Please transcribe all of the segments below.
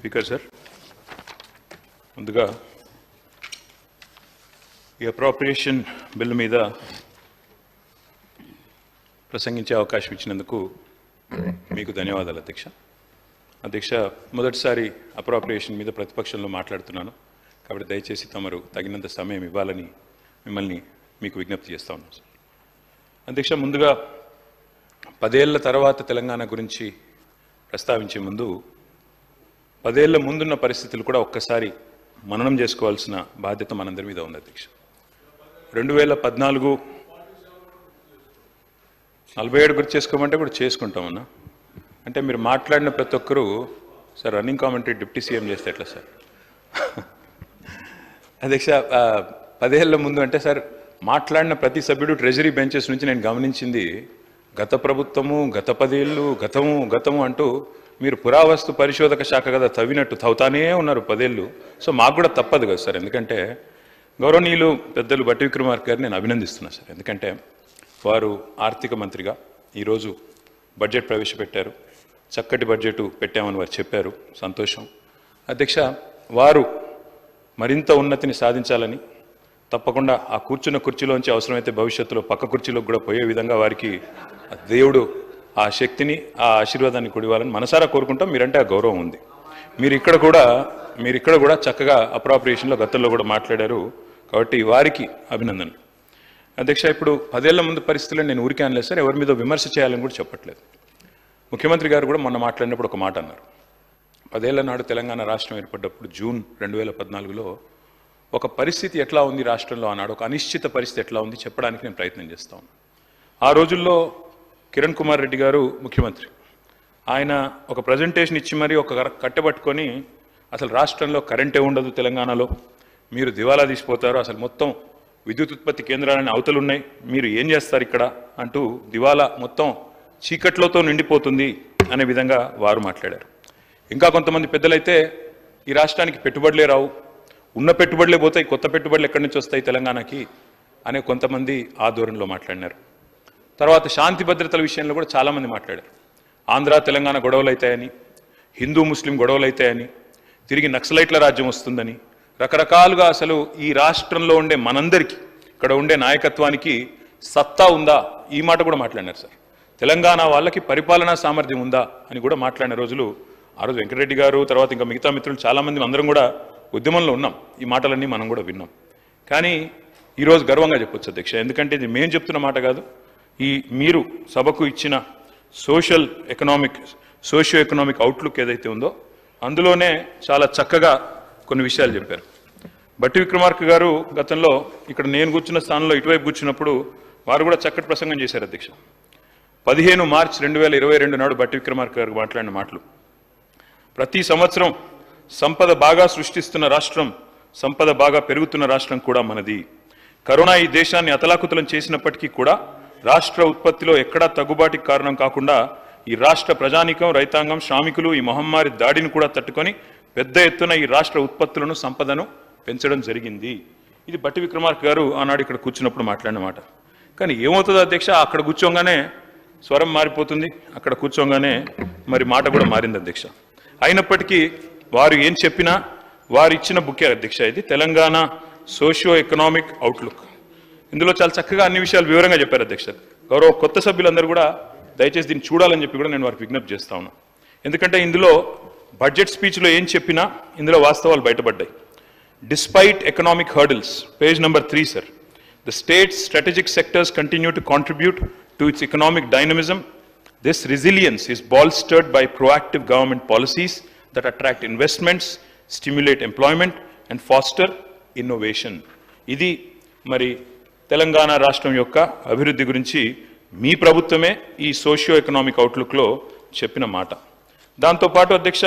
Speaker sir, ముందుగా ఈ appropriation bill మీద ప్రసంగించే అవకాశం ఇచ్చినందుకు మీకు ధన్యవాదాలు అధ్యక్ష. మొదటిసారి అప్రోప్రియేషన్ మీద ప్రతిపక్షంలో మాట్లాడుతున్నాను కాబట్టి దయచేసి తమరు తగినంత సమయం ఇవ్వాలని మిమ్మల్ని మీకు విజ్ఞప్తి చేస్తా ఉన్నాను సార్. అధ్యక్ష, ముందుగా 10 ఏళ్ల తర్వాత తెలంగాణ గురించి ప్రస్తావించే ముందు 10 ఏళ్ల ముందున్న పరిస్థితులు కూడా ఒక్కసారి మననం చేసుకోవాల్సిన బాధ్యత మనందరి మీద ఉంది అధ్యక్ష. 2014 47 గుర్తు చేసుకోమంటే కూడా చేసుకుంటామన్నా. అంటే మీరు మాట్లాడిన ప్రతి ఒక్కరూ sir running commentary deputy CM చేస్తే ఎట్లా సార్? అధ్యక్ష, 10 ఏళ్ల ముందు అంటే సార్ మాట్లాడిన ప్రతి సభ్యుడు ట్రెజరీ బెంచెస్ నుంచి నేను గమనించింది గత ప్రభుత్వము, గత 10 ఏళ్ళు, గతము అంటూ మీరు పురావస్తు పరిశోధక శాఖ కదా తవ్వినట్టు తవ్వుతానే ఉన్నారు 10 ఏళ్ళు. సో మాకు కూడా తప్పదు కదా సార్, ఎందుకంటే గౌరవనీయులు పెద్దలు బట్టి విక్రమార్క గారిని నేను అభినందిస్తున్నాను సార్. ఎందుకంటే వారు ఆర్థిక మంత్రిగా ఈరోజు బడ్జెట్ ప్రవేశపెట్టారు, చక్కటి బడ్జెట్ పెట్టామని వారు చెప్పారు, సంతోషం. అధ్యక్ష, వారు మరింత ఉన్నతిని సాధించాలని తప్పకుండా ఆ కూర్చున్న కుర్చీలోంచి అవసరమైతే భవిష్యత్తులో పక్క కుర్చీలోకి కూడా పోయే విధంగా వారికి దేవుడు ఆ శక్తిని, ఆ ఆశీర్వాదాన్ని కొడివ్వాలని మనసారా కోరుకుంటాం. మీరంటే ఆ గౌరవం ఉంది. మీరు ఇక్కడ కూడా చక్కగా అప్రోప్రియేషన్లో గతంలో కూడా మాట్లాడారు కాబట్టి వారికి అభినందనలు. అధ్యక్ష, ఇప్పుడు 10 ఏళ్ల ముందు పరిస్థితుల్లో నేను ఊరికే అనలేదు సార్, ఎవరి మీద విమర్శ చేయాలని కూడా చెప్పట్లేదు. ముఖ్యమంత్రి గారు కూడా మొన్న మాట్లాడినప్పుడు ఒక మాట అన్నారు. 10 ఏళ్ల నాడు తెలంగాణ రాష్ట్రం ఏర్పడ్డప్పుడు జూన్ 2014లో ఒక పరిస్థితి ఎట్లా ఉంది రాష్ట్రంలో అన్నాడు, ఒక అనిశ్చిత పరిస్థితి ఎట్లా ఉంది చెప్పడానికి నేను ప్రయత్నం చేస్తా ఉన్నాను. ఆ రోజుల్లో కిరణ్ కుమార్ రెడ్డి గారు ముఖ్యమంత్రి, ఆయన ఒక ప్రజెంటేషన్ ఇచ్చి మరీ ఒక కట్టెపట్టుకొని అసలు రాష్ట్రంలో కరెంటే ఉండదు, తెలంగాణలో మీరు దివాలా తీసిపోతారు, అసలు మొత్తం విద్యుత్ ఉత్పత్తి కేంద్రాలని అవతలున్నాయి, మీరు ఏం చేస్తారు ఇక్కడ అంటూ దివాలా మొత్తం చీకట్లతో నిండిపోతుంది అనే విధంగా వారు మాట్లాడారు. ఇంకా కొంతమంది పెద్దలైతే ఈ రాష్ట్రానికి పెట్టుబడులే రావు, ఉన్న పెట్టుబడులే పోతాయి, కొత్త పెట్టుబడులు ఎక్కడి నుంచి వస్తాయి తెలంగాణకి అనే కొంతమంది ఆ ధోరణిలో మాట్లాడినారు. తర్వాత శాంతి భద్రతల విషయంలో కూడా చాలామంది మాట్లాడారు. ఆంధ్ర తెలంగాణ గొడవలు అవుతాయని, హిందూ ముస్లిం గొడవలు అవుతాయని, తిరిగి నక్సలైట్ల రాజ్యం వస్తుందని, రకరకాలుగా అసలు ఈ రాష్ట్రంలో ఉండే మనందరికీ, ఇక్కడ ఉండే నాయకత్వానికి సత్తా ఉందా ఈ మాట కూడా మాట్లాడినారు సార్. తెలంగాణ వాళ్ళకి పరిపాలనా సామర్థ్యం ఉందా అని కూడా మాట్లాడిన రోజులు ఆ రోజు వెంకటరెడ్డి గారు, తర్వాత ఇంకా మిగతా మిత్రులు చాలామంది అందరం కూడా ఉద్యమంలో ఉన్నాం. ఈ మాటలన్నీ మనం కూడా విన్నాం. కానీ ఈరోజు గర్వంగా చెప్పొచ్చు అధ్యక్ష, ఎందుకంటే ఇది మేము చెప్తున్న మాట కాదు, ఈ మీరు సభకు ఇచ్చిన సోషియో ఎకనామిక్ అవుట్లుక్ ఏదైతే ఉందో అందులోనే చాలా చక్కగా కొన్ని విషయాలు చెప్పారు. బట్టి విక్రమార్క గారు గతంలో ఇక్కడ నేను కూర్చున్న స్థానంలో ఇటువైపు కూర్చున్నప్పుడు వారు కూడా చక్కటి ప్రసంగం చేశారు అధ్యక్ష. 15 మార్చి 2022 నాడు బట్టి విక్రమార్క గారు మాట్లాడిన మాటలు, ప్రతి సంవత్సరం సంపద బాగా సృష్టిస్తున్న రాష్ట్రం, సంపద బాగా పెరుగుతున్న రాష్ట్రం కూడా మనది. కరోనా ఈ దేశాన్ని అతలాకుతలం చేసినప్పటికీ కూడా రాష్ట్ర ఉత్పత్తిలో ఎక్కడా తగ్గుబాటికి కారణం కాకుండా ఈ రాష్ట్ర ప్రజానీకం, రైతాంగం, శ్రామికులు ఈ మహమ్మారి దాడిని కూడా తట్టుకొని పెద్ద ఎత్తున ఈ రాష్ట్ర ఉత్పత్తులను, సంపదను పెంచడం జరిగింది. ఇది బట్టి విక్రమార్క గారు ఆనాడు ఇక్కడ కూర్చున్నప్పుడు మాట్లాడిన మాట. కానీ ఏమవుతుందో అధ్యక్ష, అక్కడ కూర్చోగానే స్వరం మారిపోతుంది, అక్కడ కూర్చోగానే మరి మాట కూడా మారింది అధ్యక్ష. అయినప్పటికీ వారు ఏం చెప్పినా వారు ఇచ్చిన బుక్కే అధ్యక్ష ఇది, తెలంగాణ సోషియో ఎకనామిక్ అవుట్లుక్. ఇందులో చాలా చక్కగా అన్ని విషయాలు వివరంగా చెప్పారు అధ్యక్ష. గౌరవ కొత్త సభ్యులందరూ కూడా దయచేసి దీన్ని చూడాలని చెప్పి కూడా నేను వారికి విజ్ఞప్తి చేస్తా ఉన్నాను. ఎందుకంటే ఇందులో బడ్జెట్ స్పీచ్లో ఏం చెప్పినా ఇందులో వాస్తవాలు బయటపడ్డాయి. Despite economic hurdles, page number 3 sir, the states strategic sectors continue to contribute to it's economic dynamism. This resilience is bolstered by proactive government policies that attract investments, stimulate employment and foster innovation. ఇది మరి తెలంగాణ రాష్ట్రం యొక్క అభివృద్ధి గురించి మీ ప్రభుత్వమే ఈ socio economic అవుట్లుక్లో చెప్పిన మాట. దాంతోపాటు అధ్యక్ష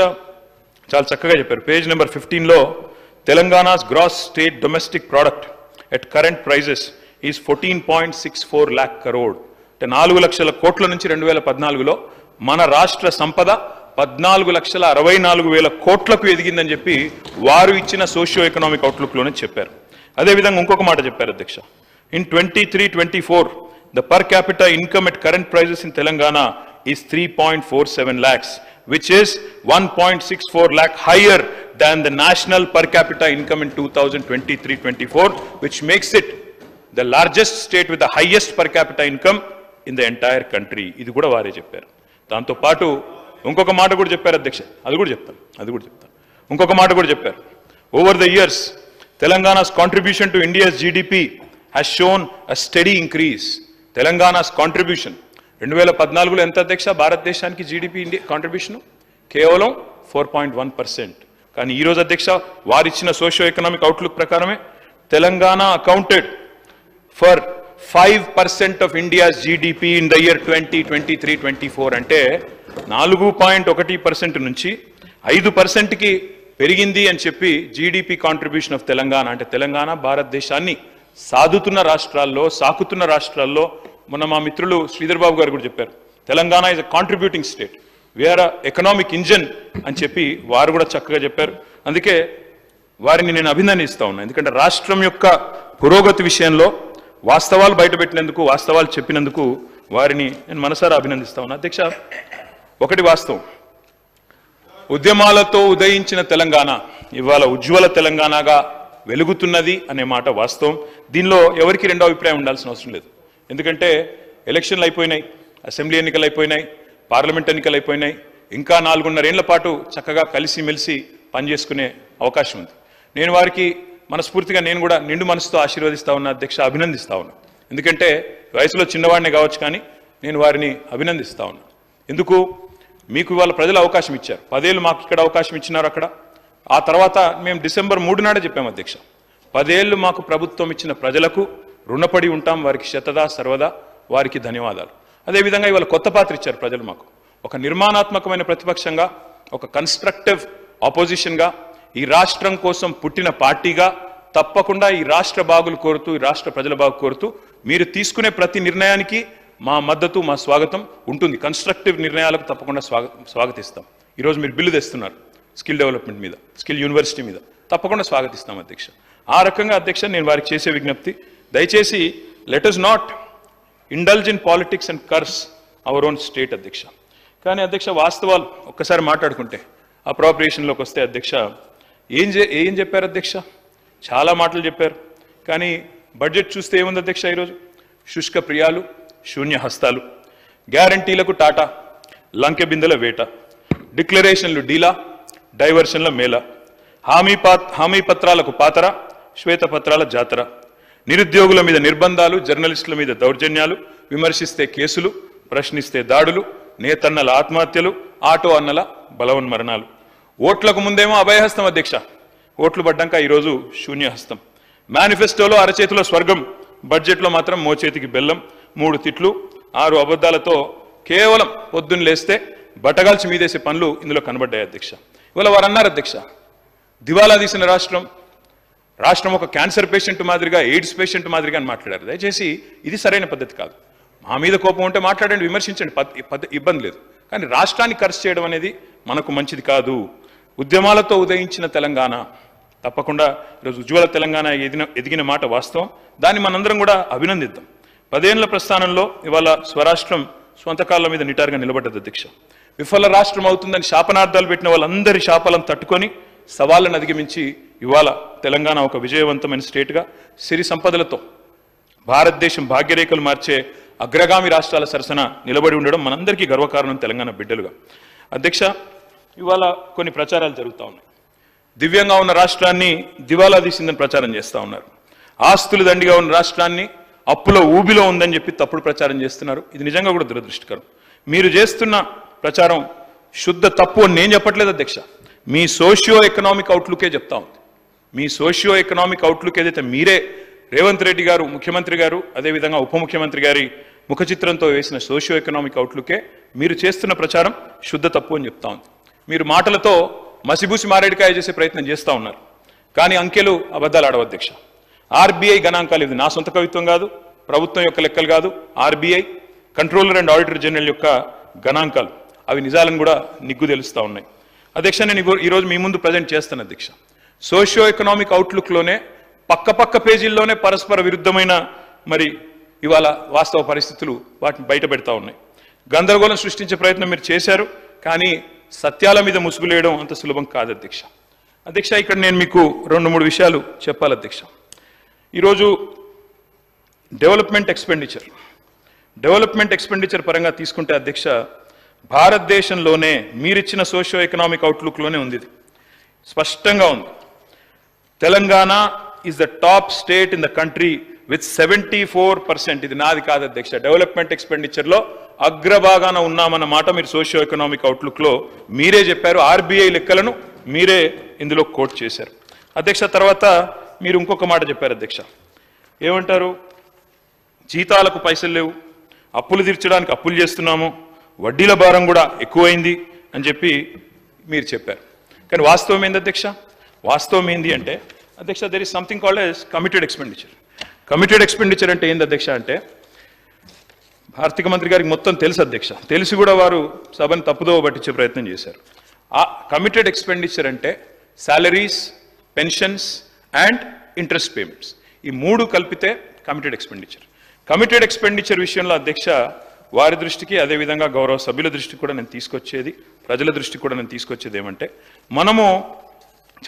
చాలా చక్కగా చెప్పారు. పేజ్ నెంబర్ 15లో Telangana's gross state domestic product at current prices is 14.64 lakh crore. అంటే 4 లక్షల కోట్ల నుంచి 2014లో మన రాష్ట్ర సంపద 14,64,000 కోట్లకు ఎదిగిందని చెప్పి వారు ఇచ్చిన సోషియో ఎకనామిక్ అవుట్లుక్లోనే చెప్పారు. అదేవిధంగా ఇంకొక మాట చెప్పారు అధ్యక్ష, in 23-24 the per capita income at current prices in Telangana is 3.47 lakhs which is 1.64 lakh higher than the national per capita income in 2023-24, which makes it the largest state with the highest per capita income in the entire country. ఇది కూడా వారే చెప్పారు. దాంతో పాటు ఇంకొక మాట కూడా చెప్పారు అధ్యక్ష, అది కూడా చెప్తాను. ఇంకొక మాట కూడా చెప్పారు. Over the years Telangana's contribution to India's GDP has shown a steady increase. Telangana's contribution 2014లో ఎంత అధ్యక్ష భారతదేశానికి జీడిపి కాంట్రిబ్యూషన్ కేవలం 4.1%. కానీ ఈరోజు అధ్యక్ష వారిచ్చిన సోషియో ఎకనామిక్ అవుట్లుక్ ప్రకారమే Telangana accounted for 5% of India's GDP in the year 2023-24. అంటే 4.1% నుంచి 5%కి పెరిగింది అని చెప్పి జీడిపి కాంట్రిబ్యూషన్ ఆఫ్ తెలంగాణ. అంటే తెలంగాణ భారతదేశాన్ని సాకుతున్న రాష్ట్రాల్లో మొన్న మా మిత్రులు శ్రీధర్ బాబు గారు కూడా చెప్పారు, Telangana is a contributing state, we are economic engine అని చెప్పి వారు కూడా చక్కగా చెప్పారు. అందుకే వారిని నేను అభినందిస్తా ఉన్నాను. ఎందుకంటే రాష్ట్రం యొక్క పురోగతి విషయంలో వాస్తవాలు బయటపెట్టినందుకు, వాస్తవాలు చెప్పినందుకు వారిని నేను మనసారా అభినందిస్తా ఉన్నాను. అధ్యక్ష, ఒకటి వాస్తవం, ఉద్యమాలతో ఉదయించిన తెలంగాణ ఇవాళ ఉజ్వల తెలంగాణగా వెలుగుతున్నది అనే మాట వాస్తవం. దీనిలో ఎవరికి రెండో అభిప్రాయం ఉండాల్సిన అవసరం లేదు. ఎందుకంటే ఎలక్షన్లు అయిపోయినాయి, అసెంబ్లీ ఎన్నికలు అయిపోయినాయి, పార్లమెంట్ ఎన్నికలు అయిపోయినాయి, ఇంకా 4.5 ఏళ్ల పాటు చక్కగా కలిసిమెలిసి పనిచేసుకునే అవకాశం ఉంది. నేను వారికి మనస్ఫూర్తిగా నేను కూడా నిండు మనసుతో ఆశీర్వదిస్తా ఉన్నా అధ్యక్ష, అభినందిస్తా ఉన్నా. ఎందుకంటే వయసులో చిన్నవాడినే కావచ్చు కానీ నేను వారిని అభినందిస్తా ఉన్నా. ఎందుకు? మీకు ఇవాళ ప్రజలు అవకాశం ఇచ్చారు, 10 ఏళ్ళు మాకు ఇక్కడ అవకాశం ఇచ్చినారు అక్కడ. ఆ తర్వాత మేము డిసెంబర్ 3 నాడే చెప్పాము అధ్యక్ష, 10 ఏళ్ళు మాకు ప్రభుత్వం ఇచ్చిన ప్రజలకు రుణపడి ఉంటాం, వారికి శతదా సర్వదా వారికి ధన్యవాదాలు. అదేవిధంగా ఇవాళ కొత్త పాత్ర ఇచ్చారు ప్రజలు మాకు, ఒక నిర్మాణాత్మకమైన ప్రతిపక్షంగా, ఒక కన్స్ట్రక్టివ్ ఆపోజిషన్గా, ఈ రాష్ట్రం కోసం పుట్టిన పార్టీగా తప్పకుండా ఈ రాష్ట్ర బాగులు కోరుతూ, ఈ రాష్ట్ర ప్రజల బాగు కోరుతూ మీరు తీసుకునే ప్రతి నిర్ణయానికి మా మద్దతు, మా స్వాగతం ఉంటుంది. కన్స్ట్రక్టివ్ నిర్ణయాలకు తప్పకుండా స్వాగతిస్తాం. ఈరోజు మీరు బిల్లు తెస్తున్నారు స్కిల్ డెవలప్మెంట్ మీద, స్కిల్ యూనివర్సిటీ మీద, తప్పకుండా స్వాగతిస్తాం అధ్యక్ష. ఆ రకంగా అధ్యక్ష నేను వారికి చేసే విజ్ఞప్తి, దయచేసి let us not indulge in politics and curse our own state అధ్యక్ష. కానీ అధ్యక్ష వాస్తవాలు ఒక్కసారి మాట్లాడుకుంటే, అప్రోప్రియేషన్లోకి వస్తే అధ్యక్ష ఏం చెప్పారు అధ్యక్ష? చాలా మాటలు చెప్పారు. కానీ బడ్జెట్ చూస్తే ఏముంది అధ్యక్ష? ఈరోజు శుష్క ప్రియాలు, శూన్య హస్తాలు, గ్యారంటీలకు టాటా, లంకె బిందెల వేట, డిక్లరేషన్లు డీలా, డైవర్షన్ల మేళ, హామీ పత్రాలకు పాతర, శ్వేతపత్రాల జాతర, నిరుద్యోగుల మీద నిర్బంధాలు, జర్నలిస్టుల మీద దౌర్జన్యాలు, విమర్శిస్తే కేసులు, ప్రశ్నిస్తే దాడులు, నేతన్నల ఆత్మహత్యలు, ఆటో అన్నల బలవన్మరణాలు. ఓట్లకు ముందేమో అభయహస్తం అధ్యక్ష, ఓట్లు పడ్డాక ఈరోజు శూన్యహస్తం. మేనిఫెస్టోలో అరచేతిలో స్వర్గం, బడ్జెట్లో మాత్రం మోచేతికి బెల్లం, 3 తిట్లు 6 అబద్ధాలతో కేవలం పొద్దున్న లేస్తే బట్టగాల్చి మీదేసే పనులు ఇందులో కనబడ్డాయి అధ్యక్ష. ఇవాళ వారు అన్నారు అధ్యక్ష, దివాలా తీసిన రాష్ట్రం ఒక క్యాన్సర్ పేషెంట్ మాదిరిగా, ఎయిడ్స్ పేషెంట్ మాదిరిగా అని మాట్లాడారు. దయచేసి ఇది సరైన పద్ధతి కాదు. మా మీద కోపం ఉంటే మాట్లాడండి, విమర్శించండి, ఇబ్బంది లేదు. కానీ రాష్ట్రాన్ని ఖర్చు చేయడం అనేది మనకు మంచిది కాదు. ఉద్యమాలతో ఉదయించిన తెలంగాణ తప్పకుండా ఈరోజు ఉజ్వల తెలంగాణ ఎదిగిన మాట వాస్తవం. దాన్ని మనందరం కూడా అభినందిద్దాం. 10 ఏళ్ల ప్రస్థానంలో ఇవాళ స్వరాష్ట్రం స్వంత కాళ్ళ మీద నిటారుగా నిలబడ్డది అధ్యక్ష. విఫల రాష్ట్రం అవుతుందని శాపనార్థాలు పెట్టిన వాళ్ళందరి శాపాలను తట్టుకొని సవాళ్ళను అధిగమించి ఇవాళ తెలంగాణ ఒక విజయవంతమైన స్టేట్గా సిరి సంపదలతో భారతదేశం భాగ్యరేఖలు మార్చే అగ్రగామి రాష్ట్రాల సరసన నిలబడి ఉండడం మనందరికీ గర్వకారణం తెలంగాణ బిడ్డలుగా. అధ్యక్ష, ఇవాళ కొన్ని ప్రచారాలు జరుగుతూ ఉన్నాయి. దివ్యంగా ఉన్న రాష్ట్రాన్ని దివాలా తీసిందని ప్రచారం చేస్తూ ఉన్నారు. ఆస్తులు దండిగా ఉన్న రాష్ట్రాన్ని అప్పుల ఊబిలో ఉందని చెప్పి తప్పుడు ప్రచారం చేస్తున్నారు. ఇది నిజంగా కూడా దురదృష్టకరం. మీరు చేస్తున్న ప్రచారం శుద్ధ తప్పు అని నేను చెప్పట్లేదు అధ్యక్ష, మీ సోషియో ఎకనామిక్ అవుట్లుకే చెప్తా ఉంది. మీ సోషియో ఎకనామిక్ అవుట్లుక్ ఏదైతే మీరే రేవంత్ రెడ్డి గారు ముఖ్యమంత్రి గారు అదేవిధంగా ఉప ముఖ్యమంత్రి గారి ముఖ చిత్రంతో వేసిన సోషియో ఎకనామిక్ అవుట్లుకే మీరు చేస్తున్న ప్రచారం శుద్ధ తప్పు అని చెప్తా ఉంది. మీరు మాటలతో మసిబూసి మారేడికాయ చేసే ప్రయత్నం చేస్తూ ఉన్నారు. కానీ అంకెలు అబద్ధాలు ఆడవు అధ్యక్ష. ఆర్బీఐ గణాంకాలు, ఇది నా సొంత కవిత్వం కాదు, ప్రభుత్వం యొక్క లెక్కలు కాదు, RBI controller and auditor general యొక్క గణాంకాలు, అవి నిజాలను కూడా నిగ్గు తెలుస్తూ ఉన్నాయి. అధ్యక్ష, నేను ఈరోజు మీ ముందు ప్రజెంట్ చేస్తాను అధ్యక్ష. సోషియో ఎకనామిక్ అవుట్లుక్లోనే పక్క పేజీల్లోనే పరస్పర విరుద్ధమైన మరి ఇవాళ వాస్తవ పరిస్థితులు వాటిని బయట పెడతా ఉన్నాయి. గందరగోళం సృష్టించే ప్రయత్నం మీరు చేశారు. కానీ సత్యాల మీద ముసుగులేయడం అంత సులభం కాదు అధ్యక్ష. అధ్యక్ష, ఇక్కడ నేను మీకు 2-3 విషయాలు చెప్పాలి అధ్యక్ష. ఈరోజు డెవలప్మెంట్ ఎక్స్పెండిచర్ పరంగా తీసుకుంటే అధ్యక్ష, భారతదేశంలోనే మీరిచ్చిన సోషియో ఎకనామిక్ అవుట్లుక్లోనే ఉంది, ఇది స్పష్టంగా ఉంది. Telangana is the top state in the country with 74%. ఇది నాది కాదు అధ్యక్ష, డెవలప్మెంట్ ఎక్స్పెండిచర్లో అగ్రభాగాన ఉన్నామన్న మాట మీరు సోషియో ఎకనామిక్ అవుట్లుక్లో మీరే చెప్పారు. ఆర్బీఐ లెక్కలను మీరే ఇందులో కోట్ చేశారు అధ్యక్ష. తర్వాత మీరు ఇంకొక మాట చెప్పారు అధ్యక్ష, ఏమంటారు, జీతాలకు పైసలు లేవు, అప్పులు తీర్చడానికి అప్పులు చేస్తున్నాము, వడ్డీల భారం కూడా ఎక్కువైంది అని చెప్పి మీరు చెప్పారు. కానీ వాస్తవం ఏంది అధ్యక్ష? వాస్తవం ఏంది అంటే అధ్యక్ష, there is something called as committed expenditure. Committed expenditure అంటే ఏంది అధ్యక్ష అంటే, ఆర్థిక మంత్రి గారికి మొత్తం తెలుసు అధ్యక్ష, తెలిసి కూడా వారు సభను తప్పుదోవ పట్టించే ప్రయత్నం చేశారు. ఆ కమిటెడ్ ఎక్స్పెండిచర్ అంటే salaries, pensions and interest payments, ఈ 3 కలిపితే కమిటెడ్ ఎక్స్పెండిచర్. కమిటెడ్ ఎక్స్పెండిచర్ విషయంలో అధ్యక్ష, వారి దృష్టికి అదేవిధంగా గౌరవ సభ్యుల దృష్టికి కూడా నేను తీసుకొచ్చేది, ప్రజల దృష్టికి కూడా నేను తీసుకొచ్చేది ఏమంటే, మనము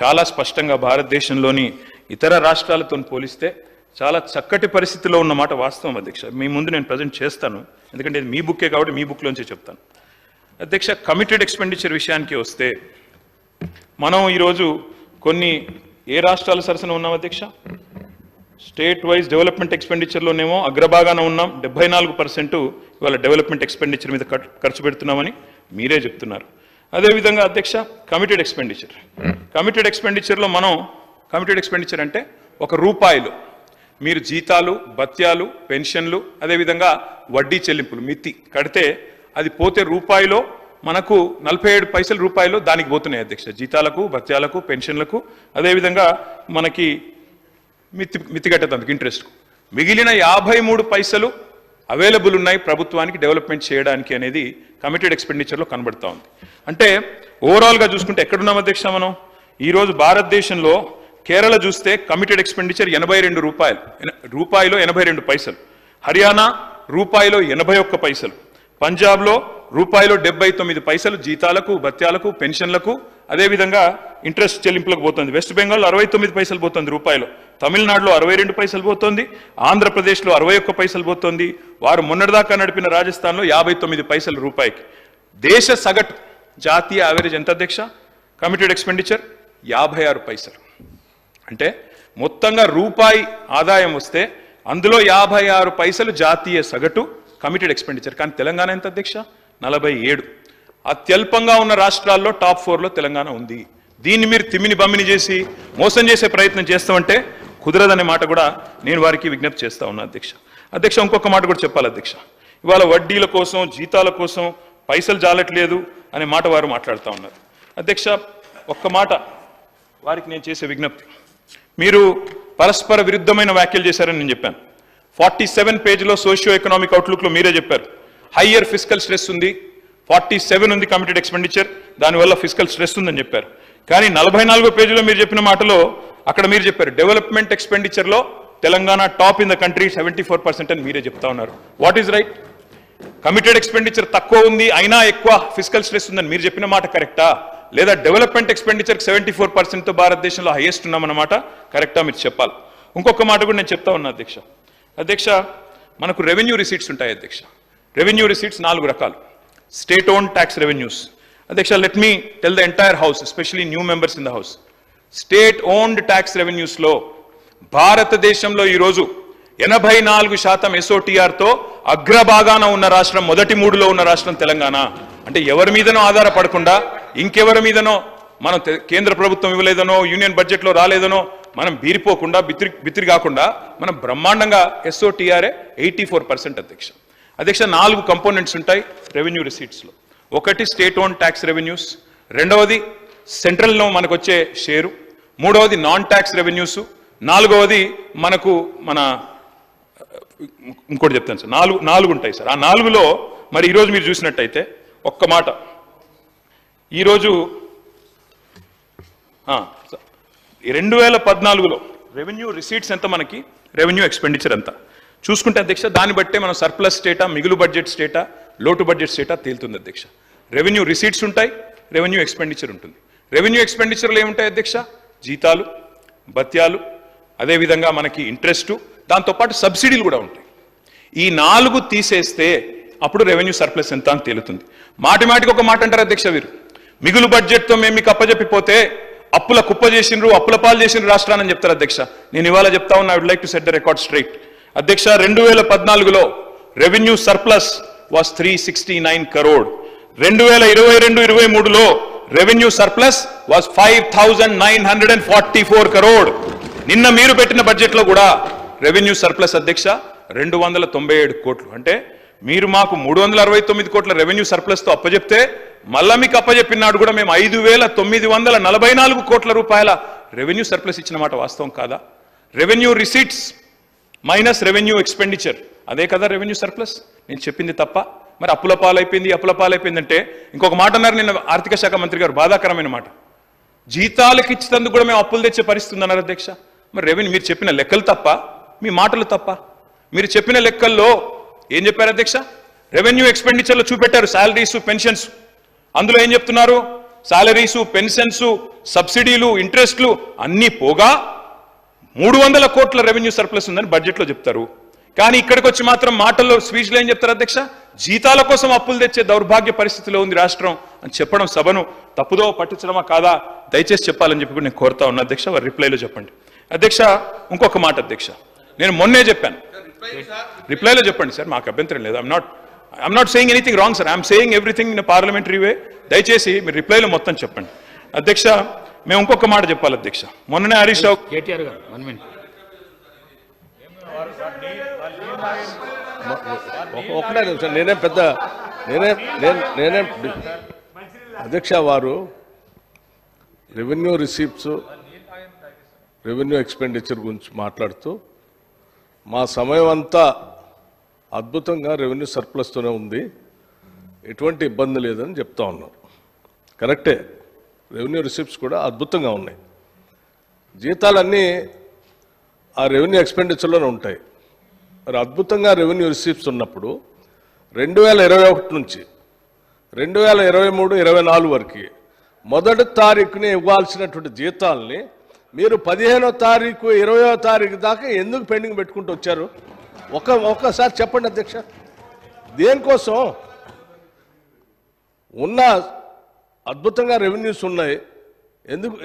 చాలా స్పష్టంగా భారతదేశంలోని ఇతర రాష్ట్రాలతో పోలిస్తే చాలా చక్కటి పరిస్థితిలో ఉన్నమాట వాస్తవం అధ్యక్ష. మీ ముందు నేను ప్రజెంట్ చేస్తాను, ఎందుకంటే ఇది మీ బుక్కే కాబట్టి మీ బుక్లోంచే చెప్తాను అధ్యక్ష. కమిటెడ్ ఎక్స్పెండిచర్ విషయానికి వస్తే, మనం ఈరోజు కొన్ని ఏ రాష్ట్రాల సరసన ఉన్నాం అధ్యక్ష? స్టేట్ వైజ్ డెవలప్మెంట్ ఎక్స్పెండిచర్లోనేమో అగ్రభాగాన ఉన్నాం, 74% ఇవాళ డెవలప్మెంట్ ఎక్స్పెండిచర్ మీద ఖర్చు పెడుతున్నామని మీరే చెప్తున్నారు. అదేవిధంగా అధ్యక్ష, కమిటెడ్ ఎక్స్పెండిచర్లో మనం కమిటెడ్ ఎక్స్పెండిచర్ అంటే ₹1 మీరు జీతాలు, భత్యాలు, పెన్షన్లు, అదేవిధంగా వడ్డీ చెల్లింపులు మితి కడితే అది పోతే రూపాయిలో మనకు 47 పైసలు రూపాయలు దానికి పోతున్నాయి అధ్యక్ష, జీతాలకు, భత్యాలకు, పెన్షన్లకు, అదేవిధంగా మనకి మితి కట్టేందుకు ఇంట్రెస్ట్కు. మిగిలిన 53 పైసలు అవైలబుల్ ఉన్నాయి ప్రభుత్వానికి డెవలప్మెంట్ చేయడానికి అనేది కమిటెడ్ ఎక్స్పెండిచర్లో కనబడతా ఉంది. అంటే ఓవరాల్గా చూసుకుంటే ఎక్కడున్నాం అధ్యక్ష మనం? ఈరోజు భారతదేశంలో కేరళ చూస్తే కమిటెడ్ ఎక్స్పెండిచర్ రూపాయిలో 82 పైసలు, హర్యానా రూపాయిలో 81 పైసలు, పంజాబ్లో రూపాయిలో 79 పైసలు జీతాలకు, భత్యాలకు, పెన్షన్లకు, అదేవిధంగా ఇంట్రెస్ట్ చెల్లింపులకు పోతుంది. వెస్ట్ బెంగాల్ 69 పైసలు పోతుంది రూపాయిలో, తమిళనాడులో 62 పైసలు పోతుంది, ఆంధ్రప్రదేశ్లో 61 పైసలు పోతుంది, వారు మొన్నటిదాకా నడిపిన రాజస్థాన్లో 59 పైసలు రూపాయికి. దేశ సగటు జాతీయ యావరేజ్ ఎంత అధ్యక్ష? కమిటెడ్ ఎక్స్పెండిచర్ 56 పైసలు. అంటే మొత్తంగా రూపాయి ఆదాయం వస్తే అందులో 56 పైసలు జాతీయ సగటు కమిటెడ్ ఎక్స్పెండిచర్. కానీ తెలంగాణ ఎంత అధ్యక్ష? 47. అత్యల్పంగా ఉన్న రాష్ట్రాల్లో టాప్ 4లో తెలంగాణ ఉంది. దీన్ని మీరు తిమ్మిని బమ్మిని చేసి మోసం చేసే ప్రయత్నం చేస్తామంటే కుదరదనే మాట కూడా నేను వారికి విజ్ఞప్తి చేస్తా ఉన్నా అధ్యక్ష. ఇంకొక మాట కూడా చెప్పాలి అధ్యక్ష, ఇవాళ వడ్డీల కోసం, జీతాల కోసం పైసలు జాలట్లేదు అనే మాట వారు మాట్లాడుతూ ఉన్నారు అధ్యక్ష. ఒక్క మాట వారికి నేను చేసే విజ్ఞప్తి, మీరు పరస్పర విరుద్ధమైన వ్యాఖ్యలు చేశారని నేను చెప్పాను. 47 పేజీలో సోషియో ఎకనామిక్ అవుట్లుక్లో మీరే చెప్పారు హయ్యర్ ఫిస్కల్ స్ట్రెస్ ఉంది, 47 ఉంది కమిటెడ్ ఎక్స్పెండిచర్, దానివల్ల ఫిస్కల్ స్ట్రెస్ ఉందని చెప్పారు. కానీ 44 పేజీలో మీరు చెప్పిన మాటలో అక్కడ మీరు చెప్పారు డెవలప్మెంట్ ఎక్స్పెండిచర్లో Telangana top in the country 74% అని మీరే చెప్తా ఉన్నారు. What is right? Committed expenditure తక్కువ ఉంది అయినా ఎక్కువ ఫిస్కల్ స్ట్రెస్ ఉందని మీరు చెప్పిన మాట కరెక్టా? లేదా డెవలప్మెంట్ ఎక్స్పెండిచర్ 74%తో భారతదేశంలో హైయెస్ట్ ఉన్నామన్నమాట కరెక్టా? మీరు చెప్పాలి. ఇంకొక మాట కూడా నేను చెప్తా ఉన్నా అధ్యక్ష, మనకు రెవెన్యూ రిసీట్స్ ఉంటాయి అధ్యక్ష. రెవెన్యూ రిసీట్స్ 4 రకాలు. స్టేట్ ఓన్ ట్యాక్స్ రెవెన్యూస్ అధ్యక్ష, let me tell the entire house, especially new members in the house. State owned tax రెవెన్యూస్లో భారతదేశంలో ఈరోజు 84% SOTRతో అగ్రభాగాన ఉన్న రాష్ట్రం, మొదటి 3లో ఉన్న రాష్ట్రం తెలంగాణ. అంటే ఎవరి మీదనో ఆధారపడకుండా, ఇంకెవరి మీదనో మనం కేంద్ర ప్రభుత్వం ఇవ్వలేదనో, యూనియన్ బడ్జెట్లో రాలేదనో మనం బీరిపోకుండా, బిత్తిరి కాకుండా మనం బ్రహ్మాండంగా SOTRఏ 84% అధ్యక్ష. 4 కంపోనెంట్స్ ఉంటాయి రెవెన్యూ రిసీట్స్లో. ఒకటి స్టేట్ ఓన్ ట్యాక్స్ రెవెన్యూస్, రెండవది సెంట్రల్లో మనకు వచ్చే షేరు, మూడవది నాన్ ట్యాక్స్ రెవెన్యూస్, నాలుగవది మనకు ఇంకోటి చెప్తాను సార్, 4 ఉంటాయి సార్. ఆ 4లో మరి ఈరోజు మీరు చూసినట్టయితే ఒక్క మాట, ఈరోజు 2014లో రెవెన్యూ రిసీట్స్ ఎంత, మనకి రెవెన్యూ ఎక్స్పెండిచర్ ఎంత చూసుకుంటే అధ్యక్ష, దాన్ని బట్టే మనం సర్ప్లస్ స్టేటా, మిగులు బడ్జెట్ స్టేటా, లోటు బడ్జెట్ స్టేటా తేలుతుంది అధ్యక్ష. రెవెన్యూ రిసీట్స్ ఉంటాయి, రెవెన్యూ ఎక్స్పెండిచర్ ఉంటుంది. రెవెన్యూ ఎక్స్పెండిచర్లు ఏముంటాయి అధ్యక్ష? జీతాలు, భత్యాలు, అదేవిధంగా మనకి ఇంట్రెస్టు, దాంతోపాటు సబ్సిడీలు కూడా ఉంటాయి. ఈ 4 తీసేస్తే అప్పుడు రెవెన్యూ సర్ప్లస్ ఎంత అని తేలుతుంది. మాటిమాటికి ఒక మాట అంటారు అధ్యక్ష, వీరు మిగులు బడ్జెట్తో మేము మీకు అప్పజెప్పిపోతే అప్పుల కుప్ప చేసిండ్రు, అప్పుల పాలు చేసిండ్రు రాష్ట్రాన్ని చెప్తారు అధ్యక్ష. నేను ఇవాళ చెప్తా ఉన్నా, I would like to set the record straight. అధ్యక్ష, 2014లో రెవెన్యూ సర్ప్లస్ వాస్ 369 crore. 2022-23లో రెవెన్యూ సర్ప్లస్ వాస్ 5944 crore. నిన్న మీరు పెట్టిన బడ్జెట్లో కూడా రెవెన్యూ సర్ప్లస్ అధ్యక్ష 297 కోట్లు. అంటే మీరు మాకు 369 కోట్ల రెవెన్యూ సర్ప్లస్తో అప్పచెప్తే మళ్ళా మీకు అప్పచెప్పినాడు కూడా మేము 5944 కోట్ల రూపాయల రెవెన్యూ సర్ప్లస్ ఇచ్చిన మాట వాస్తవం కాదా? Revenue receipts minus revenue expenditure, అదే కదా రెవెన్యూ సర్ప్లస్. నేను చెప్పింది తప్ప? మరి అప్పుల పాలైపోయింది అంటే ఇంకొక మాట అన్నారు నిన్న ఆర్థిక శాఖ మంత్రి గారు, బాధాకరమైన మాట. జీతాలకు ఇచ్చినందుకు కూడా మేము అప్పులు తెచ్చే పరిస్థితి అన్నారు అధ్యక్ష. మరి రెవెన్యూ మీరు చెప్పిన లెక్కలు తప్ప, మీ మాటలు తప్ప? మీరు చెప్పిన లెక్కల్లో ఏం చెప్పారు అధ్యక్ష? రెవెన్యూ ఎక్స్పెండిచర్లో చూపెట్టారు శాలరీస్, పెన్షన్స్. అందులో ఏం చెప్తున్నారు? శాలరీసు, పెన్షన్స్, సబ్సిడీలు, ఇంట్రెస్ట్లు అన్నీ పోగా 300 కోట్ల రెవెన్యూ సర్ప్లస్ ఉందని బడ్జెట్లో చెప్తారు. కానీ ఇక్కడికి వచ్చి మాత్రం మాటల్లో, స్పీచ్లో ఏం చెప్తారు అధ్యక్ష? జీతాల కోసం అప్పులు తెచ్చే దౌర్భాగ్య పరిస్థితిలో ఉంది రాష్ట్రం అని చెప్పడం సభను తప్పుదో పట్టించడమా కాదా? దయచేసి చెప్పాలని చెప్పి నేను కోరుతా ఉన్నా అధ్యక్ష. వారి రిప్లైలో చెప్పండి అధ్యక్ష. ఇంకొక మాట అధ్యక్ష, నేను మొన్నే చెప్పాను, రిప్లైలో చెప్పండి సార్, మాకు అభ్యంతరం లేదు. I'm not saying anything wrong sir, I'm saying everything in parliamentary way. దయచేసి మీరు రిప్లైలో మొత్తం చెప్పండి అధ్యక్ష. మేము ఇంకొక మాట చెప్పాలి అధ్యక్ష. మొన్ననే హరీష్ రావు కేటీఆర్ గారు 1 minute. ఒకటే నిమిషం, నేనే అధ్యక్ష, వారు రెవెన్యూ రిసీప్ట్స్, రెవెన్యూ ఎక్స్పెండిచర్ గురించి మాట్లాడుతూ మా సమయం అంతా అద్భుతంగా రెవెన్యూ సర్ప్లస్తోనే ఉంది, ఎటువంటి ఇబ్బంది లేదని చెప్తా ఉన్నారు. కరెక్టే, రెవెన్యూ రిసిప్ట్స్ కూడా అద్భుతంగా ఉన్నాయి. జీతాలన్నీ ఆ రెవెన్యూ ఎక్స్పెండిచర్లోనే ఉంటాయి. మరి అద్భుతంగా రెవెన్యూ రిసిప్ట్స్ ఉన్నప్పుడు 2021 నుంచి 2023-24 వరకు మొదటి తారీఖుని ఇవ్వాల్సినటువంటి జీతాలని మీరు 15వ తారీఖు 20వ తారీఖు దాకా ఎందుకు పెండింగ్ పెట్టుకుంటూ వచ్చారు? ఒక్కసారి చెప్పండి అధ్యక్ష. దేనికోసం? ఉన్న అద్భుతంగా రెవెన్యూస్ ఉన్నాయి,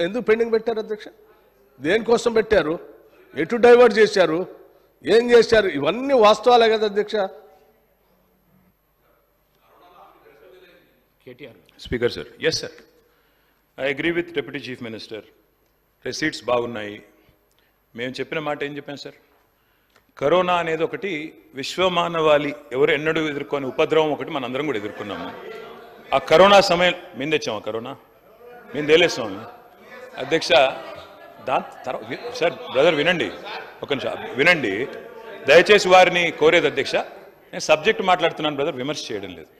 ఎందుకు పెండింగ్ పెట్టారు అధ్యక్ష? దేనికోసం పెట్టారు? ఎటు డైవర్ట్ చేశారు? ఏం చేశారు? ఇవన్నీ వాస్తవాలే కదా అధ్యక్ష. KTR speaker sir, yes sir, I agree with deputy chief minister. Receipts బాగున్నాయి. మేము చెప్పిన మాట ఏం చెప్పాం సార్? కరోనా అనేది ఒకటి విశ్వమానవాళి, ఎవరు ఎన్నడూ ఎదుర్కొని ఉపద్రవం ఒకటి మనందరం కూడా ఎదుర్కొన్నాము. ఆ కరోనా సమయం మేము తెచ్చాము, కరోనా మేము తేలేస్తాము అధ్యక్ష. దాని తర్వాత సార్ బ్రదర్ వినండి, ఒక నిమిషం వినండి దయచేసి. వారిని కోరేది అధ్యక్ష, నేను సబ్జెక్ట్ మాట్లాడుతున్నాను బ్రదర్, విమర్శ చేయడం లేదు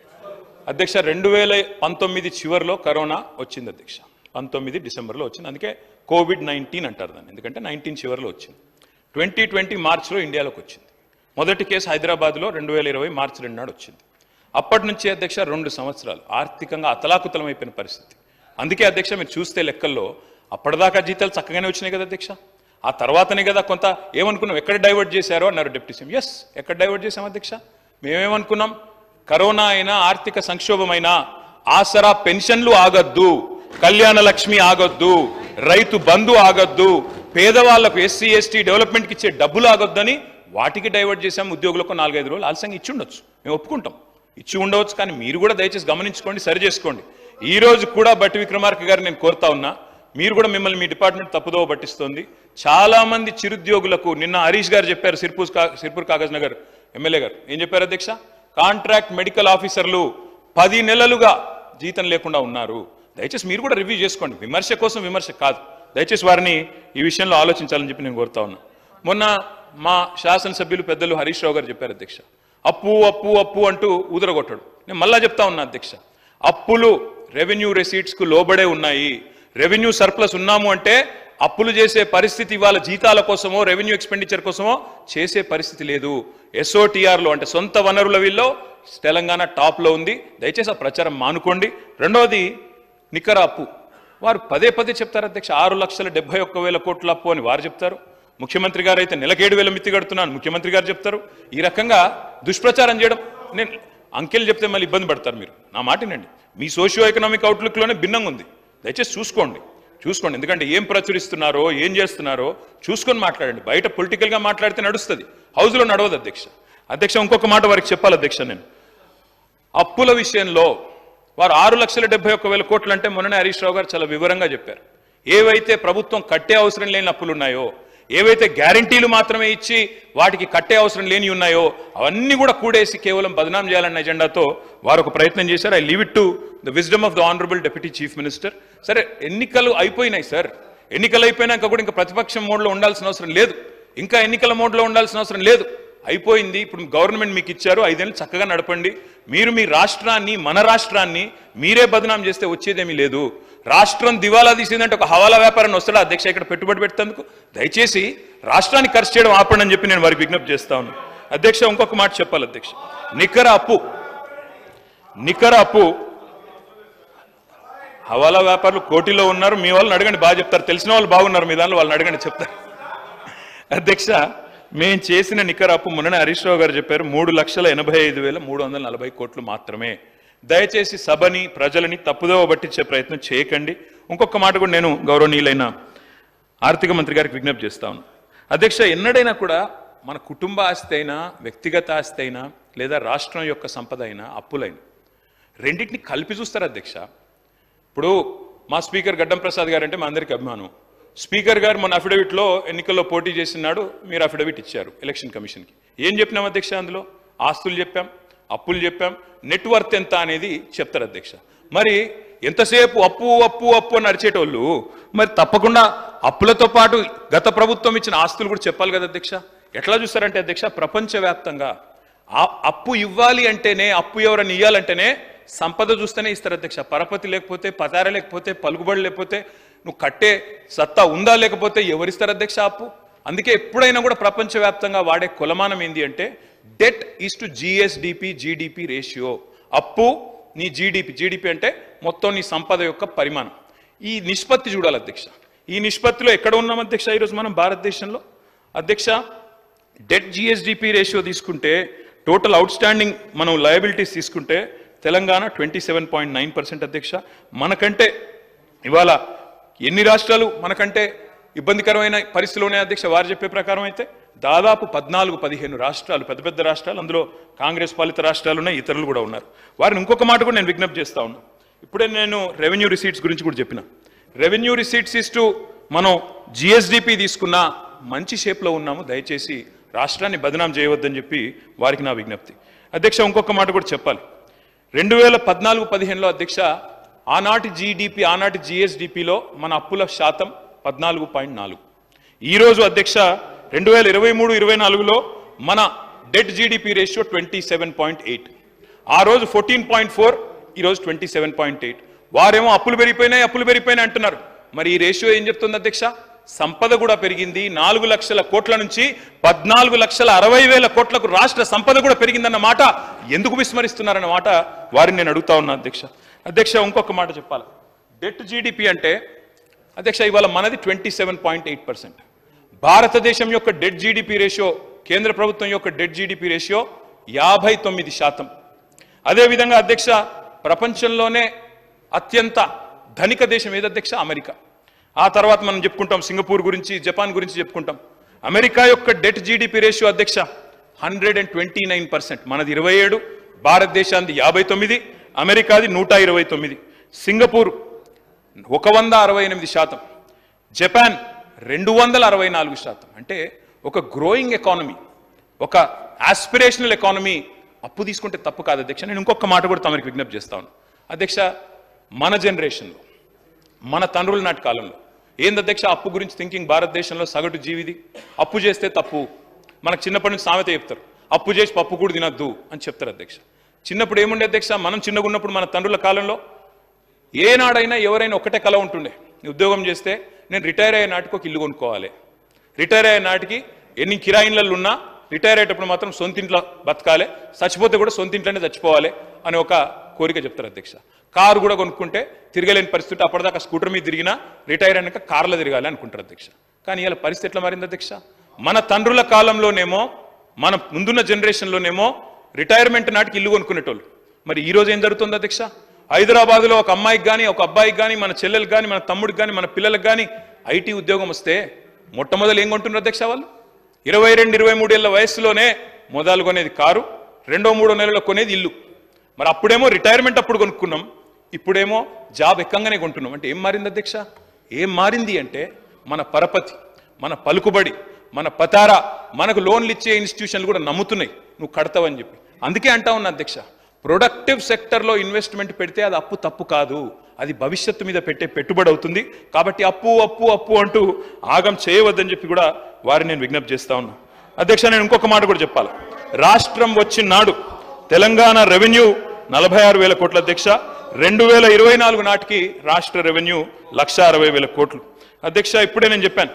అధ్యక్ష. 2019 చివరిలో కరోనా వచ్చింది అధ్యక్ష, 19 డిసెంబర్లో వచ్చింది. అందుకే COVID-19 అంటారు దాన్ని, ఎందుకంటే 19 చివరిలో వచ్చింది. 2020 మార్చిలో ఇండియాలోకి వచ్చింది. మొదటి కేసు హైదరాబాద్లో 2020 మార్చి 2 నాడు వచ్చింది. అప్పటి నుంచి అధ్యక్ష 2 సంవత్సరాలు ఆర్థికంగా అతలాకుతలం అయిపోయిన పరిస్థితి. అందుకే అధ్యక్ష మీరు చూస్తే లెక్కల్లో అప్పటిదాకా జీతాలు చక్కగానే వచ్చినాయి కదా అధ్యక్ష. ఆ తర్వాతనే కదా కొంత ఏమనుకున్నాం, ఎక్కడ డైవర్ట్ చేశారో అన్నారు డిప్యూటీ సీఎం. ఎస్, ఎక్కడ డైవర్ట్ చేశాం అధ్యక్ష? మేమేమనుకున్నాం? కరోనా అయినా, ఆర్థిక సంక్షోభమైనా ఆసరా పెన్షన్లు ఆగొద్దు, కళ్యాణ లక్ష్మి ఆగొద్దు, రైతు బంధు ఆగొద్దు, పేదవాళ్లకు ఎస్సీ ఎస్టీ డెవలప్మెంట్కి ఇచ్చే డబ్బులు ఆగొద్దని వాటికి డైవర్ట్ చేశాం. ఉద్యోగులకు 4-5 రోజులు ఆలస్యంగా ఇచ్చి ఉండొచ్చు, మేము ఒప్పుకుంటాం, ఇచ్చి ఉండవచ్చు. కానీ మీరు కూడా దయచేసి గమనించుకోండి, సరి చేసుకోండి. ఈ రోజు కూడా బట్టి విక్రమార్క గారు నేను కోరుతా ఉన్నా, మీరు కూడా మిమ్మల్ని మీ డిపార్ట్మెంట్ తప్పుదోవ పట్టిస్తోంది. చాలా మంది చిరుద్యోగులకు నిన్న హరీష్ గారు చెప్పారు, సిర్పూర్ కాగజ్ నగర్ ఎమ్మెల్యే గారు ఏం చెప్పారు అధ్యక్ష? కాంట్రాక్ట్ మెడికల్ ఆఫీసర్లు 10 నెలలుగా జీతం లేకుండా ఉన్నారు. దయచేసి మీరు కూడా రివ్యూ చేసుకోండి, విమర్శ కోసం విమర్శ కాదు. దయచేసి వారిని ఈ విషయంలో ఆలోచించాలని చెప్పి నేను కోరుతా ఉన్నా. మొన్న మా శాసనసభ్యులు పెద్దలు హరీష్ రావు గారు చెప్పారు అధ్యక్ష, అప్పు అప్పు అప్పు అంటూ ఊదరగొట్టాడు. నేను మళ్ళా చెప్తా ఉన్నా అధ్యక్ష, అప్పులు రెవెన్యూ రెసీట్స్కు లోబడే ఉన్నాయి. రెవెన్యూ సర్ప్లస్ ఉన్నాము అంటే అప్పులు చేసే పరిస్థితి ఇవాళ జీతాల కోసమో రెవెన్యూ ఎక్స్పెండిచర్ కోసమో చేసే పరిస్థితి లేదు. SOTRలో అంటే సొంత వనరుల వీల్లో తెలంగాణ టాప్లో ఉంది. దయచేసి ఆ ప్రచారం మానుకోండి. రెండవది, నికర అప్పు వారు పదే పదే చెప్తారు అధ్యక్ష 6,71,000 కోట్ల అప్పు అని వారు చెప్తారు. ముఖ్యమంత్రి గారు అయితే నెలకు 7,000 మిత్తి కడుతున్నాను ముఖ్యమంత్రి గారు చెప్తారు. ఈ రకంగా దుష్ప్రచారం చేయడం, నేను అంకెలు చెప్తే మళ్ళీ ఇబ్బంది పడతారు మీరు. నా మాటినండి, మీ సోషియో ఎకనామిక్ అవుట్లుక్లోనే భిన్నంగా ఉంది. దయచేసి చూసుకోండి. ఎందుకంటే ఏం ప్రచురిస్తున్నారో ఏం చేస్తున్నారో చూసుకొని మాట్లాడండి. బయట పొలిటికల్గా మాట్లాడితే నడుస్తుంది, హౌస్లో నడవదు అధ్యక్ష. ఇంకొక మాట వారికి చెప్పాలి అధ్యక్ష, నేను అప్పుల విషయంలో వారు 6,71,000 కోట్లు అంటే మొన్ననే హరీష్ రావు గారు చాలా వివరంగా చెప్పారు. ఏవైతే ప్రభుత్వం కట్టే అవసరం లేని అప్పులు ఉన్నాయో, ఏవైతే గ్యారంటీలు మాత్రమే ఇచ్చి వాటికి కట్టే అవసరం లేని ఉన్నాయో అవన్నీ కూడా కూడేసి కేవలం బదనాం చేయాలన్న ఎజెండాతో వారు ఒక ప్రయత్నం చేశారు. I leave it to the wisdom of the honourable deputy chief minister. సరే, ఎన్నికలు అయిపోయినాయి సార్, ఎన్నికలు అయిపోయినాక కూడా ఇంకా ప్రతిపక్షం మోడ్లో ఉండాల్సిన అవసరం లేదు, ఇంకా ఎన్నికల మోడ్లో ఉండాల్సిన అవసరం లేదు, అయిపోయింది. ఇప్పుడు గవర్నమెంట్ మీకు ఇచ్చారు, 5 ఏళ్ళు చక్కగా నడపండి. మీరు మీ రాష్ట్రాన్ని, మన రాష్ట్రాన్ని మీరే బదనాం చేస్తే వచ్చేదేమీ లేదు. రాష్ట్రం దివాలా తీసిందంటే ఒక హవాలా వ్యాపారాన్ని వస్తాడా అధ్యక్ష ఇక్కడ పెట్టుబడి పెట్టేందుకు? దయచేసి రాష్ట్రాన్ని ఖర్చు చేయడం ఆపండి అని చెప్పి నేను వారికి విజ్ఞప్తి చేస్తా ఉన్నాను అధ్యక్ష. ఇంకొక మాట చెప్పాలి అధ్యక్ష, నికర అప్పు హవాలా వ్యాపారులు కోటిలో ఉన్నారు. మీ వాళ్ళని అడగండి, బాగా చెప్తారు. తెలిసిన వాళ్ళు బాగున్నారు, మీ దానిలో వాళ్ళని అడగండి, చెప్తారు అధ్యక్ష. మేము చేసిన నికర అప్పు మొన్న హరీష్ రావు గారు చెప్పారు 3,85,340 కోట్లు మాత్రమే. దయచేసి సభని, ప్రజలని తప్పుదోవ పట్టించే ప్రయత్నం చేయకండి. ఇంకొక మాట కూడా నేను గౌరవనీయులైన ఆర్థిక మంత్రి గారికి విజ్ఞప్తి చేస్తా ఉన్నాను అధ్యక్ష. ఎన్నడైనా కూడా మన కుటుంబ ఆస్తి అయినా, వ్యక్తిగత ఆస్తి అయినా, లేదా రాష్ట్రం యొక్క సంపద అయినా, అప్పులైనా రెండింటిని కలిపి చూస్తారు అధ్యక్ష. ఇప్పుడు మా స్పీకర్ గడ్డం ప్రసాద్ గారు అంటే మా అందరికీ అభిమానం. స్పీకర్ గారు మన అఫిడవిట్లో ఎన్నికల్లో పోటీ చేసినాడు, మీరు అఫిడవిట్ ఇచ్చారు ఎలక్షన్ కమిషన్కి. ఏం చెప్పినాం అధ్యక్ష? అందులో ఆస్తులు చెప్పాం, అప్పులు చెప్పాం, నెట్వర్త్ ఎంత అనేది చెప్తారు అధ్యక్ష. మరి ఎంతసేపు అప్పు అప్పు అప్పు అని అరిచేటోళ్ళు మరి తప్పకుండా అప్పులతో పాటు గత ప్రభుత్వం ఇచ్చిన ఆస్తులు కూడా చెప్పాలి కదా అధ్యక్ష. ఎట్లా చూస్తారంటే అధ్యక్ష, ప్రపంచవ్యాప్తంగా అప్పు ఇవ్వాలి అంటేనే, అప్పు ఎవరని ఇవ్వాలంటేనే సంపద చూస్తేనే ఇస్తారు అధ్యక్ష. పరపతి లేకపోతే, పతార లేకపోతే, పలుకుబడి లేకపోతే, నువ్వు కట్టే సత్తా ఉందా లేకపోతే ఎవరిస్తారు అధ్యక్ష అప్పు? అందుకే ఎప్పుడైనా కూడా ప్రపంచవ్యాప్తంగా వాడే కొలమానం ఏంది అంటే debt is to GSDP ratio. అప్పు నీ జీడిపి అంటే మొత్తం నీ సంపద యొక్క పరిమాణం. ఈ నిష్పత్తి చూడాలి అధ్యక్ష. ఈ నిష్పత్తిలో ఎక్కడ ఉన్నాం అధ్యక్ష ఈరోజు మనం భారతదేశంలో? అధ్యక్ష, డెట్ GSDP రేషియో తీసుకుంటే, టోటల్ అవుట్ స్టాండింగ్ మనం లయబిలిటీస్ తీసుకుంటే తెలంగాణ 27.9% అధ్యక్ష. మనకంటే ఇవాళ ఎన్ని రాష్ట్రాలు మనకంటే ఇబ్బందికరమైన పరిస్థితులు ఉన్నాయి అధ్యక్ష? వారు చెప్పే ప్రకారం అయితే దాదాపు 14-15 రాష్ట్రాలు, పెద్ద పెద్ద రాష్ట్రాలు, అందులో కాంగ్రెస్ పాలిత రాష్ట్రాలు ఉన్నాయి, ఇతరులు కూడా ఉన్నారు. వారిని ఇంకొక మాట కూడా నేను విజ్ఞప్తి చేస్తా ఉన్నా. ఇప్పుడే నేను రెవెన్యూ రిసీట్స్ గురించి కూడా చెప్పిన. రెవెన్యూ రిసీట్స్ ఇస్తూ మనం GSDP తీసుకున్న మంచి షేప్లో ఉన్నాము. దయచేసి రాష్ట్రాన్ని బదనాం చేయవద్దని చెప్పి వారికి నా విజ్ఞప్తి అధ్యక్ష. ఇంకొక మాట కూడా చెప్పాలి. 2014-15లో అధ్యక్ష ఆనాటి GSDPలో మన అప్పుల శాతం 14.4. ఈరోజు అధ్యక్ష 2023-24లో మన డెట్ GDP రేషియో 27.8. ఆ రోజు 14.4, ఈరోజు 27.8. వారేమో అప్పులు పెరిగిపోయినాయి అంటున్నారు. మరి ఈ రేషియో ఏం చెప్తుంది అధ్యక్ష? సంపద కూడా పెరిగింది. 4 లక్షల కోట్ల నుంచి 14,60,000 కోట్లకు రాష్ట్ర సంపద కూడా పెరిగిందన్న మాట ఎందుకు విస్మరిస్తున్నారన్న మాట వారిని నేను అడుగుతా ఉన్నా అధ్యక్ష. ఇంకొక మాట చెప్పాలి. డెట్ GDP అంటే అధ్యక్ష ఇవాళ మనది 27.8%. భారతదేశం యొక్క డెట్ GDP రేషియో, కేంద్ర ప్రభుత్వం యొక్క డెట్ GDP రేషియో 59%. అదేవిధంగా అధ్యక్ష ప్రపంచంలోనే అత్యంత ధనిక దేశం ఏది అధ్యక్ష? అమెరికా. ఆ తర్వాత మనం చెప్పుకుంటాం సింగపూర్ గురించి, జపాన్ గురించి చెప్పుకుంటాం. అమెరికా యొక్క డెట్ GDP రేషియో అధ్యక్ష 129%. మనది 27, భారతదేశానికి 59, అమెరికాది 129, సింగపూర్ 168%, జపాన్ 264%. అంటే ఒక గ్రోయింగ్ ఎకానమీ, ఒక ఆస్పిరేషనల్ ఎకానమీ అప్పు తీసుకుంటే తప్పు కాదు అధ్యక్ష. నేను ఇంకొక మాట కూడా తమరికి విజ్ఞప్తి చేస్తాను అధ్యక్ష. మన జనరేషన్లో, మన తండ్రుల నాటి కాలంలో ఏంది అధ్యక్ష అప్పు గురించి థింకింగ్? భారతదేశంలో సగటు జీవిది అప్పు చేస్తే తప్పు. మనకు చిన్నప్పటి నుంచి సామెత చెప్తారు, అప్పు చేసి పప్పు కూడా తినద్దు అని చెప్తారు అధ్యక్ష. చిన్నప్పుడు ఏముండే అధ్యక్ష? మనం చిన్నగా ఉన్నప్పుడు మన తండ్రుల కాలంలో ఏనాడైనా ఎవరైనా ఒకటే కళ ఉంటుండే. ఉద్యోగం చేస్తే నేను రిటైర్ అయ్యే నాటికి ఒక ఇల్లు కొనుక్కోవాలి, రిటైర్ అయ్యే నాటికి ఎన్ని కిరాయిన్లలో ఉన్నా రిటైర్ అయ్యేటప్పుడు మాత్రం సొంత ఇంట్లో బతకాలి, చచ్చిపోతే కూడా సొంత ఇంట్లోనే చచ్చిపోవాలి అని ఒక కోరిక చెప్తారు అధ్యక్ష. కారు కూడా కొనుక్కుంటే తిరగలేని పరిస్థితి, అప్పటిదాకా స్కూటర్ మీద తిరిగినా రిటైర్ అయినాక కార్లో తిరగాలి అనుకుంటారు అధ్యక్ష. కానీ ఇలా పరిస్థితి ఎట్లా మారింది అధ్యక్ష? మన తండ్రుల కాలంలోనేమో, మన ముందున్న జనరేషన్లోనేమో రిటైర్మెంట్ నాటికి ఇల్లు కొనుక్కునేటోళ్ళు. మరి ఈ రోజు ఏం జరుగుతుంది అధ్యక్ష? హైదరాబాద్లో ఒక అమ్మాయికి కానీ, ఒక అబ్బాయికి కానీ, మన చెల్లెలకు కానీ, మన తమ్ముడికి కానీ, మన పిల్లలకు కానీ ఐటీ ఉద్యోగం వస్తే మొట్టమొదలు ఏం కొంటున్నారు అధ్యక్ష? వాళ్ళు 22-23 ఏళ్ల వయసులోనే మొదలు కొనేది కారు, 2-3 నెలల్లో కొనేది ఇల్లు. మరి అప్పుడేమో రిటైర్మెంట్ అప్పుడు కొనుక్కున్నాం, ఇప్పుడేమో జాబ్ ఎక్కంగానే కొంటున్నాం. అంటే ఏం మారింది అధ్యక్ష? ఏం మారింది అంటే మన పరపతి, మన పలుకుబడి, మన పతారా, మనకు లోన్లు ఇచ్చే ఇన్స్టిట్యూషన్లు కూడా నమ్ముతున్నాయి నువ్వు కడతావని చెప్పి. అందుకే అంటా ఉన్నా అధ్యక్ష, ప్రొడక్టివ్ సెక్టర్లో ఇన్వెస్ట్మెంట్ పెడితే అది అప్పు తప్పు కాదు, అది భవిష్యత్తు మీద పెట్టే పెట్టుబడి అవుతుంది. కాబట్టి అప్పు అప్పు అప్పు అంటూ ఆగం చేయవద్దని చెప్పి కూడా వారిని నేను విజ్ఞప్తి చేస్తా ఉన్నా. అధ్యక్ష, నేను ఇంకొక మాట కూడా చెప్పాలి. రాష్ట్రం వచ్చిన నాడు తెలంగాణ రెవెన్యూ 46,000 కోట్ల అధ్యక్ష. 2024 నాటికి రాష్ట్ర రెవెన్యూ 1,60,000 కోట్లు అధ్యక్ష. ఇప్పుడే నేను చెప్పాను,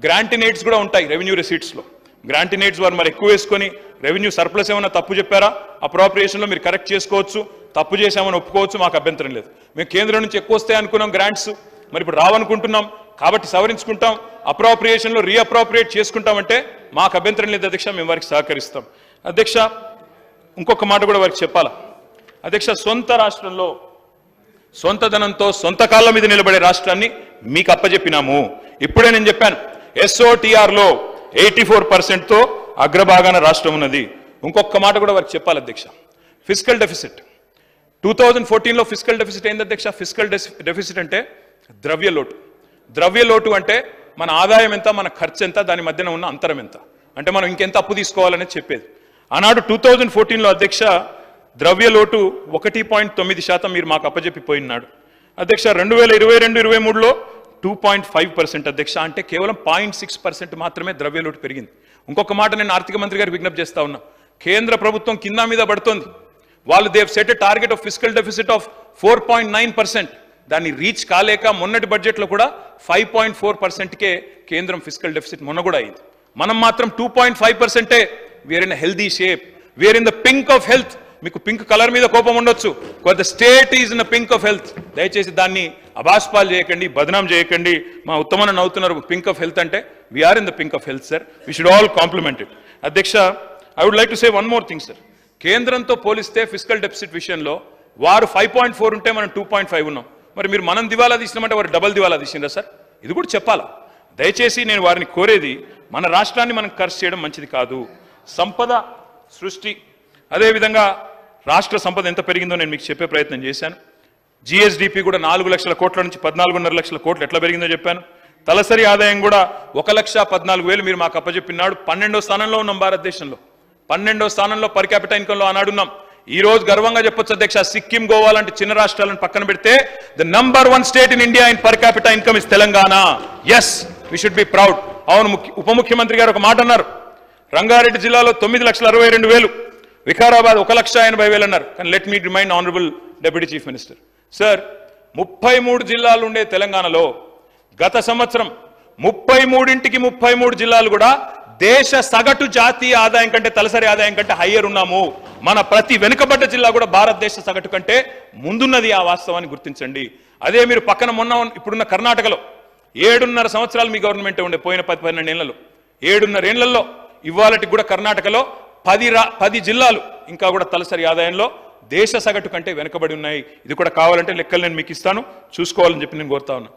గ్రాంట్ ఎయిడ్స్ కూడా ఉంటాయి రెవెన్యూ రిసీట్స్లో. గ్రాంట్ ఎయిడ్స్ వారు మరి ఎక్కువ వేసుకొని రెవెన్యూ సర్ప్లస్ ఏమైనా తప్పు చెప్పారా, అప్రోప్రియేషన్లో మీరు కరెక్ట్ చేసుకోవచ్చు, తప్పు చేసామని ఒప్పుకోవచ్చు, మాకు అభ్యంతరం లేదు. మేము కేంద్రం నుంచి ఎక్కువ వస్తాయి అనుకున్నాం గ్రాంట్స్, మరి ఇప్పుడు రావనుకుంటున్నాం, కాబట్టి సవరించుకుంటాం, అప్రోప్రియేషన్లో రీఅప్రోప్రియేట్ చేసుకుంటామంటే మాకు అభ్యంతరం లేదు అధ్యక్ష, మేము వారికి సహకరిస్తాం. అధ్యక్ష, ఇంకొక మాట కూడా వారికి చెప్పాలా అధ్యక్ష, సొంత రాష్ట్రంలో సొంత ధనంతో సొంత కాళ్ళ మీద నిలబడే రాష్ట్రాన్ని మీకు అప్పచెప్పినాము. ఇప్పుడే నేను చెప్పాను, SOTRలో 84%తో అగ్రభాగాన రాష్ట్రం ఉన్నది. ఇంకొక మాట కూడా వారికి చెప్పాలి అధ్యక్ష, ఫిజికల్ డెఫిసిట్ 2014లో ఫిజికల్ డెఫిసిట్ ఏంది అధ్యక్ష? ఫిజికల్ డెఫిసిట్ అంటే ద్రవ్య లోటు. ద్రవ్య లోటు అంటే మన ఆదాయం ఎంత, మన ఖర్చు ఎంత, దాని మధ్యన ఉన్న అంతరం ఎంత, అంటే మనం ఇంకెంత అప్పు తీసుకోవాలనేది చెప్పేది. ఆనాడు 2014లో అధ్యక్ష ద్రవ్య లోటు 1.9% మీరు మాకు అప్పచెప్పిపోయినాడు అధ్యక్ష. 2022-23లో 2.5% అధ్యక్ష, అంటే కేవలం 0.6% మాత్రమే ద్రవ్య లోటు పెరిగింది. ఇంకొక మాట నేను ఆర్థిక మంత్రి గారికి విజ్ఞప్తి చేస్తా ఉన్నా, కేంద్ర ప్రభుత్వం కింద మీద పడుతోంది. వాళ్ళు they've set a target of physical deficit of 4.9%. దాన్ని రీచ్ కాలేక మొన్నటి బడ్జెట్లో కూడా 5.4%కే కేంద్రం ఫిజికల్ డెఫిసిట్ మొన్న కూడా అయింది. మనం మాత్రం 2.5%. We're in healthy shape, we're in the pink of health. మీకు పింక్ కలర్ మీద కోపం ఉండొచ్చు, the state is in the pink of health. దయచేసి దాన్ని అబాస్పాలు చేయకండి, బదనాం చేయకండి. మా ఉత్తమన నవ్వుతున్నారు, పింక్ ఆఫ్ హెల్త్ అంటే we're in the pink of health sir, we should all compliment it. అధ్యక్ష, I would like to say one more thing sir. కేంద్రంతో పోలిస్తే ఫిజికల్ డెఫిసిట్ విషయంలో వారు 5.4 ఉంటే మనం 2.5 ఉన్నాం. మరి మీరు మనం దివాలా తీసినామంటే వారు డబల్ దివాలా తీసిందా సార్? ఇది కూడా చెప్పాలా. దయచేసి నేను వారిని కోరేది, మన రాష్ట్రాన్ని మనం ఖర్చు చేయడం మంచిది కాదు. సంపద సృష్టి, అదేవిధంగా రాష్ట్ర సంపద ఎంత పెరిగిందో నేను మీకు చెప్పే ప్రయత్నం చేశాను. GSDP కూడా 4 లక్షల కోట్ల నుంచి 14.5 లక్షల కోట్లు ఎట్లా పెరిగిందో చెప్పాను. తలసరి ఆదాయం కూడా 1,14,000 మీరు మాకు అప్పచెప్పినాడు. 12వ స్థానంలో ఉన్నాం భారతదేశంలో, 12వ స్థానంలో పర్ క్యాపిటల్ ఇన్కంలో ఆనాడున్నాం. ఈ రోజు గర్వంగా చెప్పొచ్చు అధ్యక్ష, సిక్కిం, గోవా లాంటి చిన్న రాష్ట్రాలను పక్కన పెడితే the number 1 state in India in per capita income is Telangana. Yes, we should be proud. అవును, ఉప ముఖ్యమంత్రి గారు ఒక మాట అన్నారు, రంగారెడ్డి జిల్లాలో 9,62,000, వికారాబాద్ 1,80,000 అన్నారు. కానీ let me remind honourable deputy chief minister sir, 33 జిల్లాలు ఉండే తెలంగాణలో గత సంవత్సరం 33 జిల్లాలు కూడా దేశ సగటు జాతీయ ఆదాయం కంటే, తలసరి ఆదాయం కంటే హయ్యర్ ఉన్నాము. మన ప్రతి వెనుకబడ్డ జిల్లా కూడా భారతదేశ సగటు కంటే ముందున్నది. ఆ వాస్తవాన్ని గుర్తించండి. అదే మీరు పక్కన ఇప్పుడున్న కర్ణాటకలో 7.5 సంవత్సరాలు మీ గవర్నమెంట్ ఉండే, పోయిన 10-12 ఏళ్లలో 7.5 ఏళ్లలో ఇవాళకి కూడా కర్ణాటకలో 10 జిల్లాలు ఇంకా కూడా తలసరి ఆదాయంలో దేశ సగటు కంటే వెనుకబడి ఉన్నాయి. ఇది కూడా కావాలంటే లెక్కలు నేను మీకు ఇస్తాను, చూసుకోవాలని చెప్పి నేను కోరుతా ఉన్నా.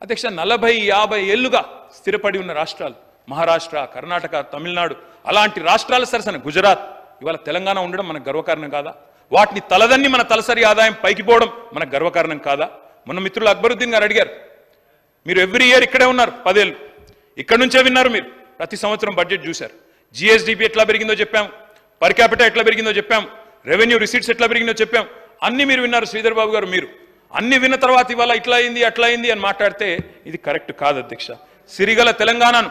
అధ్యక్ష, 40-50 ఏళ్లుగా స్థిరపడి ఉన్న రాష్ట్రాలు మహారాష్ట్ర, కర్ణాటక, తమిళనాడు, అలాంటి రాష్ట్రాల సరసన గుజరాత్, ఇవాళ తెలంగాణ ఉండడం మనకు గర్వకారణం కాదా? వాటిని తలదన్ని మన తలసరి ఆదాయం పైకి పోవడం మనకు గర్వకారణం కాదా? మన మిత్రులు అక్బరుద్దీన్ గారు అడిగారు, మీరు ఎవ్రీ ఇయర్ ఇక్కడే ఉన్నారు, 10 ఏళ్ళు ఇక్కడ నుంచే విన్నారు, మీరు ప్రతి సంవత్సరం బడ్జెట్ చూశారు. GSDP ఎట్లా పెరిగిందో చెప్పాం, పర్ క్యాపిటల్ ఎట్లా పెరిగిందో చెప్పాం, రెవెన్యూ రిసీట్స్ ఎట్లా పెరిగిందో చెప్పాం, అన్ని మీరు విన్నారు. శ్రీధర్ బాబు గారు, మీరు అన్ని విన్న తర్వాత ఇవాళ ఇట్లా అయింది అట్లా అయింది అని మాట్లాడితే ఇది కరెక్ట్ కాదు అధ్యక్ష. సిరిగల తెలంగాణను,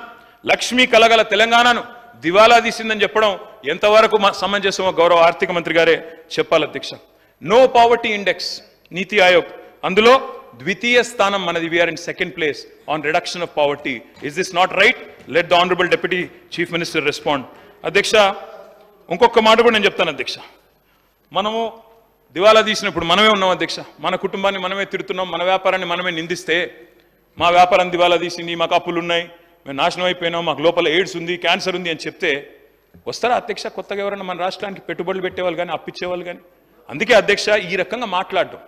లక్ష్మీ కలగల తెలంగాణను దివాలా తీసిందని చెప్పడం ఎంతవరకు సమంజసమో గౌరవ ఆర్థిక మంత్రి గారే చెప్పాలి అధ్యక్ష. నో పావర్టీ ఇండెక్స్ నీతి ఆయోగ్, అందులో ద్వితీయ స్థానం మనది. We are in second place on reduction of poverty. Is this not right? Let the honourable deputy chief minister respond. అధ్యక్ష, ఇంకొక మాట కూడా నేను చెప్తాను అధ్యక్ష. మనము దివాలా తీసినప్పుడు మనమే ఉన్నాం అధ్యక్ష, మన కుటుంబాన్ని మనమే తిడుతున్నాం, మన వ్యాపారాన్ని మనమే నిందిస్తే మా వ్యాపారం దివాలా తీసింది, మాకు అప్పులు ఉన్నాయి, మేము నాశనం అయిపోయినాం, మాకు లోపల ఎయిడ్స్ ఉంది, క్యాన్సర్ ఉంది అని చెప్తే వస్తారా అధ్యక్ష కొత్తగా ఎవరైనా మన రాష్ట్రానికి పెట్టుబడులు పెట్టేవాళ్ళు కానీ అప్పిచ్చేవాళ్ళు కానీ? అందుకే అధ్యక్ష ఈ రకంగా మాట్లాడడం,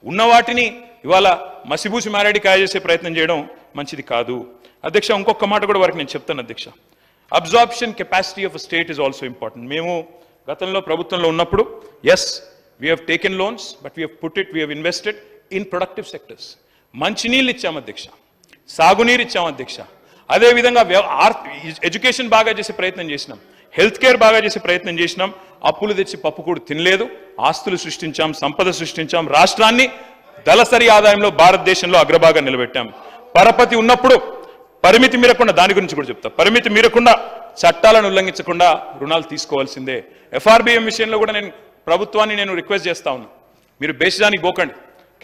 ఉన్న వాటిని ఇవాళ మసిబూసి మారేడి కాయ చేసే ప్రయత్నం చేయడం మంచిది కాదు అధ్యక్ష. ఇంకొక మాట కూడా వారికి నేను చెప్తాను అధ్యక్ష, absorption capacity of state is also important. మేము గతంలో ప్రభుత్వంలో ఉన్నప్పుడు yes we have taken loans but we have put it we have invested in productive sectors. మంచినీళ్ళు ఇచ్చాం అధ్యక్ష, సాగునీరు ఇచ్చాం అధ్యక్ష, అదేవిధంగా ఎడ్యుకేషన్ బాగా చేసే ప్రయత్నం చేసినాం, హెల్త్ కేర్ బాగా చేసే ప్రయత్నం చేసినాం, అప్పులు తెచ్చి పప్పు కూడా తినలేదు, ఆస్తులు సృష్టించాం, సంపద సృష్టించాం, రాష్ట్రాన్ని దళసరి ఆదాయంలో భారతదేశంలో అగ్రభాగం నిలబెట్టాం. పరపతి ఉన్నప్పుడు పరిమితి మీరకుండా, దాని గురించి కూడా చెప్తా, పరిమితి మీరకుండా చట్టాలను ఉల్లంఘించకుండా రుణాలు తీసుకోవాల్సిందే. ఎఫ్ఆర్బిఎం విషయంలో కూడా నేను ప్రభుత్వాన్ని రిక్వెస్ట్ చేస్తా ఉన్నా, మీరు బేసిజానికి పోకండి,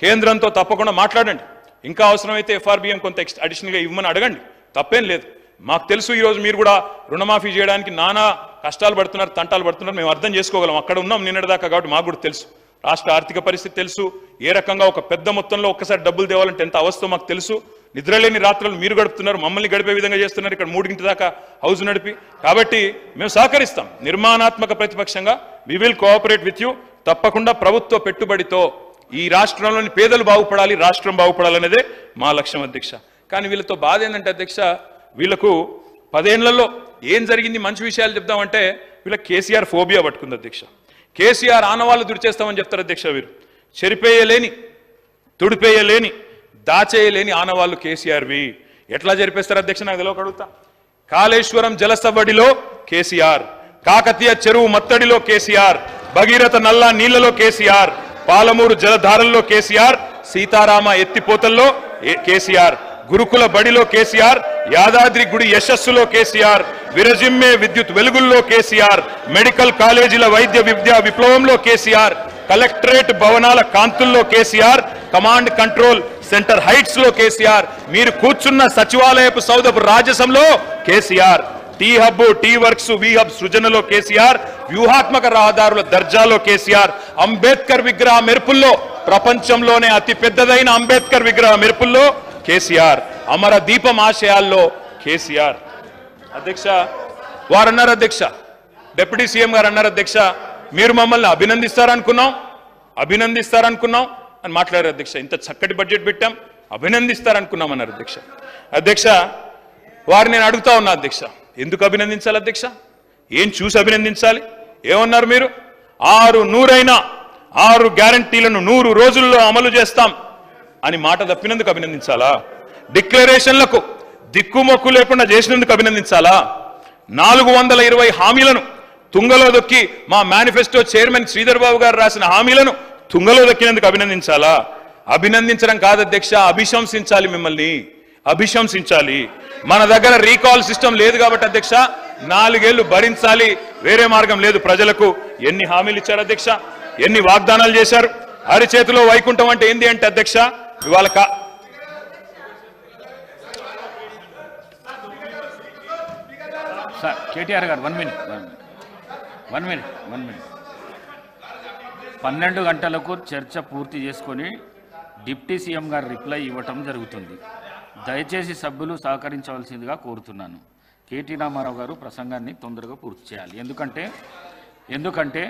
కేంద్రంతో తప్పకుండా మాట్లాడండి, ఇంకా అవసరమైతే ఎఫ్ఆర్బిఎం కొంత అడిషనల్గా ఇవ్వమని అడగండి, తప్పేం లేదు. మాకు తెలుసు ఈరోజు మీరు కూడా రుణమాఫీ చేయడానికి నానా కష్టాలు పడుతున్నారు, తంటాలు పడుతున్నారు, మేము అర్థం చేసుకోగలం, అక్కడ ఉన్నాం నిన్నటిదాకా, కాబట్టి మాకు కూడా తెలుసు రాష్ట్ర ఆర్థిక పరిస్థితి తెలుసు, ఏ రకంగా ఒక పెద్ద మొత్తంలో ఒక్కసారి డబ్బులు తేవాలంటే ఎంత అవస్థో మాకు తెలుసు. నిద్రలేని రాత్రులు మీరు గడుపుతున్నారు, మమ్మల్ని గడిపే విధంగా చేస్తున్నారు, ఇక్కడ 3 గంటల దాకా హౌస్ నడిపి. కాబట్టి మేము సహకరిస్తాం, నిర్మాణాత్మక ప్రతిపక్షంగా we will cooperate with you. తప్పకుండా ప్రభుత్వ పెట్టుబడితో ఈ రాష్ట్రంలోని పేదలు బాగుపడాలి, రాష్ట్రం బాగుపడాలనేదే మా లక్ష్యం అధ్యక్ష. కానీ వీళ్ళతో బాధ ఏంటంటే అధ్యక్ష, వీళ్ళకు 10 ఏళ్లలో ఏం జరిగింది మంచి విషయాలు చెప్దామంటే వీళ్ళకి కేసీఆర్ ఫోబియా పట్టుకుంది అధ్యక్ష. కేసీఆర్ ఆనవాళ్ళు దుడిచేస్తామని చెప్తారు అధ్యక్ష. వీరు చెరిపేయలేని, తుడిపేయలేని, దాచేయలేని ఆనవాళ్ళు కేసీఆర్వి. ఎట్లా జరిపేస్తారు అధ్యక్ష నాకు తెలియక అడుగుతా. కాళేశ్వరం జలసవడిలో కేసీఆర్, కాకతీయ చెరువు మత్తడిలో కేసీఆర్, భగీరథ నల్లా నీళ్లలో కేసీఆర్, పాలమూరు జలధారల్లో కేసీఆర్, సీతారామ ఎత్తిపోతల్లో కేసీఆర్, గురుకుల బడిలో కేసీఆర్, యాదాద్రి గుడి యశస్సులో కేసీఆర్, విరజిమ్మే విద్యుత్ వెలుగుల్లో కేసీఆర్, మెడికల్ కాలేజీల వైద్య విద్యా విప్లవంలో కేసీఆర్, కలెక్టరేట్ భవనాల కాంతుల్లో KCR, command control centre heights లో కేసీఆర్, మీరు కూర్చున్న సచివాలయపు సౌధపు రాజసంలో KCR, T Hub, T Works, వి హబ్ సృజనలో కేసీఆర్, వ్యూహాత్మక రహదారుల దర్జాలో కేసీఆర్, అంబేద్కర్ విగ్రహ మెరుపుల్లో, ప్రపంచంలోనే అతి పెద్దదైన అంబేద్కర్ విగ్రహ మెరుపుల్లో కేసీఆర్, అమర దీపం ఆశయాల్లో కేసీఆర్. అధ్యక్ష వారు అన్నారు అధ్యక్ష, డిప్యూటీ సీఎం గారు అన్నారు అధ్యక్ష, మీరు మమ్మల్ని అభినందిస్తారనుకున్నాం అని మాట్లాడారు అధ్యక్ష. ఇంత చక్కటి బడ్జెట్ పెట్టాం, అభినందిస్తారనుకున్నాం అన్నారు అధ్యక్ష. అధ్యక్ష వారు నేను అడుగుతా ఉన్నా అధ్యక్ష, ఎందుకు అభినందించాలి అధ్యక్ష? ఏం చూసి అభినందించాలి? ఏమన్నారు మీరు? 6 గ్యారంటీలను 100 రోజుల్లో అమలు చేస్తాం అని మాట తప్పినందుకు అభినందించాలా? డిక్లరేషన్లకు దిక్కుమొక్కు లేకుండా చేసినందుకు అభినందించాలా? 420 హామీలను తుంగలో దొక్కి మా మేనిఫెస్టో చైర్మన్ శ్రీధర్ బాబు గారు రాసిన హామీలను తుంగలో దొక్కినందుకు అభినందించాలా? అభినందించడం కాదు అధ్యక్ష, అభిశంసించాలి, మిమ్మల్ని అభిశంసించాలి. మన దగ్గర రీకాల్ సిస్టమ్ లేదు కాబట్టి అధ్యక్ష 4 ఏళ్లు భరించాలి, వేరే మార్గం లేదు. ప్రజలకు ఎన్ని హామీలు ఇచ్చారు అధ్యక్ష, ఎన్ని వాగ్దానాలు చేశారు? అరిచేతిలో వైకుంఠం అంటే ఏంది అంటే అధ్యక్ష ఇవాళ సార్ కేటీఆర్ గారు 1 మినిట్ 12 గంటలకు చర్చ పూర్తి చేసుకొని డిప్యూటీ సీఎం గారు రిప్లై ఇవ్వటం జరుగుతుంది. దయచేసి సభ్యులు సహకరించవలసిందిగా కోరుతున్నాను. కేటీ రామారావు గారు ప్రసంగాన్ని తొందరగా పూర్తి చేయాలి. ఎందుకంటే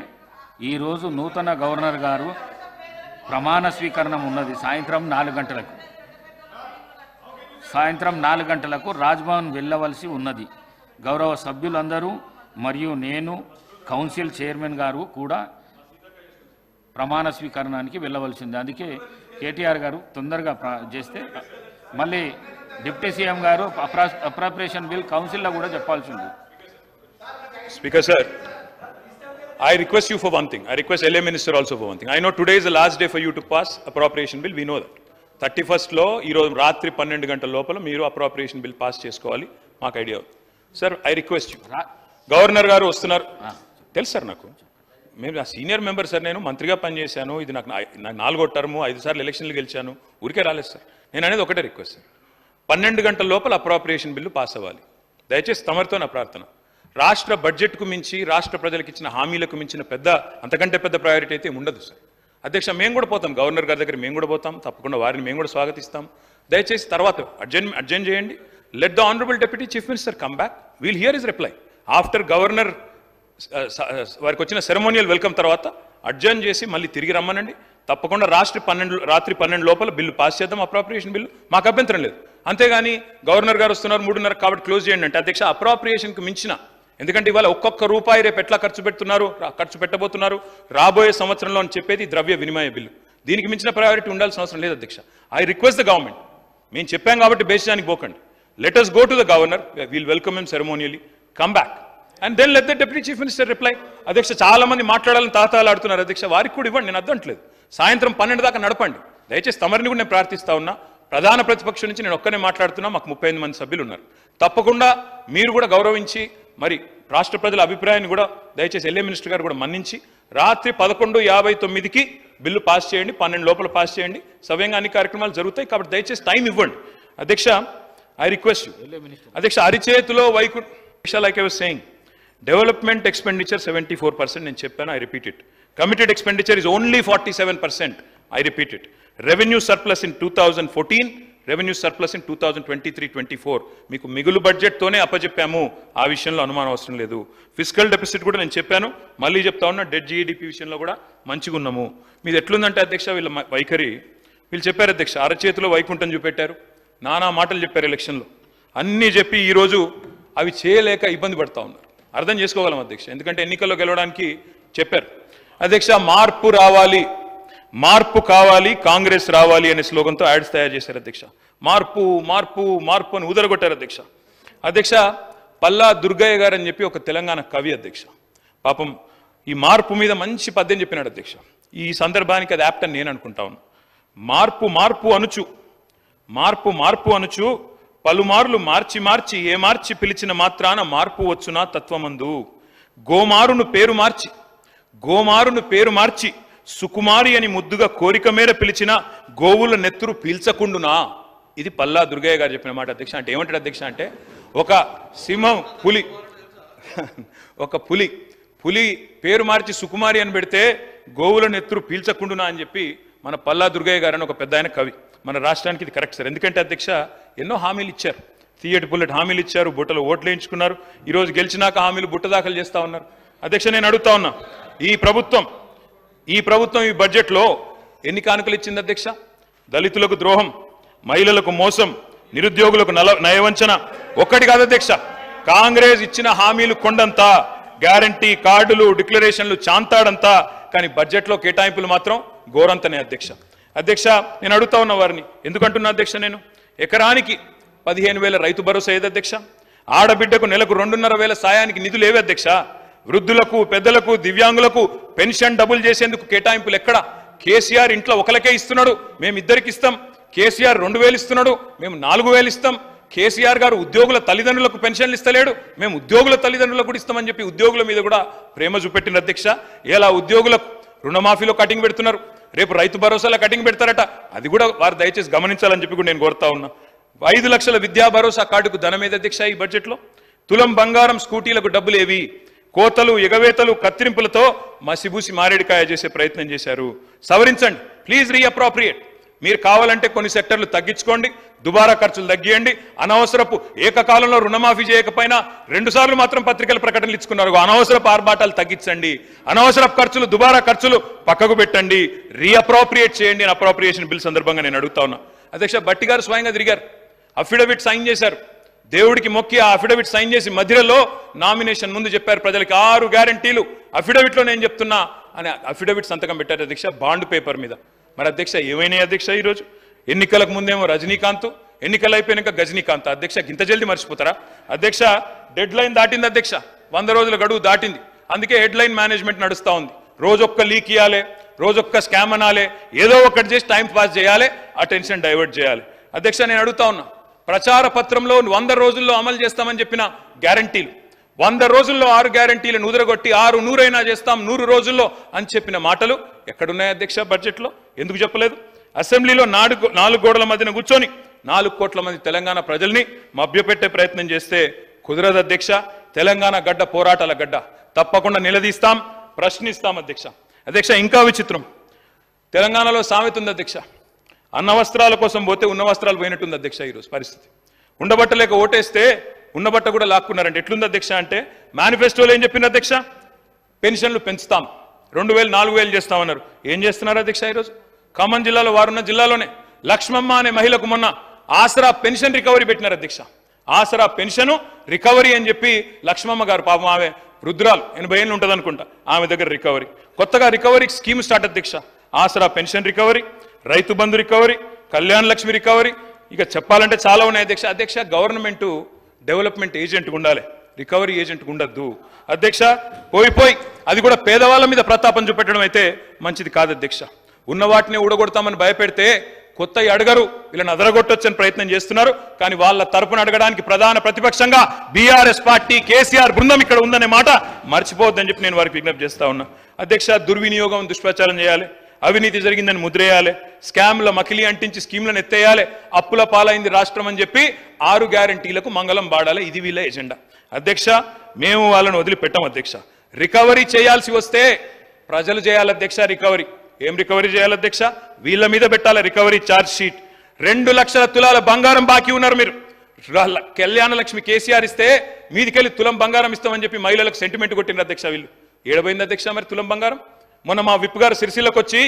ఈరోజు నూతన గవర్నర్ గారు ప్రమాణ స్వీకరణం ఉన్నది సాయంత్రం 4 గంటలకు రాజ్భవన్ వెళ్ళవలసి ఉన్నది. గౌరవ సభ్యులందరూ మరియు నేను కౌన్సిల్ చైర్మన్ గారు కూడా ప్రమాణ స్వీకరణానికి వెళ్ళవలసింది. అందుకే కేటీఆర్ గారు తొందరగా చేస్తే మళ్ళీ డిప్యూటీ సీఎం గారు అప్రాప్రియేషన్ బిల్ కౌన్సిల్లో కూడా చెప్పాల్సి ఉంది. Speaker sir, I request you for one thing. I request LA Minister also for one thing. I know today is the last day for you to pass appropriation bill. We know that. 31st లో ఈరోజు రాత్రి 12 గంటల లోపల మీరు appropriation bill pass చేసుకోవాలి. మాకు idea sir. I request you, governor గారు వస్తున్నారు తెలుసు సార్, నాకు మేము సీనియర్ మెంబర్ సార్, నేను మంత్రిగా పనిచేశాను, ఇది నాకు 4వ టర్ము, 5 సార్లు ఎలక్షన్లు గెలిచాను, ఊరికే రాలేదు సార్. నేను అనేది ఒకటే రిక్వెస్ట్ సార్, 12 గంటల లోపల అప్రోప్రియేషన్ బిల్లు పాస్ అవ్వాలి. దయచేసి తమరితో నా ప్రార్థన. రాష్ట్ర బడ్జెట్కు మించి, రాష్ట్ర ప్రజలకు ఇచ్చిన హామీలకు మించిన అంతకంటే పెద్ద ప్రయారిటీ అయితే ఉండదు సార్. అధ్యక్ష మేము కూడా పోతాం, గవర్నర్ గారి దగ్గర మేము కూడా పోతాం, తప్పకుండా వారిని మేము కూడా స్వాగతిస్తాం. దయచేసి తర్వాత అడ్జెంట్ చేయండి. Let the honourable deputy chief minister come back, we'll hear his reply after governor వారికి వచ్చిన సెరమోనియల్ వెల్కమ్ తర్వాత అడ్జర్న్ చేసి మళ్ళీ తిరిగి రమ్మనండి. తప్పకుండా రాత్రి 12 లోపల బిల్లు పాస్ చేద్దాం, అప్రాప్రియేషన్ బిల్లు, మాకు అభ్యంతరం లేదు. అంతేగాని గవర్నర్ గారు వస్తున్నారు 3:30 కాబట్టి క్లోజ్ చేయండి అంటే అధ్యక్ష అప్రాప్రియేషన్కి మించిన, ఎందుకంటే ఇవాళ ఒక్కొక్క రూపాయి రేపు ఎట్లా ఖర్చు పెట్టబోతున్నారు రాబోయే సంవత్సరంలో అని చెప్పేది ద్రవ్య వినిమయ బిల్లు. దీనికి మించిన ప్రయారిటీ ఉండాల్సిన అవసరం లేదు అధ్యక్ష. ఐ రిక్వెస్ట్ ద గవర్నమెంట్, మేము చెప్పాం కాబట్టి బేసిదానికి పోకండి. Let us go to the governor, we'll welcome him ceremonially, come back and then let the deputy chief minister reply. అధ్యక్ష చాలా మంది మాట్లాడాలని తాతాలాడుతున్నారు అధ్యక్ష, వారికి కూడా ఇవ్వండి, నేను అర్థంట్లేదు. సాయంత్రం 12 దాకా నడపండి. దయచేసి తమరిని కూడా నేను ప్రార్థిస్తా ఉన్నా. ప్రధాన ప్రతిపక్షం నుంచి నేను ఒక్కనే మాట్లాడుతున్నా, మాకు 35 మంది సభ్యులు ఉన్నారు. తప్పకుండా మీరు కూడా గౌరవించి మరి రాష్ట్ర ప్రజల అభిప్రాయాన్ని కూడా దయచేసి ఎల్ఏ మినిస్టర్ గారు కూడా మన్నించి రాత్రి 11:59కి బిల్లు పాస్ చేయండి, 12 లోపల పాస్ చేయండి. సవ్యంగా అన్ని కార్యక్రమాలు జరుగుతాయి కాబట్టి దయచేసి టైం ఇవ్వండి. అధ్యక్ష ఐ రిక్వెస్ట్ యూ. అధ్యక్ష అరిచేతిలో వైకుంఠ, like I was saying, development expenditure 74%, నేను చెప్పాను, I repeat it. Committed expenditure is only 47%, I repeat it. Revenue surplus in 2014, revenue surplus in 2023-24. మీకు మిగులు బడ్జెట్తోనే అప్పచెప్పాము, ఆ విషయంలో అనుమానం అవసరం లేదు. ఫిజికల్ డెఫిసిట్ కూడా నేను చెప్పాను, మళ్ళీ చెప్తా ఉన్నా, డెడ్ జీఈడిపి విషయంలో కూడా మంచిగా ఉన్నాము. మీది ఎట్లుందంటే అధ్యక్ష వీళ్ళ వైఖరి, వీళ్ళు చెప్పారు అధ్యక్ష అరచేతిలో వైకుంఠం చూపెట్టారు, నానా మాటలు చెప్పారు ఎలక్షన్లో, అన్నీ చెప్పి ఈరోజు అవి చేయలేక ఇబ్బంది పడతా ఉన్నారు. అర్థం చేసుకోగలం అధ్యక్ష, ఎందుకంటే ఎన్నికల్లో గెలవడానికి చెప్పారు. అధ్యక్ష మార్పు రావాలి, మార్పు కావాలి, కాంగ్రెస్ రావాలి అనే స్లోగన్తో యాడ్స్ తయారు చేశారు అధ్యక్ష. మార్పు మార్పు మార్పు అని ఊదరగొట్టారు అధ్యక్ష. అధ్యక్ష పల్లా దుర్గయ్య గారు అని చెప్పి ఒక తెలంగాణ కవి అధ్యక్ష, పాపం ఈ మార్పు మీద మంచి పద్యం చెప్పినాడు అధ్యక్ష. ఈ సందర్భానికి అది యాప్ట్ అని నేను అనుకుంటా ఉన్నాను. మార్పు మార్పు అనుచు, మార్పు మార్పు అనుచు పలుమార్లు మార్చి మార్చి ఏ మార్చి పిలిచిన మాత్రాన మార్పు వచ్చునా తత్వమందు. గోమారును పేరు మార్చి సుకుమారి అని ముద్దుగా కోరిక మేర పిలిచిన గోవుల నెత్తురు పీల్చకుండునా. ఇది పల్లా దుర్గయ్య గారు చెప్పిన మాట అధ్యక్ష. అంటే ఏమంటాడు అధ్యక్ష అంటే, ఒక సింహం పులి పేరు మార్చి సుకుమారి అని పెడితే గోవుల నెత్తురు పీల్చకుండునా అని చెప్పి మన పల్లా దుర్గయ్య గారు అని ఒక పెద్ద ఆయన కవి. మన రాష్ట్రానికి ఇది కరెక్ట్ సార్. ఎందుకంటే అధ్యక్ష ఎన్నో హామీలు ఇచ్చారు, తీయటి పుల్లటి హామీలు ఇచ్చారు, బుట్టలో ఓట్లు వేయించుకున్నారు. ఈరోజు గెలిచినాక హామీలు బుట్ట దాఖలు చేస్తా ఉన్నారు. అధ్యక్ష నేను అడుగుతా ఉన్నా, ఈ ప్రభుత్వం ఈ బడ్జెట్లో ఎన్ని కానుకలు ఇచ్చింది అధ్యక్ష? దళితులకు ద్రోహం, మహిళలకు మోసం, నిరుద్యోగులకు నయవంచన ఒక్కటి కాదు అధ్యక్ష. కాంగ్రెస్ ఇచ్చిన హామీలు కొండంతా, గ్యారంటీ కార్డులు, డిక్లరేషన్లు చాంతాడంతా, కానీ బడ్జెట్లో కేటాయింపులు మాత్రం ఘోరంతనే అధ్యక్ష. అధ్యక్ష నేను అడుగుతా ఉన్న వారిని, ఎందుకంటున్నా అధ్యక్ష, నేను ఎకరానికి 15,000 రైతు భరోసా ఏది అధ్యక్ష? ఆడబిడ్డకు నెలకు 2,500 సాయానికి నిధులు ఏవి అధ్యక్ష? వృద్ధులకు, పెద్దలకు, దివ్యాంగులకు పెన్షన్ డబుల్ చేసేందుకు కేటాయింపులు ఎక్కడ? కేసీఆర్ ఇంట్లో ఒకరికే ఇస్తున్నాడు, మేము ఇద్దరికి ఇస్తాం. కేసీఆర్ 2,000 ఇస్తున్నాడు, మేము 4,000 ఇస్తాం. కేసీఆర్ గారు ఉద్యోగుల తల్లిదండ్రులకు పెన్షన్లు ఇస్తలేడు, మేము ఉద్యోగుల తల్లిదండ్రులకు కూడా ఇస్తామని చెప్పి ఉద్యోగుల మీద కూడా ప్రేమ చూపెట్టిన అధ్యక్ష. ఎలా ఉద్యోగులకు రుణమాఫీలో కటింగ్ పెడుతున్నారు, రేపు రైతు భరోసాలో కటింగ్ పెడతారట, అది కూడా వారు దయచేసి గమనించాలని చెప్పి కూడా నేను కోరుతా ఉన్నా. 5 లక్షల విద్యా భరోసా కార్డుకు ధనం ఏది అధ్యక్ష ఈ బడ్జెట్లో? తులం బంగారం స్కూటీలకు డబ్బులు ఏవి? కోతలు, ఎగవేతలు, కత్తిరింపులతో మసిబూసి మారేడికాయ చేసే ప్రయత్నం చేశారు. సవరించండి ప్లీజ్, రీఅప్రాప్రియేట్. మీరు కావాలంటే కొన్ని సెక్టర్లు తగ్గించుకోండి, దుబారా ఖర్చులు తగ్గియండి. అనవసరపు ఏకకాలంలో రుణమాఫీ చేయకపోయినా 2 సార్లు మాత్రం పత్రికల ప్రకటనలు ఇచ్చుకున్నారు. అనవసరపు ఆర్భాటాలు తగ్గించండి, అనవసరపు ఖర్చులు, దుబారా ఖర్చులు పక్కకు పెట్టండి, రీఅప్రాప్రియేట్ చేయండి అని అప్రాప్రియేషన్ బిల్ సందర్భంగా నేను అడుగుతా ఉన్నా. అధ్యక్ష భట్టి గారు స్వయంగా తిరిగారు, అఫిడవిట్ సైన్ చేశారు, దేవుడికి మొక్కి ఆ అఫిడవిట్ సైన్ చేసి మధ్యలో నామినేషన్ ముందు చెప్పారు ప్రజలకి 6 గ్యారంటీలు అఫిడవిట్లో నేను చెప్తున్నా అని అఫిడవిట్ సంతకం పెట్టారు అధ్యక్ష, బాండ్ పేపర్ మీద. మరి అధ్యక్ష ఏమైనాయి అధ్యక్ష? ఈరోజు ఎన్నికలకు ముందేమో రజనీకాంత్, ఎన్నికలు అయిపోయినాక గజనీకాంత్. అధ్యక్ష ఇంత జల్దీ మర్చిపోతారా అధ్యక్ష? డెడ్ లైన్ దాటింది అధ్యక్ష, 100 రోజుల గడువు దాటింది. అందుకే హెడ్ లైన్ మేనేజ్మెంట్ నడుస్తూ ఉంది. రోజొక్క లీక్ ఇవ్వాలి, రోజొక్క స్కామ్ అనాలి, ఏదో ఒకటి చేసి టైం పాస్ చేయాలి, అటెన్షన్ డైవర్ట్ చేయాలి. అధ్యక్ష నేను అడుగుతా ఉన్నా, ప్రచార పత్రంలో 100 రోజుల్లో అమలు చేస్తామని చెప్పిన గ్యారంటీలు, 100 రోజుల్లో 6 గ్యారంటీలను ఉదరగొట్టి 6 100 చేస్తాం 100 రోజుల్లో అని చెప్పిన మాటలు ఎక్కడున్నాయి అధ్యక్ష బడ్జెట్లో? ఎందుకు చెప్పలేదు? అసెంబ్లీలో 4 గోడల మధ్యన కూర్చొని 4 కోట్ల మంది తెలంగాణ ప్రజల్ని మభ్యపెట్టే ప్రయత్నం చేస్తే కుదరదు అధ్యక్ష. తెలంగాణ గడ్డ పోరాటాల గడ్డ, తప్పకుండా నిలదీస్తాం, ప్రశ్నిస్తాం అధ్యక్ష. అధ్యక్ష ఇంకా విచిత్రం, తెలంగాణలో సామెత ఉంది అధ్యక్ష, అన్న వస్త్రాల కోసం పోతే ఉన్న వస్త్రాలు పోయినట్టుంది అధ్యక్ష ఈరోజు పరిస్థితి. ఉండబట్టలేక ఓటేస్తే ఉన్నబట్ట కూడా లాక్కున్నారంటే ఎట్లుంది అధ్యక్ష అంటే, మేనిఫెస్టోలో ఏం చెప్పింది అధ్యక్ష, పెన్షన్లు పెంచుతాం, 2000 4000 చేస్తామన్నారు. ఏం చేస్తున్నారు అధ్యక్ష ఈరోజు? ఖమ్మం జిల్లాలో వారున్న జిల్లాలోనే లక్ష్మమ్మ అనే మహిళకు మొన్న ఆసరా పెన్షన్ రికవరీ పెట్టినారు అధ్యక్ష. ఆసరా పెన్షన్ రికవరీ అని చెప్పి లక్ష్మమ్మ గారు పాపం, ఆమె వృద్ధురాలు 80 ఏళ్ళు ఉంటుంది అనుకుంటా, ఆమె దగ్గర రికవరీ, కొత్తగా రికవరీ స్కీమ్ స్టార్ట్ అధ్యక్ష. ఆసరా pension recovery, Rythu Bandhu recovery, Kalyana Lakshmi recovery, ఇక చెప్పాలంటే చాలా ఉన్నాయి అధ్యక్ష. అధ్యక్ష గవర్నమెంట్ డెవలప్మెంట్ ఏజెంట్ ఉండాలి, రికవరీ ఏజెంట్ ఉండద్దు అధ్యక్ష. పోయి అది కూడా పేదవాళ్ళ మీద ప్రతాపం చూపెట్టడం అయితే మంచిది కాదు అధ్యక్ష. ఉన్న వాటిని ఊడగొడతామని భయపెడితే కొత్త అడగరు, వీళ్ళని అదరగొట్టొచ్చని ప్రయత్నం చేస్తున్నారు. కానీ వాళ్ళ తరపున అడగడానికి ప్రధాన ప్రతిపక్షంగా బీఆర్ఎస్ పార్టీ కేసీఆర్ బృందం ఇక్కడ ఉందనే మాట మర్చిపోవద్దని చెప్పి నేను వారికి విజ్ఞప్తి చేస్తా ఉన్నా అధ్యక్ష. దుర్వినియోగం దుష్ప్రచారం చేయాలి, అవినీతి జరిగిందని ముద్రేయాలి, స్కామ్ల మకిలి అంటించి స్కీమ్లను ఎత్తేయాలి, అప్పుల పాలైంది రాష్ట్రం అని చెప్పి 6 గ్యారంటీలకు మంగళం పాడాలి. ఇది వీళ్ళ ఎజెండా అధ్యక్ష. మేము వాళ్ళని వదిలిపెట్టాం అధ్యక్ష. రికవరీ చేయాల్సి వస్తే ప్రజలు చేయాలి అధ్యక్ష. రికవరీ ఏం రికవరీ చేయాలి అధ్యక్ష? వీళ్ళ మీద పెట్టాలి రికవరీ ఛార్జ్ షీట్. 2 లక్షల తులాల బంగారం బాకీ ఉన్నారు మీరు. కళ్యాణ లక్ష్మి కేసీఆర్ ఇస్తే మీదికెళ్ళి తులం బంగారం ఇస్తామని చెప్పి మహిళలకు సెంటిమెంట్ కొట్టిన అధ్యక్ష. వీళ్ళు ఏడబోయింది అధ్యక్ష మరి తులం బంగారం? మొన్న మా విప్ గారు సిరిసిల్లకు వచ్చి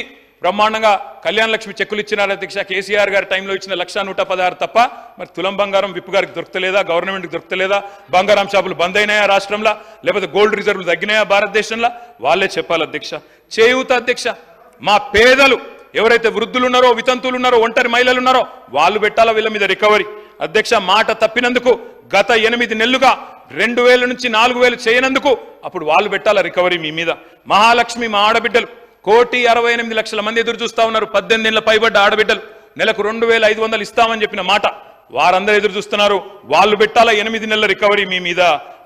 బ్రహ్మాండంగా కళ్యాణ లక్ష్మి చెక్కులు ఇచ్చినారు అధ్యక్ష. కేసీఆర్ గారి టైంలో ఇచ్చిన 1,116 తప్ప మరి తులం బంగారం విప్ గారికి దొరకలేదా? గవర్నమెంట్కి దొరకలేదా? బంగారం షాపులు బంద్ అయినాయా రాష్ట్రంలో? లేకపోతే గోల్డ్ రిజర్వ్లు తగ్గినాయా భారతదేశంలో? వాళ్ళే చెప్పాలి అధ్యక్ష. చేయూత అధ్యక్ష, మా పేదలు ఎవరైతే వృద్ధులు ఉన్నారో, వితంతులు ఉన్నారో, ఒంటరి మహిళలు ఉన్నారో వాళ్ళు పెట్టాలా వీళ్ళ మీద రికవరీ అధ్యక్ష. మాట తప్పినందుకు గత 8 నెలలుగా 2000 నుంచి 4000 చేయనందుకు అప్పుడు వాళ్ళు పెట్టాలా రికవరీ మీ మీద. మహాలక్ష్మి మా ఆడబిడ్డలు 1,68,00,000 మంది ఎదురు చూస్తా ఉన్నారు. 18 ఏళ్ల పైబడ్డ ఆడబిడ్డలు నెలకు 2,500 ఇస్తామని చెప్పిన మాట వారందరూ ఎదురు చూస్తున్నారు. వాళ్ళు పెట్టాలా 8 నెలల రికవరీ మీ మీద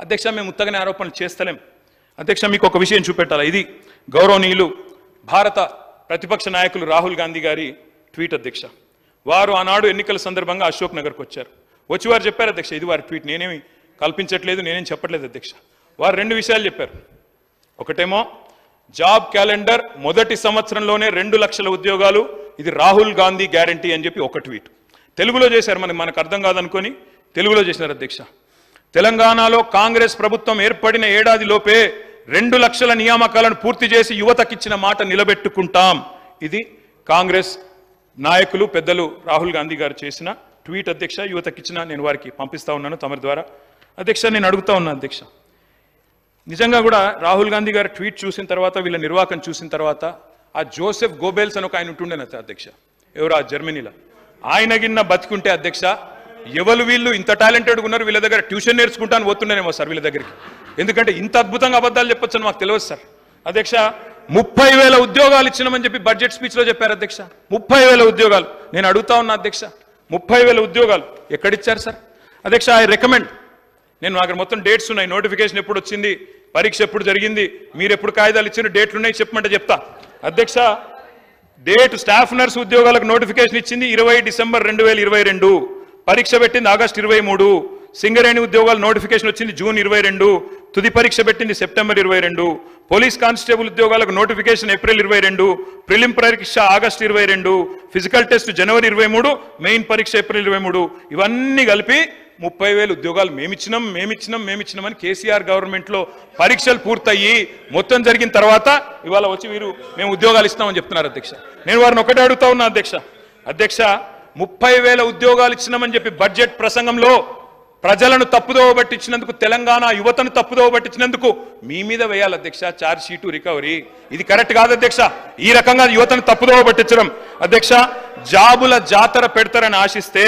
అధ్యక్ష. మేము ఉత్తగానే ఆరోపణలు చేస్తలేం అధ్యక్ష. మీకు ఒక విషయం చూపెట్టాలా. ఇది గౌరవనీయులు భారత ప్రతిపక్ష నాయకులు రాహుల్ గాంధీ గారి ట్వీట్ అధ్యక్ష. వారు ఆనాడు ఎన్నికల సందర్భంగా అశోక్ నగర్కి వచ్చారు. వచ్చి వారు చెప్పారు అధ్యక్ష, ఇది వారి ట్వీట్, నేనేమి కల్పించట్లేదు, నేనేం చెప్పట్లేదు అధ్యక్ష. వారు 2 విషయాలు చెప్పారు. ఒకటేమో జాబ్ క్యాలెండర్ మొదటి సంవత్సరంలోనే 2 లక్షల ఉద్యోగాలు, ఇది రాహుల్ గాంధీ గ్యారంటీ అని చెప్పి ఒక ట్వీట్. తెలుగులో చేశారు, మనకు అర్థం కాదనుకొని తెలుగులో చేశారు అధ్యక్ష. తెలంగాణలో కాంగ్రెస్ ప్రభుత్వం ఏర్పడిన ఏడాది లోపే 2 లక్షల నియామకాలను పూర్తి చేసి యువతకిచ్చిన మాట నిలబెట్టుకుంటాం. ఇది కాంగ్రెస్ నాయకులు పెద్దలు రాహుల్ గాంధీ గారు చేసిన ట్వీట్ అధ్యక్ష. యువతకిచ్చిన నేను వారికి పంపిస్తా ఉన్నాను తమరి ద్వారా అధ్యక్ష. నేను అడుగుతా ఉన్నా అధ్యక్ష, నిజంగా కూడా రాహుల్ గాంధీ గారు ట్వీట్ చూసిన తర్వాత, వీళ్ళ నిర్వాకం చూసిన తర్వాత, ఆ జోసెఫ్ గోబెల్స్ అని ఒక ఆయన ఉంటుండేన అధ్యక్ష, ఎవరు ఆ జర్మనీలో, ఆయన గిన్న బతికుంటే అధ్యక్ష, ఎవరు వీళ్ళు ఇంత టాలెంటెడ్గా ఉన్నారు, వీళ్ళ దగ్గర ట్యూషన్ నేర్చుకుంటాను పోతుండేనేమో సార్ వీళ్ళ దగ్గరికి. ఎందుకంటే ఇంత అద్భుతంగా అబద్ధాలు చెప్పొచ్చని మాకు తెలియదు సార్ అధ్యక్ష. 30,000 ఉద్యోగాలు ఇచ్చినామని చెప్పి బడ్జెట్ స్పీచ్లో చెప్పారు అధ్యక్ష. 30,000 ఉద్యోగాలు. నేను అడుగుతా ఉన్నా అధ్యక్ష, 30,000 ఉద్యోగాలు ఎక్కడిచ్చారు సార్ అధ్యక్ష? ఐ రికమెండ్, నేను అక్కడ మొత్తం డేట్స్ ఉన్నాయి, నోటిఫికేషన్ ఎప్పుడు వచ్చింది, పరీక్ష ఎప్పుడు జరిగింది, మీరు ఎప్పుడు కాగితాలు ఇచ్చిన డేట్లు ఉన్నాయి చెప్పమంటే చెప్తా అధ్యక్ష. డేట్ స్టాఫ్ నర్స్ ఉద్యోగాలకు నోటిఫికేషన్ ఇచ్చింది 20 డిసెంబర్ 2022, పరీక్ష పెట్టింది ఆగస్టు 23, సింగరేణి ఉద్యోగాలు నోటిఫికేషన్ వచ్చింది జూన్ 22, తుది పరీక్ష పెట్టింది సెప్టెంబర్ 22, పోలీస్ కానిస్టేబుల్ ఉద్యోగాలకు నోటిఫికేషన్ ఏప్రిల్ 22, ప్రిలిమ్ పరీక్ష ఆగస్టు 22, ఫిజికల్ టెస్ట్ జనవరి 23, మెయిన్ పరీక్ష ఏప్రిల్ 23. ఇవన్నీ కలిపి 30,000 ఉద్యోగాలు మేమిచ్చినామని కేసీఆర్ గవర్నమెంట్లో పరీక్షలు పూర్తయ్యి మొత్తం జరిగిన తర్వాత ఇవాళ వచ్చి వీరు మేము ఉద్యోగాలు ఇస్తామని చెప్తున్నారు అధ్యక్ష. నేను వారిని ఒకటే అడుగుతా ఉన్నా అధ్యక్ష. 30,000 ఉద్యోగాలు ఇచ్చినామని చెప్పి బడ్జెట్ ప్రసంగంలో ప్రజలను తప్పుదోవ పట్టించినందుకు, తెలంగాణ యువతను తప్పుదోవ పట్టించినందుకు మీ మీద వేయాలి అధ్యక్ష ఛార్జ్ షీటు రికవరీ. ఇది కరెక్ట్ కాదు అధ్యక్ష. ఈ రకంగా యువతను తప్పుదోవ పట్టించడం అధ్యక్ష. జాబుల జాతర పెడతారని ఆశిస్తే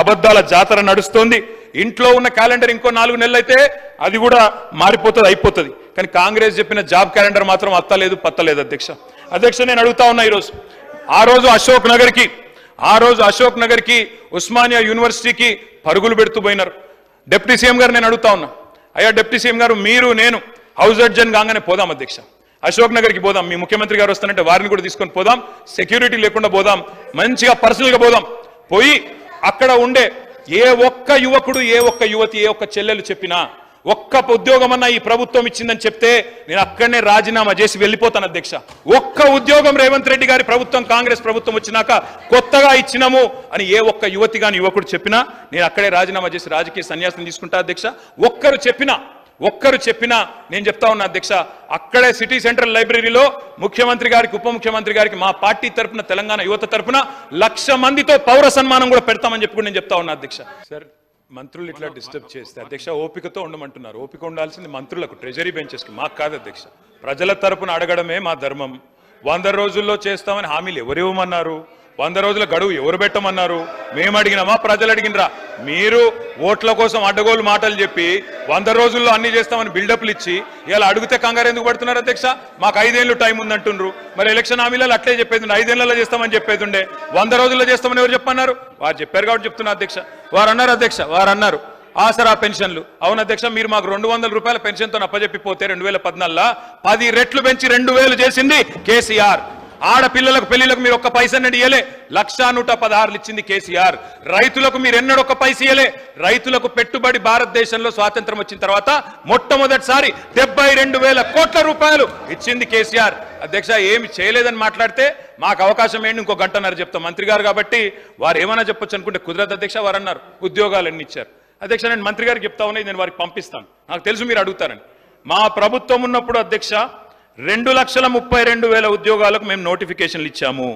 అబద్ధాల జాతర నడుస్తోంది. ఇంట్లో ఉన్న క్యాలెండర్ ఇంకో 4 నెలలు అయితే అది కూడా మారిపోతుంది, అయిపోతుంది. కానీ కాంగ్రెస్ చెప్పిన జాబ్ క్యాలెండర్ మాత్రం అత్తలేదు పత్తలేదు అధ్యక్ష. నేను అడుగుతా ఉన్నా ఈరోజు, ఆ రోజు అశోక్ నగర్కి ఉస్మానియా యూనివర్సిటీకి పరుగులు పెడుతూ పోయినారు. డిప్యూటీ సీఎం గారు నేను అడుగుతా ఉన్నా, అయ్యా డిప్యూటీ సీఎం గారు, మీరు నేను హౌస్ అడ్జన్ కాగానే పోదాం అధ్యక్ష, అశోక్ నగర్కి పోదాం, మీ ముఖ్యమంత్రి గారు వస్తానంటే వారిని కూడా తీసుకొని పోదాం, సెక్యూరిటీ లేకుండా పోదాం, మంచిగా పర్సనల్గా పోదాం. పోయి అక్కడ ఉండే ఏ ఒక్క యువకుడు, ఏ ఒక్క యువతి, ఏ ఒక్క చెల్లెలు చెప్పినా ఒక్క ఉద్యోగమన్నా ఈ ప్రభుత్వం ఇచ్చిందని చెప్తే నేను అక్కడనే రాజీనామా చేసి వెళ్ళిపోతాను అధ్యక్ష. ఒక్క ఉద్యోగం రేవంత్ రెడ్డి గారి ప్రభుత్వం కాంగ్రెస్ ప్రభుత్వం వచ్చినాక కొత్తగా ఇచ్చినాము అని ఏ ఒక్క యువతి గాని యువకుడు చెప్పినా నేను అక్కడే రాజీనామా చేసి రాజకీయ సన్యాసం తీసుకుంటా అధ్యక్ష. ఒక్కరు చెప్పినా నేను చెప్తా ఉన్నా అధ్యక్ష, అక్కడే సిటీ సెంట్రల్ లైబ్రరీలో ముఖ్యమంత్రి గారికి ఉప ముఖ్యమంత్రి గారికి మా పార్టీ తరపున తెలంగాణ యువత తరపున 1,00,000 మందితో పౌర సన్మానం కూడా పెడతామని చెప్పి నేను చెప్తా ఉన్నా అధ్యక్ష. సార్ మంత్రులు ఇట్లా డిస్టర్బ్ చేస్తే అధ్యక్ష ఓపికతో ఉండమంటున్నారు. ఓపిక ఉండాల్సింది మంత్రులకు, ట్రెజరీ బెంచెస్కి, మాకు కాదు అధ్యక్ష. ప్రజల తరపున అడగడమే మా ధర్మం. 100 రోజుల్లో చేస్తామని హామీలు ఎవరు ఇవ్వమన్నారు? 100 రోజుల గడువు ఎవరు పెట్టమన్నారు? మేము అడిగినామా, ప్రజలు అడిగినరా? మీరు ఓట్ల కోసం అడ్డగోలు మాటలు చెప్పి 100 రోజుల్లో అన్ని చేస్తామని బిల్డప్లు ఇచ్చి ఇలా అడిగితే కంగారు ఎందుకు పడుతున్నారు అధ్యక్ష? మాకు 5 ఏళ్ళు టైం ఉందంటుండ్రు. మరి ఎలక్షన్ హామీలలో అట్లే చెప్పేది, 5 ఏళ్లలో చేస్తామని చెప్పేది ఉండే. 100 రోజుల్లో చేస్తామని ఎవరు చెప్పన్నారు? వారు చెప్పారు కాబట్టి చెప్తున్నా అధ్యక్ష. వారు అన్నారు ఆసరా పెన్షన్లు. అవును అధ్యక్ష, మీరు మాకు 200 రూపాయల పెన్షన్తో అప్పజెప్పిపోతే 2014 10 రెట్లు పెంచి 2,000 చేసింది కేసీఆర్. ఆడపిల్లలకు పెళ్లిలకు మీరు ఒక్క పైసన్నది ఇయ్యలే, 1,116 ఇచ్చింది కేసీఆర్. రైతులకు మీరు ఎన్నడూ ఒక్క పైస ఇయ్యలే. రైతులకు పెట్టుబడి భారతదేశంలో స్వాతంత్రం వచ్చిన తర్వాత మొట్టమొదటిసారి 72,000 కోట్ల రూపాయలు ఇచ్చింది కేసీఆర్. అధ్యక్ష ఏమి చేయలేదని మాట్లాడితే మాకు అవకాశం ఏంటి, ఇంకో గంటన్నర చెప్తాం. మంత్రి గారు కాబట్టి వారు ఏమైనా చెప్పొచ్చు అనుకుంటే కుదరదు అధ్యక్ష. వారు అన్నారు ఉద్యోగాలు ఎన్ని ఇచ్చారు. అధ్యక్ష నేను మంత్రి గారికి చెప్తా ఉన్నాయి, నేను వారికి పంపిస్తాను. నాకు తెలుసు మీరు అడుగుతారని. మా ప్రభుత్వం ఉన్నప్పుడు అధ్యక్ష 2,32,000 ఉద్యోగాలకు మేము నోటిఫికేషన్లు ఇచ్చాము.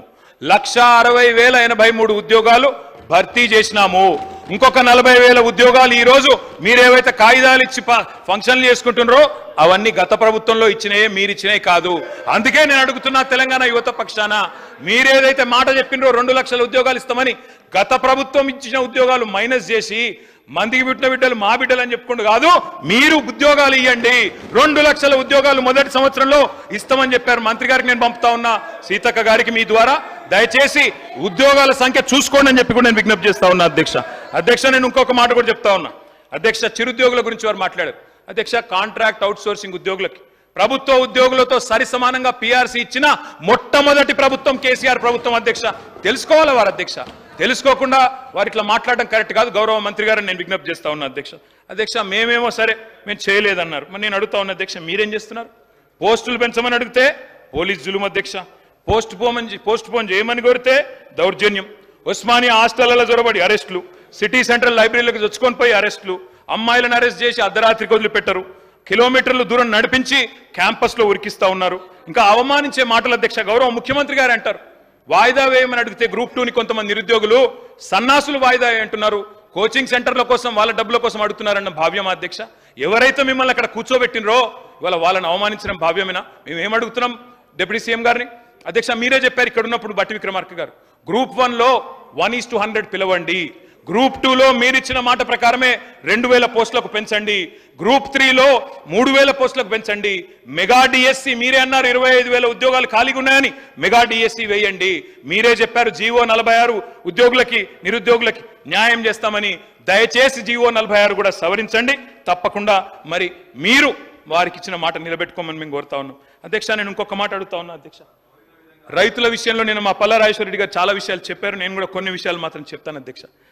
1,60,083 ఉద్యోగాలు భర్తీ చేసినాము. ఇంకొక 40,000 ఉద్యోగాలు ఈ రోజు మీరేవైతే కాగితాలు ఇచ్చి ఫంక్షన్లు చేసుకుంటున్నారో అవన్నీ గత ప్రభుత్వంలో ఇచ్చినాయే, మీరు ఇచ్చినాయి కాదు. అందుకే నేను అడుగుతున్నా తెలంగాణ యువత పక్షాన, మీరేదైతే మాట చెప్పినరో 2 లక్షల ఉద్యోగాలు ఇస్తామని, గత ప్రభుత్వం ఇచ్చిన ఉద్యోగాలు మైనస్ చేసి మందికి పుట్టిన బిడ్డలు మా బిడ్డలు అని చెప్పుకుంటూ కాదు, మీరు ఉద్యోగాలు ఇవ్వండి. 2 లక్షల ఉద్యోగాలు మొదటి సంవత్సరంలో ఇస్తామని చెప్పారు. మంత్రి గారికి నేను పంపుతా ఉన్నా, సీతక్క గారికి మీ ద్వారా దయచేసి ఉద్యోగాల సంఖ్య చూసుకోండి అని చెప్పి కూడా నేను విజ్ఞప్తి చేస్తా ఉన్నా అధ్యక్ష. నేను ఇంకొక మాట కూడా చెప్తా ఉన్నా అధ్యక్ష. చిరుద్యోగుల గురించి వారు మాట్లాడారు అధ్యక్ష. కాంట్రాక్ట్ అవుట్ సోర్సింగ్ ఉద్యోగులకి ప్రభుత్వ ఉద్యోగులతో సరి సమానంగా పిఆర్సీ ఇచ్చిన మొట్టమొదటి ప్రభుత్వం కేసీఆర్ ప్రభుత్వం అధ్యక్ష. తెలుసుకోవాలి వారు అధ్యక్ష. తెలుసుకోకుండా వారు ఇట్లా మాట్లాడడం కరెక్ట్ కాదు. గౌరవ మంత్రి గారిని నేను విజ్ఞప్తి చేస్తా ఉన్నా అధ్యక్ష. మేమేమో సరే మేము చేయలేదన్నారు. మరి నేను అడుగుతా ఉన్నా అధ్యక్ష, మీరేం చేస్తున్నారు? పోస్టులు పెంచమని అడిగితే పోలీస్ జులుం అధ్యక్ష. పోస్ట్ పోన్ చేయమని కోరితే దౌర్జన్యం. ఉస్మానియా హాస్టళ్లలో జొరబడి అరెస్టులు, సిటీ సెంట్రల్ లైబ్రరీలకు చొచ్చుకొని పోయి అరెస్టులు, అమ్మాయిలను అరెస్ట్ చేసి అర్ధరాత్రికి వదిలిపెట్టరు, కిలోమీటర్లు దూరం నడిపించి క్యాంపస్లో ఉరికిస్తా ఉన్నారు. ఇంకా అవమానించే మాటలు అధ్యక్ష. గౌరవ ముఖ్యమంత్రి గారు అంటారు వాయిదా వేయమని అడిగితే గ్రూప్ 2ని కొంతమంది నిరుద్యోగులు సన్నాసులు వాయిదా అంటున్నారు, కోచింగ్ సెంటర్ల కోసం వాళ్ళ డబ్బుల కోసం అడుగుతున్నారన్న భావ్యమా అధ్యక్ష? ఎవరైతే మిమ్మల్ని అక్కడ కూర్చోబెట్టినరో ఇవాళ వాళ్ళని అవమానించడం భావ్యమేనా? మేము ఏమడుగుతున్నాం డిప్యూటీ సీఎం గారిని? అధ్యక్ష మీరే చెప్పారు ఇక్కడ ఉన్నప్పుడు బట్టి విక్రమార్క గారు, గ్రూప్ 1లో 1:100 పిలవండి, గ్రూప్ 2లో మీరిచ్చిన మాట ప్రకారమే 2,000 పోస్టులకు పెంచండి, గ్రూప్ 3లో 3,000 పోస్టులకు పెంచండి, మెగా డిఎస్సి మీరే అన్నారు 25,000 ఉద్యోగాలు ఖాళీగా ఉన్నాయని మెగా డిఎస్సి వేయండి. మీరే చెప్పారు జీవో 46 ఉద్యోగులకి నిరుద్యోగులకి న్యాయం చేస్తామని. దయచేసి జీవో 46 కూడా సవరించండి తప్పకుండా. మరి మీరు వారికి ఇచ్చిన మాట నిలబెట్టుకోమని మేము కోరుతా ఉన్నాం అధ్యక్ష. నేను ఇంకొక మాట అడుగుతా ఉన్నా అధ్యక్ష. రైతుల విషయంలో నేను మా పల్లా రాజేశ్వరరెడ్డి గారు చాలా విషయాలు చెప్పారు, నేను కూడా కొన్ని విషయాలు మాత్రం చెప్తాను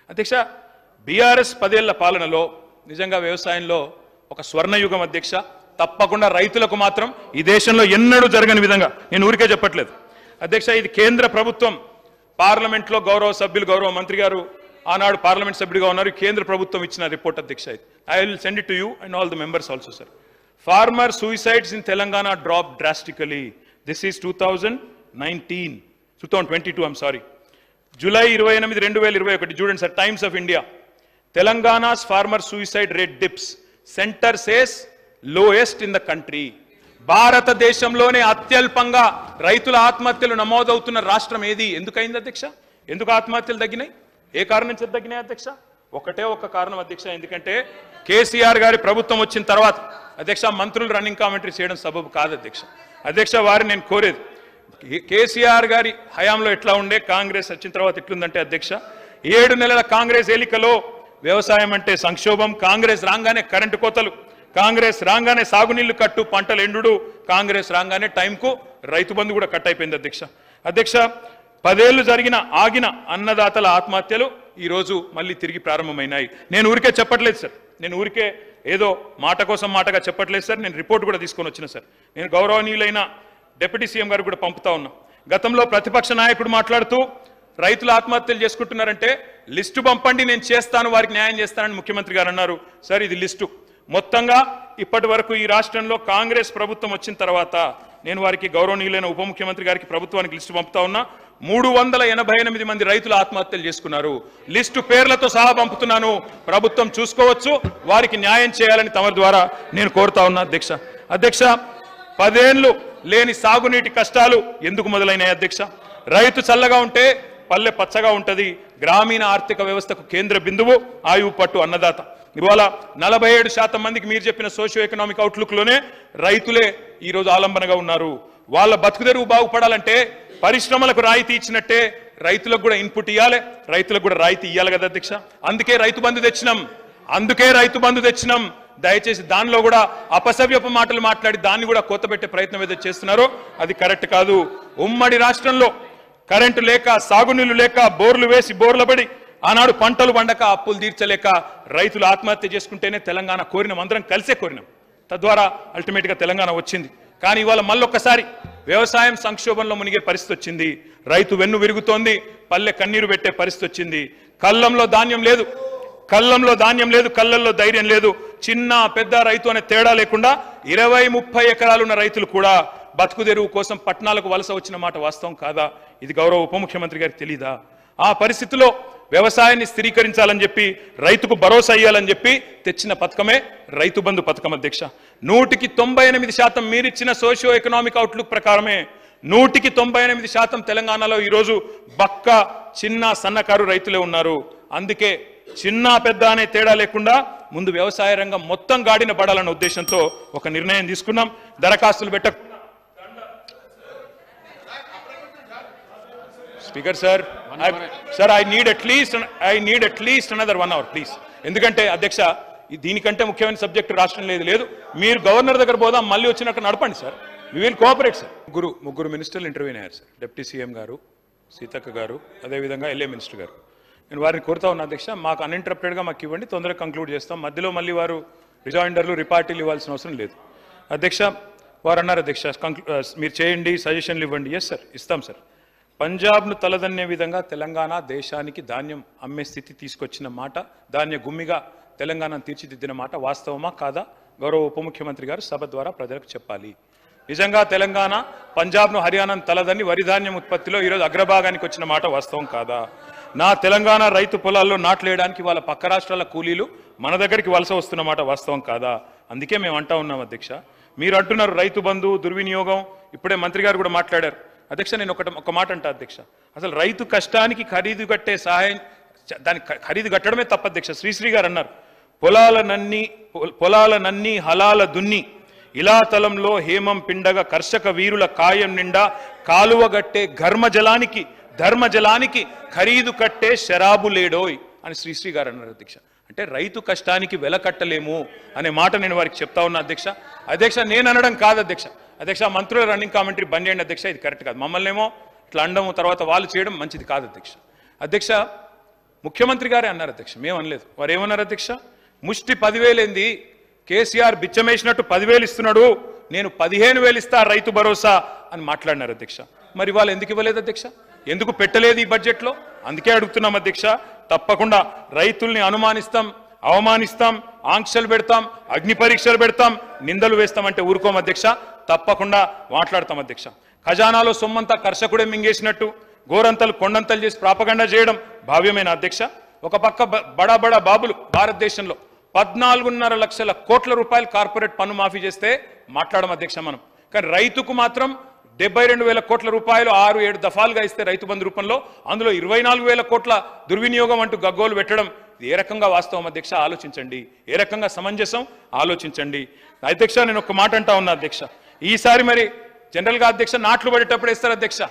అధ్యక్ష. బీఆర్ఎస్ 10 ఏళ్ల పాలనలో నిజంగా వ్యవసాయంలో ఒక స్వర్ణయుగం అధ్యక్ష. తప్పకుండా రైతులకు మాత్రం ఈ దేశంలో ఎన్నడూ జరగని విధంగా, నేను ఊరికే చెప్పట్లేదు అధ్యక్ష, ఇది కేంద్ర ప్రభుత్వం పార్లమెంట్లో గౌరవ సభ్యులు గౌరవ మంత్రి గారు ఆనాడు పార్లమెంట్ సభ్యుడిగా ఉన్నారు, కేంద్ర ప్రభుత్వం ఇచ్చిన రిపోర్ట్ అధ్యక్ష. I will send it to you and all the members also sir. Farmer suicides in Telangana drop drastically. This is 2022 I'm sorry. July 28, 2021 చూడండి సార్, Times of India. Telangana's farmer suicide rate dips, centre says lowest in the country. భారతదేశంలోనే అత్యల్పంగా రైతుల ఆత్మహత్యలు నమోదవుతున్న రాష్ట్రం ఏది? ఎందుకైంది అధ్యక్ష? ఎందుకు ఆత్మహత్యలు తగ్గినాయి? ఏ కారణం చేత తగ్గినాయి అధ్యక్ష? ఒకటే ఒక్క కారణం అధ్యక్ష, ఎందుకంటే కేసీఆర్ గారి ప్రభుత్వం వచ్చిన తర్వాత అధ్యక్ష మంత్రులు రన్నింగ్ కామెంటరీ చేయడం సబబు కాదు అధ్యక్ష. వారిని నేను కోరేది, కేసీఆర్ గారి హయాంలో ఎట్లా ఉండే, కాంగ్రెస్ వచ్చిన తర్వాత ఎట్లుందంటే అధ్యక్ష 7 నెలల కాంగ్రెస్ ఏలికలో వ్యవసాయం అంటే సంక్షోభం, కాంగ్రెస్ రాగానే కరెంటు కోతలు, కాంగ్రెస్ రాగానే సాగునీళ్లు కట్టు, పంటలు ఎండుడు, కాంగ్రెస్ రాగానే టైంకు రైతు బంధు కూడా కట్ అయిపోయింది అధ్యక్ష. 10 ఏళ్లు ఆగిన అన్నదాతల ఆత్మహత్యలు ఈ రోజు మళ్ళీ తిరిగి ప్రారంభమైనాయి. నేను ఊరికే చెప్పట్లేదు సార్, నేను ఊరికే ఏదో మాట కోసం మాటగా చెప్పట్లేదు సార్. నేను రిపోర్ట్ కూడా తీసుకొని వచ్చిన సార్. నేను గౌరవనీయులైన డిప్యూటీ సీఎం గారు కూడా పంపుతా ఉన్నా. గతంలో ప్రతిపక్ష నాయకుడు మాట్లాడుతూ రైతులు ఆత్మహత్యలు చేసుకుంటున్నారంటే లిస్టు పంపండి, నేను చేస్తాను, వారికి న్యాయం చేస్తానని ముఖ్యమంత్రి గారు అన్నారు. సార్ ఇది లిస్టు మొత్తంగా ఇప్పటి వరకు ఈ రాష్ట్రంలో కాంగ్రెస్ ప్రభుత్వం వచ్చిన తర్వాత నేను వారికి గౌరవనీయులైన ఉప ముఖ్యమంత్రి గారికి ప్రభుత్వానికి లిస్టు పంపుతా ఉన్నా. 388 మంది రైతులు ఆత్మహత్యలు చేసుకున్నారు. లిస్టు పేర్లతో సహా పంపుతున్నాను. ప్రభుత్వం చూసుకోవచ్చు, వారికి న్యాయం చేయాలని తమరి ద్వారా నేను కోరుతా ఉన్నా అధ్యక్ష. అధ్యక్ష 10 ఏళ్లు లేని సాగునీటి కష్టాలు ఎందుకు మొదలైనాయి అధ్యక్ష? రైతు చల్లగా ఉంటే పల్లె పచ్చగా ఉంటది. గ్రామీణ ఆర్థిక వ్యవస్థకు కేంద్ర బిందువు ఆయువు పట్టు అన్నదాత. ఇవాళ 47% మందికి మీరు చెప్పిన సోషియో ఎకనామిక్ అవుట్లుక్లోనే రైతులే ఈరోజు ఆలంబనగా ఉన్నారు. వాళ్ళ బతుకుదెరువు బాగుపడాలంటే పరిశ్రమలకు రాయితీ ఇచ్చినట్టే రైతులకు కూడా ఇన్పుట్ ఇవ్వాలి, రైతులకు కూడా రాయితీ ఇవ్వాలి కదా అధ్యక్ష. అందుకే రైతు బంధు తెచ్చినాం. దయచేసి దానిలో కూడా అపసవ్యపు మాటలు మాట్లాడి దాన్ని కూడా కోతబెట్టే ప్రయత్నం ఏదో చేస్తున్నారో అది కరెక్ట్ కాదు. ఉమ్మడి రాష్ట్రంలో కరెంటు లేక, సాగునీళ్లు లేక, బోర్లు వేసి బోర్లబడి ఆనాడు పంటలు పండక, అప్పులు తీర్చలేక రైతులు ఆత్మహత్య చేసుకుంటేనే తెలంగాణ కోరినాం, అందరం కలిసే కోరినాం. తద్వారా అల్టిమేట్గా తెలంగాణ వచ్చింది. కానీ ఇవాళ మళ్ళొక్కసారి వ్యవసాయం సంక్షోభంలో మునిగే పరిస్థితి వచ్చింది. రైతు వెన్ను విరుగుతోంది, పల్లె కన్నీరు పెట్టే పరిస్థితి వచ్చింది. కళ్ళంలో ధాన్యం లేదు, కళ్ళల్లో ధైర్యం లేదు. చిన్న పెద్ద రైతు అనే తేడా లేకుండా 20-30 ఎకరాలున్న రైతులు కూడా బతుకుదెరువు కోసం పట్టణాలకు వలస వచ్చిన మాట వాస్తవం కాదా? ఇది గౌరవ ఉప ముఖ్యమంత్రి గారికి తెలీదా? ఆ పరిస్థితిలో వ్యవసాయాన్ని స్థిరీకరించాలని చెప్పి, రైతుకు భరోసా ఇవ్వాలని చెప్పి తెచ్చిన పథకమే రైతు బంధు పథకం అధ్యక్ష. 198% మీరిచ్చిన సోషియో ఎకనామిక్ అవుట్లుక్ ప్రకారమే 198% తెలంగాణలో ఈరోజు బక్క చిన్న సన్నకారు రైతులే ఉన్నారు. అందుకే చిన్న పెద్ద అనే తేడా లేకుండా ముందు వ్యవసాయ రంగం మొత్తం గాడిన పడాలన్న ఉద్దేశంతో ఒక నిర్ణయం తీసుకున్నాం. దరఖాస్తులు పెట్టకుండా speaker sir I need at least another 1 hour please. ఎందుకంటే అధ్యక్ష దీనికంటే ముఖ్యమైన సబ్జెక్టు రాష్ట్రం లేదు. మీరు గవర్నర్ దగ్గర పోదాం, మళ్ళీ వచ్చినాక నడపండి sir. We will cooperate sir. ముగ్గురు మినిస్టర్లు ఇంటర్వ్యూ అయ్యారు సార్. డిప్యూటీ సీఎం గారు, సీతక్క గారు, అదేవిధంగా ఎల్ఏ మినిస్టర్ గారు. నేను వారిని కోరుతా ఉన్నా అధ్యక్ష, మాకు అన్ఇంటరప్టెడ్గా మాకు ఇవ్వండి, తొందరగా కంక్లూడ్ చేస్తాం. మధ్యలో మళ్ళీ వారు రిజాయిండర్లు రిపార్టీలు ఇవ్వాల్సిన అవసరం లేదు అధ్యక్ష. వారు అన్నారు అధ్యక్ష మీరు చేయండి, సజెషన్లు ఇవ్వండి. ఎస్ సార్, ఇస్తాం సార్. పంజాబ్ను తలదన్నే విధంగా తెలంగాణ దేశానికి ధాన్యం అమ్మే స్థితి తీసుకొచ్చిన మాట, ధాన్య గుమ్మిగా తెలంగాణను తీర్చిదిద్దిన మాట వాస్తవమా కాదా? గౌరవ ఉప ముఖ్యమంత్రి గారు సభ ద్వారా ప్రజలకు చెప్పాలి. నిజంగా తెలంగాణ పంజాబ్ను హర్యానాను తలదన్ని వరి ధాన్యం ఉత్పత్తిలో ఈరోజు అగ్రభాగానికి వచ్చిన మాట వాస్తవం కాదా? నా తెలంగాణ రైతు పొలాల్లో నాట్లు వేయడానికి వాళ్ళ పక్క రాష్ట్రాల కూలీలు మన దగ్గరికి వలస వస్తున్న మాట వాస్తవం కాదా? అందుకే మేము అంటా ఉన్నాం అధ్యక్ష. మీరు అంటున్నారు రైతు బంధు దుర్వినియోగం, ఇప్పుడే మంత్రి గారు కూడా మాట్లాడారు అధ్యక్ష. నేను ఒక మాట అంటా అధ్యక్ష, అసలు రైతు కష్టానికి ఖరీదు కట్టే సహాయం, దాని ఖరీదు కట్టడమే తప్ప అధ్యక్ష. శ్రీశ్రీ గారు అన్నారు పొలాలనన్నీ హలాల దున్ని ఇలా తలంలో హేమం పిండగ కర్షక వీరుల కాయం నిండా కాలువగట్టే ధర్మజలానికి ఖరీదు కట్టే శరాబు లేడోయ్ అని శ్రీశ్రీ గారు అన్నారు అధ్యక్ష. అంటే రైతు కష్టానికి వెల కట్టలేము అనే మాట నేను వారికి చెప్తా ఉన్నా అధ్యక్ష. నేను అనడం కాదు అధ్యక్ష మంత్రుల రన్నింగ్ కామెంటరీ బంద్ చేయండి అధ్యక్ష, ఇది కరెక్ట్ కాదు. మమ్మల్ని ఏమో ఇట్లా అండము తర్వాత వాళ్ళు చేయడం మంచిది కాదు అధ్యక్ష. ముఖ్యమంత్రి గారే అన్నారు అధ్యక్ష, మేము అనలేదు. వారు ఏమన్నారు అధ్యక్ష? ముష్టి 10,000 ఏంది, కేసీఆర్ బిచ్చమేసినట్టు 10,000 ఇస్తున్నాడు, నేను 15,000 ఇస్తా రైతు భరోసా అని మాట్లాడినారు అధ్యక్ష. మరి వాళ్ళు ఎందుకు ఇవ్వలేదు అధ్యక్ష? ఎందుకు పెట్టలేదు ఈ బడ్జెట్లో? అందుకే అడుగుతున్నాం అధ్యక్ష. తప్పకుండా రైతుల్ని అనుమానిస్తాం, అవమానిస్తాం, ఆంక్షలు పెడతాం, అగ్ని పరీక్షలు పెడతాం, నిందలు వేస్తామంటే ఊరుకోం అధ్యక్ష. తప్పకుండా మాట్లాడతాం అధ్యక్ష. ఖజానాలో సొమ్మంతా కర్షకుడే మింగేసినట్టు గోరంతలు కొండంతలు చేసి ప్రాపగండా చేయడం భావ్యమైన అధ్యక్ష. ఒక పక్క బడా బాబులు భారతదేశంలో 14.5 లక్షల కోట్ల రూపాయలు కార్పొరేట్ పన్ను మాఫీ చేస్తే మాట్లాడడం అధ్యక్ష మనం. కానీ రైతుకు మాత్రం 72,000 కోట్ల రూపాయలు 6-7 దఫాలుగా ఇస్తే రైతు బంధు రూపంలో, అందులో 24,000 కోట్ల దుర్వినియోగం అంటూ గగ్గోలు పెట్టడం ఏ రకంగా వాస్తవం అధ్యక్ష? ఆలోచించండి. ఏ రకంగా సమంజసం ఆలోచించండి అధ్యక్ష. నేను ఒక మాట అంటా ఉన్నా అధ్యక్ష, ఈసారి మరి జనరల్గా అధ్యక్ష నాట్లు పడేటప్పుడు వేస్తారు అధ్యక్ష,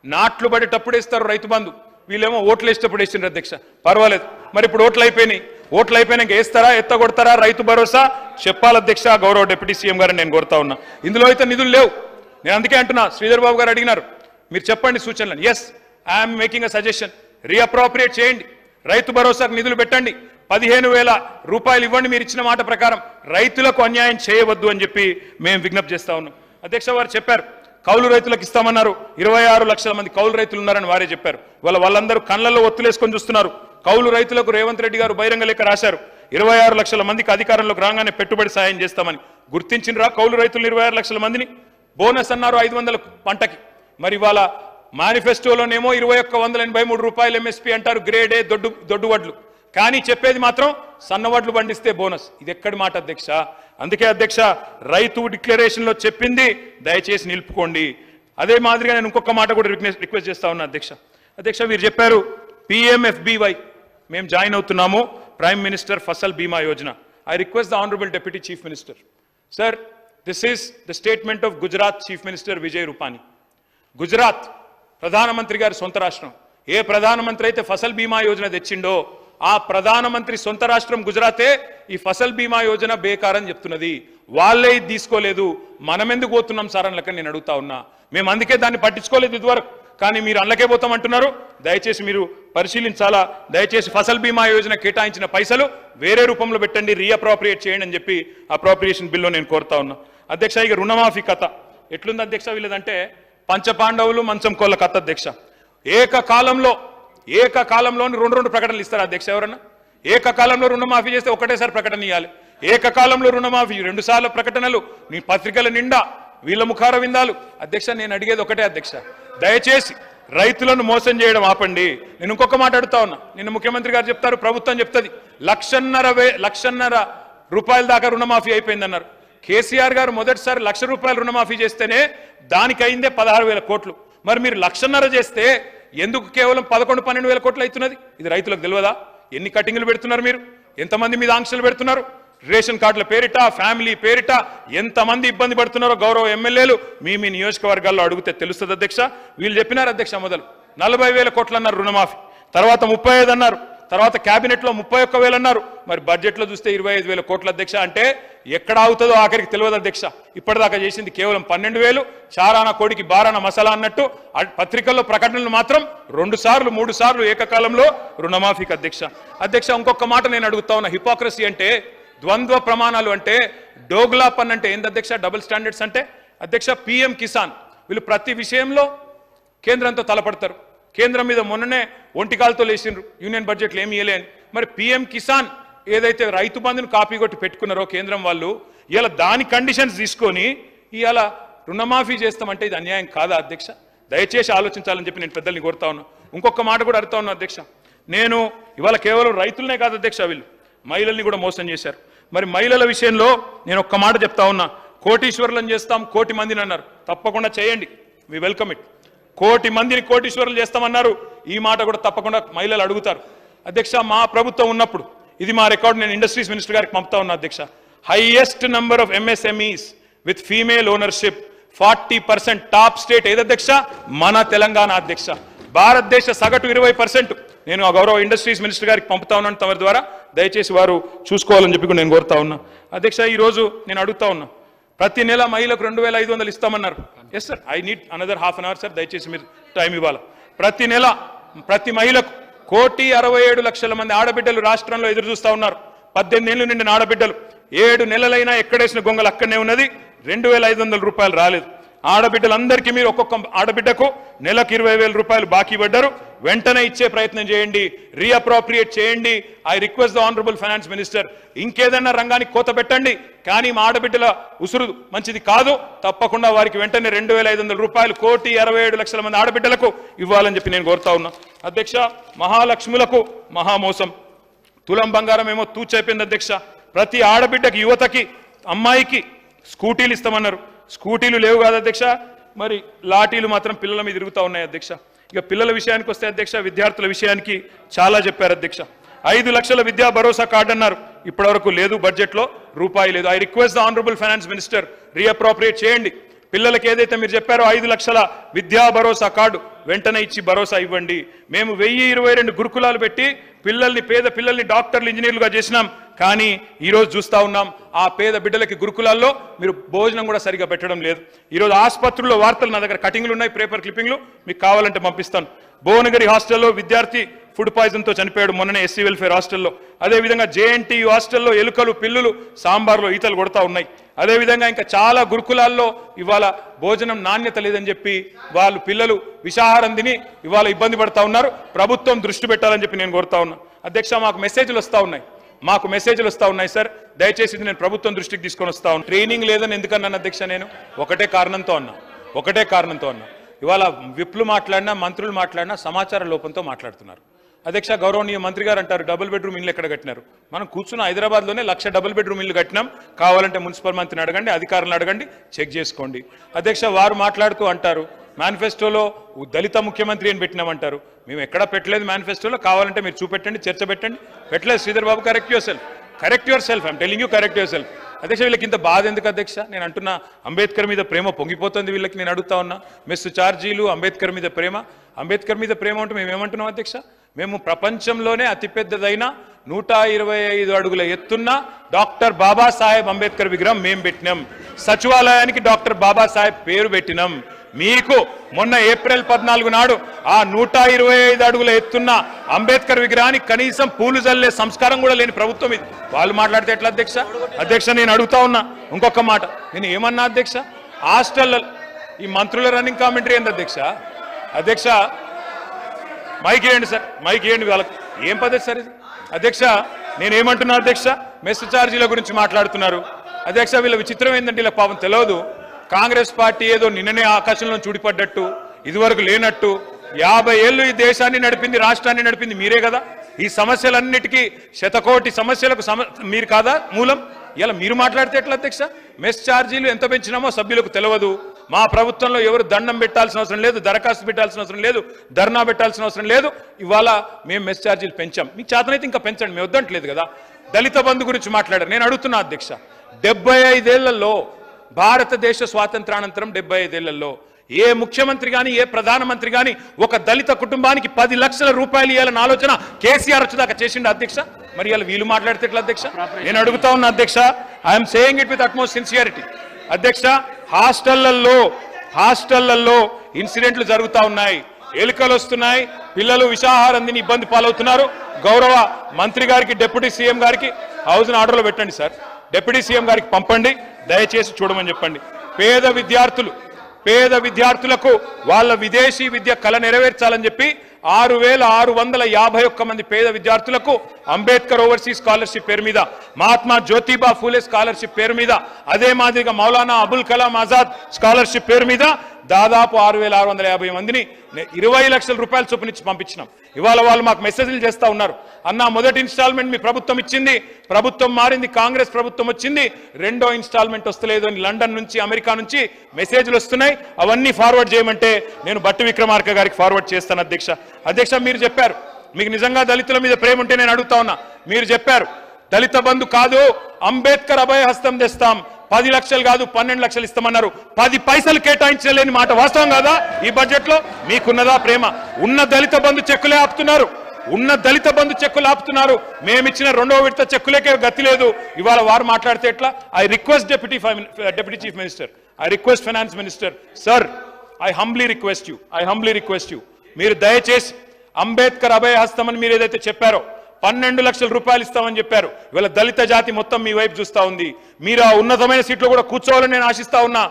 నాట్లు పడేటప్పుడు వేస్తారు రైతు బంధు. వీళ్ళేమో ఓట్లు వేసేటప్పుడు వేసిండ్రు అధ్యక్ష. పర్వాలేదు, మరి ఇప్పుడు ఓట్లు అయిపోయినాక వేస్తారా, ఎత్తగొడతారా రైతు భరోసా? చెప్పాలి అధ్యక్ష. గౌరవ డిప్యూటీ సీఎం గారిని నేను కోరుతా ఉన్నా. ఇందులో అయితే నిధులు లేవు. నేను అందుకే అంటున్నా, శ్రీధర్ బాబు గారు అడిగినారు, మీరు చెప్పండి సూచనలు. Yes, I'm making a suggestion, reappropriate చేయండి, రైతు భరోసాకు నిధులు పెట్టండి. 15,000 రూపాయలు ఇవ్వండి మీరు ఇచ్చిన మాట ప్రకారం, రైతులకు అన్యాయం చేయవద్దు అని చెప్పి మేము విజ్ఞప్తి చేస్తా ఉన్నాం. అధ్యక్ష, వారు చెప్పారు కౌలు రైతులకు ఇస్తామన్నారు. 26 లక్షల మంది కౌలు రైతులు ఉన్నారని వారే చెప్పారు. వాళ్ళందరూ కళ్ళల్లో ఒత్తులేసుకొని చూస్తున్నారు. కౌలు రైతులకు రేవంత్ రెడ్డి గారు బహిరంగ లేఖ రాశారు. 26 లక్షల మందికి అధికారంలోకి రాగానే పెట్టుబడి సాయం చేస్తామని. గుర్తించినరా కౌలు రైతులు 26 లక్షల మందిని? బోనస్ అన్నారు 500 పంటకి. మరి వాళ్ళ మేనిఫెస్టోలోనేమో 2183 రూపాయలు ఎంఎస్పీ అంటారు, గ్రేడ్ ఏ దొడ్డు వడ్లు. కానీ చెప్పేది మాత్రం సన్నవడ్లు పండిస్తే బోనస్. ఇది ఎక్కడి మాట అధ్యక్ష? అందుకే అధ్యక్ష, రైతు డిక్లరేషన్లో చెప్పింది దయచేసి నిలుపుకోండి. అదే మాదిరిగా నేను ఇంకొక మాట కూడా రిక్వెస్ట్ చేస్తా ఉన్నా అధ్యక్ష, వీరు చెప్పారు PMFBY మేము జాయిన్ అవుతున్నాము, ప్రైమ్ మినిస్టర్ ఫసల్ బీమా Yojana. I request the honourable deputy chief minister, sir, this is the statement of Gujarat chief minister Vijay Rupani. Gujarat ప్రధానమంత్రి గారి సొంత రాష్ట్రం. ఏ ప్రధానమంత్రి అయితే ఫసల్ బీమా యోజన తెచ్చిండో ఆ ప్రధానమంత్రి సొంత రాష్ట్రం గుజరాతే ఈ ఫసల్ బీమా యోజన బేకారని చెప్తున్నది. వాళ్ళే ఇది తీసుకోలేదు, మనం ఎందుకు పోతున్నాం సార్ అని నేను అడుగుతా ఉన్నా. మేము అందుకే దాన్ని పట్టించుకోలేదు ఇదివరకు, కానీ మీరు అందులోకే పోతామంటున్నారు. దయచేసి మీరు పరిశీలించాలా. దయచేసి ఫసల్ బీమా యోజన కేటాయించిన పైసలు వేరే రూపంలో పెట్టండి, రీఅప్రోప్రియేట్ చేయండి అని చెప్పి అప్రోప్రియేషన్ బిల్లో నేను కోరుతా ఉన్నా. అధ్యక్ష, ఇక రుణమాఫీ కథ ఎట్లుంది అధ్యక్ష? వీళ్ళదంటే పంచపాండవులు మంచం కోళ్ళ కథ అధ్యక్ష. ఏకకాలంలోని రెండు ప్రకటనలు ఇస్తారు అధ్యక్ష. ఎవరన్నా ఏకకాలంలో రుణమాఫీ చేస్తే ఒకటేసారి ప్రకటన ఇవ్వాలి. ఏకకాలంలో రుణమాఫీ 2 సార్లు ప్రకటనలు, నీ పత్రికల నిండా వీళ్ళ ముఖార విందాలు. అధ్యక్ష, నేను అడిగేది ఒకటే అధ్యక్ష, దయచేసి రైతులను మోసం చేయడం ఆపండి. నేను ఇంకొక మాట అడుగుతా ఉన్నా. నిన్న ముఖ్యమంత్రి గారు చెప్తారు, ప్రభుత్వం చెప్తుంది 1,50,000 రూపాయల దాకా రుణమాఫీ అయిపోయిందన్నారు. కేసీఆర్ గారు మొదటిసారి 1,00,000 రూపాయలు రుణమాఫీ చేస్తేనే దానికి అయిందే 16,000 కోట్లు. మరి మీరు 1,50,000 చేస్తే ఎందుకు కేవలం 11-12,000 కోట్లు అవుతున్నది? ఇది రైతులకు తెలియదా? ఎన్ని కటింగ్లు పెడుతున్నారు మీరు? ఎంతమంది మీద ఆంక్షలు పెడుతున్నారు? రేషన్ కార్డుల పేరిట, ఫ్యామిలీ పేరిట ఎంతమంది ఇబ్బంది పడుతున్నారో గౌరవ ఎమ్మెల్యేలు మీ నియోజకవర్గాల్లో అడిగితే తెలుస్తుంది అధ్యక్ష. వీళ్ళు చెప్పినారు అధ్యక్ష, మొదలు 40,000 కోట్లు అన్నారు రుణమాఫీ, తర్వాత 35 అన్నారు, తర్వాత క్యాబినెట్లో 31,000 అన్నారు. మరి బడ్జెట్లో చూస్తే 25,000 కోట్ల అధ్యక్ష. అంటే ఎక్కడ అవుతుందో ఆఖరికి తెలియదు అధ్యక్ష. ఇప్పటిదాకా చేసింది కేవలం 12,000. చారాన కోడికి బారాన మసాలా అన్నట్టు పత్రికల్లో ప్రకటనలు మాత్రం 2 సార్లు 3 సార్లు ఏకకాలంలో రుణమాఫీకి అధ్యక్ష. ఇంకొక మాట నేను అడుగుతా ఉన్నా. హిపోక్రసీ అంటే, ద్వంద్వ ప్రమాణాలు అంటే, డోగ్లాపన్ అంటే ఏంది అధ్యక్ష? డబుల్ స్టాండర్డ్స్ అంటే అధ్యక్ష, PM కిసాన్ వీళ్ళు ప్రతి విషయంలో కేంద్రంతో తలపడతారు. కేంద్రం మీద మొన్ననే ఒంటికాలతో లేచిండ్రు, యూనియన్ బడ్జెట్లు ఏమి ఇవ్వలేని. మరి PM కిసాన్ ఏదైతే రైతు బంధును కాపీ కొట్టి పెట్టుకున్నారో కేంద్రం వాళ్ళు, ఇలా దాని కండిషన్స్ తీసుకొని ఇవాళ రుణమాఫీ చేస్తామంటే ఇది అన్యాయం కాదా అధ్యక్ష? దయచేసి ఆలోచించాలని చెప్పి నేను పెద్దల్ని కోరుతా ఉన్నా. ఇంకొక మాట కూడా అడుగుతా ఉన్నా అధ్యక్ష. నేను ఇవాళ కేవలం రైతులనే కాదు అధ్యక్ష, వీళ్ళు మహిళల్ని కూడా మోసం చేశారు. మరి మహిళల విషయంలో నేను ఒక్క మాట చెప్తా ఉన్నా. కోటీశ్వరులను చేస్తాం, 1,00,00,000 మందిని అన్నారు. తప్పకుండా చేయండి, వి వెల్కమ్ ఇట్. 1,00,00,000 మందిని కోటీశ్వరులు చేస్తామన్నారు. ఈ మాట కూడా తప్పకుండా మహిళలు అడుగుతారు అధ్యక్ష. మా ప్రభుత్వం ఉన్నప్పుడు, ఇది మా రికార్డు, నేను ఇండస్ట్రీస్ మినిస్టర్ గారికి పంపుతా ఉన్నా అధ్యక్ష, highest number of MSMEs with female ownership 40%. Top state ఏది అధ్యక్ష? మన తెలంగాణ అధ్యక్ష. భారతదేశ సగటు 20%. నేను ఆ గౌరవ ఇండస్ట్రీస్ మినిస్టర్ గారికి పంపుతా ఉన్నాను తమ ద్వారా. దయచేసి వారు చూసుకోవాలని చెప్పి నేను కోరుతా ఉన్నా అధ్యక్ష. ఈరోజు నేను అడుగుతా ఉన్నా, ప్రతి నెల మహిళలకు 2,500 ఇస్తామన్నారు. Yes sir, I need another half an hour sir, దయచేసి మీరు టైం ఇవ్వాలి. ప్రతి నెల ప్రతి మహిళకు 1,67,00,000 మంది ఆడబిడ్డలు రాష్ట్రంలో ఎదురు చూస్తూ ఉన్నారు. 18 ఏళ్ళు నిండిన ఆడబిడ్డలు 7 నెలలైనా ఎక్కడేసిన గొంగలు అక్కడనే ఉన్నది. 2,500 రూపాయలు రాలేదు. ఆడబిడ్డలందరికీ మీరు ఒక్కొక్క ఆడబిడ్డకు నెలకు 20,000 రూపాయలు బాకీ పడ్డారు. వెంటనే ఇచ్చే ప్రయత్నం చేయండి, రీఅప్రోప్రియేట్ చేయండి. I request the honourable finance minister, ఇంకేదన్నా రంగానికి కోత పెట్టండి, కానీ మా ఆడబిడ్డల ఉసురు మంచిది కాదు. తప్పకుండా వారికి వెంటనే 2,500 రూపాయలు 1,67,00,000 మంది ఆడబిడ్డలకు ఇవ్వాలని చెప్పి నేను కోరుతా ఉన్నా అధ్యక్ష. మహాలక్ష్ములకు మహామోసం, తులం బంగారం ఏమో తూచైపోయింది అధ్యక్ష. ప్రతి ఆడబిడ్డకి, యువతకి, అమ్మాయికి స్కూటీలు ఇస్తామన్నారు. స్కూటీలు లేవు కాదు అధ్యక్ష, మరి లాఠీలు మాత్రం పిల్లల మీద తిరుగుతూ ఉన్నాయి అధ్యక్ష. ఇక పిల్లల విషయానికి వస్తే అధ్యక్ష, విద్యార్థుల విషయానికి చాలా చెప్పారు అధ్యక్ష. 5 లక్షల విద్యా భరోసా కార్డు అన్నారు, ఇప్పటివరకు లేదు, బడ్జెట్లో రూపాయి లేదు. I request the honourable finance minister, రీఅప్రోప్రియేట్ చేయండి. పిల్లలకి ఏదైతే మీరు చెప్పారో 5 లక్షల విద్యా భరోసా కార్డు వెంటనే ఇచ్చి భరోసా ఇవ్వండి. మేము 1022 గురుకులాలు పెట్టి పేద పిల్లల్ని డాక్టర్లు, ఇంజనీర్లుగా చేసినాం. కానీ ఈరోజు చూస్తూ ఉన్నాం, ఆ పేద బిడ్డలకి గురుకులాల్లో మీరు భోజనం కూడా సరిగా పెట్టడం లేదు. ఈరోజు ఆసుపత్రుల్లో వార్తలు, నా దగ్గర కటింగ్లు ఉన్నాయి, పేపర్ క్లిప్పింగ్లు, మీకు కావాలంటే పంపిస్తాను. భువనగిరి హాస్టల్లో విద్యార్థి ఫుడ్ పాయిజన్తో చనిపోయాడు మొన్ననే ఎస్సీ వెల్ఫేర్ హాస్టల్లో. అదేవిధంగా జేఎన్టీయూ హాస్టల్లో ఎలుకలు పిల్లులు సాంబార్లో ఈతలు కొడతా ఉన్నాయి. అదేవిధంగా ఇంకా చాలా గురుకులాల్లో ఇవాళ భోజనం నాణ్యత లేదని చెప్పి వాళ్ళు పిల్లలు విషాహారం తిని ఇవాళ ఇబ్బంది పడతా ఉన్నారు. ప్రభుత్వం దృష్టి పెట్టాలని చెప్పి నేను కోరుతా ఉన్నా. అధ్యక్ష, మాకు మెసేజ్లు వస్తూ ఉన్నాయి సార్. దయచేసి ఇది నేను ప్రభుత్వం దృష్టికి తీసుకొని వస్తా ఉన్నాను. ట్రైనింగ్ లేదని ఎందుకన్నాను అధ్యక్ష? నేను ఒకటే కారణంతో అన్నా. ఇవాళ విప్లు మాట్లాడినా మంత్రులు మాట్లాడినా సమాచార లోపంతో మాట్లాడుతున్నారు. అధ్యక్ష, గౌరవనీయ మంత్రి గారు అంటారు డబుల్ బెడ్రూమ్ ఇల్లు ఎక్కడ కట్టినారు? మనం కూర్చున్న హైదరాబాద్లోనే 1,00,000 డబుల్ బెడ్రూమ్ ఇల్లు కట్టినాం. కావాలంటే మున్సిపల్ మంత్రిని అడగండి, అధికారులను అడగండి, చెక్ చేసుకోండి. అధ్యక్ష, వారు మాట్లాడుతూ అంటారు మేనిఫెస్టోలో దళిత ముఖ్యమంత్రి అని పెట్టినామంటారు. మేము ఎక్కడా పెట్టలేదు మేనిఫెస్టోలో. కావాలంటే మీరు చూపెట్టండి, చర్చ పెట్టండి. పెట్టలేదు. Sridhar Babu, correct yourself. I'm telling you, correct yourself. అధ్యక్ష, వీళ్ళకి ఇంత బాధ ఎందుకు అధ్యక్ష? నేను అంటున్నా, అంబేద్కర్ మీద ప్రేమ పొంగిపోతుంది వీళ్ళకి. నేను అడుగుతా ఉన్నా, మెస్సు ఛార్జీలు, అంబేద్కర్ మీద ప్రేమ అంటే మేము ఏమంటున్నాం అధ్యక్ష? మేము ప్రపంచంలోనే అతిపెద్దదైన 125 అడుగుల ఎత్తున్న డాక్టర్ బాబాసాహెబ్ అంబేద్కర్ విగ్రహం మేము పెట్టినాం. సచివాలయానికి డాక్టర్ బాబాసాహెబ్ పేరు పెట్టినాం. మీకు మొన్న ఏప్రిల్ 14 నాడు ఆ 125 అడుగుల ఎత్తున్న అంబేద్కర్ విగ్రహానికి కనీసం పూలు జల్లే సంస్కారం కూడా లేని ప్రభుత్వం ఇది. వాళ్ళు మాట్లాడితే ఎట్లా అధ్యక్ష? అధ్యక్ష, నేను అడుగుతా ఉన్నా ఇంకొక మాట. నేను ఏమన్నా అధ్యక్ష? హాస్టల్ ఈ మంత్రుల రన్నింగ్ కామెంటరీ ఏంది అధ్యక్ష? అధ్యక్ష, మైక్ ఇవ్వండి సార్, మైక్ ఇవ్వండి. వాళ్ళకి ఏం పద్ధతి సార్ ఇది? అధ్యక్ష, నేనేమంటున్నా అధ్యక్ష? మెస్ ఛార్జీల గురించి మాట్లాడుతున్నారు అధ్యక్ష. వీళ్ళ విచిత్రం ఏంటంటే వీళ్ళకి పాపం తెలియదు. కాంగ్రెస్ పార్టీ ఏదో నిన్ననే ఆకాశంలో చూడిపడ్డట్టు, ఇదివరకు లేనట్టు 50 ఏళ్ళు ఈ దేశాన్ని నడిపింది, రాష్ట్రాన్ని నడిపింది మీరే కదా. ఈ సమస్యలన్నిటికీ శతకోటి సమస్యలకు మీరు కాదా మూలం? ఇలా మీరు మాట్లాడితే ఎట్లా అధ్యక్ష? మెస్ ఛార్జీలు ఎంత పెంచినామో సభ్యులకు తెలియదు. మా ప్రభుత్వంలో ఎవరు దండం పెట్టాల్సిన అవసరం లేదు, దరఖాస్తు పెట్టాల్సిన అవసరం లేదు, ధర్నా పెట్టాల్సిన అవసరం లేదు. ఇవాళ మేము మెస్ ఛార్జీలు పెంచాం. మీకు చేతనైతే ఇంకా పెంచండి, మేము వద్దంటలేదు కదా. దళిత బంధు గురించి మాట్లాడారు. నేను అడుగుతున్నా అధ్యక్ష, 75 ఏళ్లలో భారతదేశ స్వాతంత్రానంతరం 75 ఏళ్లలో ఏ ముఖ్యమంత్రి గాని ఏ ప్రధానమంత్రి గాని ఒక దళిత కుటుంబానికి 10 లక్షల రూపాయలు ఇవ్వాలన్న ఆలోచన కేసీఆర్ వచ్చేదాకా చేసిండు అధ్యక్ష. మరి ఇలా వీళ్ళు మాట్లాడితే ఎట్లా అధ్యక్ష? నేను అడుగుతా ఉన్నా అధ్యక్ష, I'm saying it with utmost sincerity. అధ్యక్ష, హాస్టళ్లలో ఇన్సిడెంట్లు జరుగుతూ ఉన్నాయి, ఎలుకలు వస్తున్నాయి, పిల్లలు విషాహారం తిని ఇబ్బంది పాలవుతున్నారు. గౌరవ మంత్రి గారికి, డిప్యూటీ సీఎం గారికి హౌస్ ఆర్డర్లో పెట్టండి సార్. డిప్యూటీ సీఎం గారికి పంపండి, దయచేసి చూడమని చెప్పండి. పేద విద్యార్థులకు వాళ్ళ విదేశీ విద్య కళ నెరవేర్చాలని చెప్పి 6,651 మంది పేద విద్యార్థులకు అంబేద్కర్ ఓవర్సీస్ స్కాలర్షిప్ పేరు మీద, మహాత్మా జ్యోతిబా ఫూలే స్కాలర్షిప్ పేరు మీద, అదే మాదిరిగా మౌలానా అబుల్ కలాం ఆజాద్ స్కాలర్షిప్ పేరు మీద దాదాపు 6,650 మందిని 20 లక్షల రూపాయలు చొప్పునిచ్చి పంపించినాం. ఇవాళ వాళ్ళు మాకు మెసేజ్లు చేస్తూ ఉన్నారు, అన్న మొదటి ఇన్స్టాల్మెంట్ మీ ప్రభుత్వం ఇచ్చింది, ప్రభుత్వం మారింది, కాంగ్రెస్ ప్రభుత్వం వచ్చింది, రెండో ఇన్స్టాల్మెంట్ వస్తలేదు అని లండన్ నుంచి, అమెరికా నుంచి మెసేజ్లు వస్తున్నాయి. అవన్నీ ఫార్వర్డ్ చేయమంటే నేను భట్టి విక్రమార్క గారికి ఫార్వర్డ్ చేస్తాను అధ్యక్ష. అధ్యక్ష, మీరు చెప్పారు మీకు నిజంగా దళితుల మీద ప్రేమ ఉంటే నేను అడుగుతా ఉన్నా, మీరు చెప్పారు దళిత బంధు కాదు అంబేద్కర్ అభయ హస్తం తెస్తాం, 10 లక్షలు కాదు 12 లక్షలు ఇస్తామన్నారు. 10 పైసలు కేటాయించలేని మాట వాస్తవం కాదా? ఈ బడ్జెట్ లో మీకున్నదా ప్రేమ? ఉన్న దళిత బంధు చెక్కులే ఆపుతున్నారు. మేమిచ్చిన రెండవ విడత చెక్కులకే గతి లేదు. ఇవాళ వారు మాట్లాడితే ఎట్లా? I request deputy chief minister, I request finance minister, sir I humbly request you, మీరు దయచేసి అంబేద్కర్ అభయ హస్తం అని మీరు ఏదైతే చెప్పారో 12 లక్షల రూపాయలు ఇస్తామని చెప్పారు. ఇవాళ దళిత జాతి మొత్తం మీ వైపు చూస్తా ఉంది. మీరు ఆ ఉన్నతమైన సీట్లో కూడా కూర్చోవాలని నేను ఆశిస్తా ఉన్నా.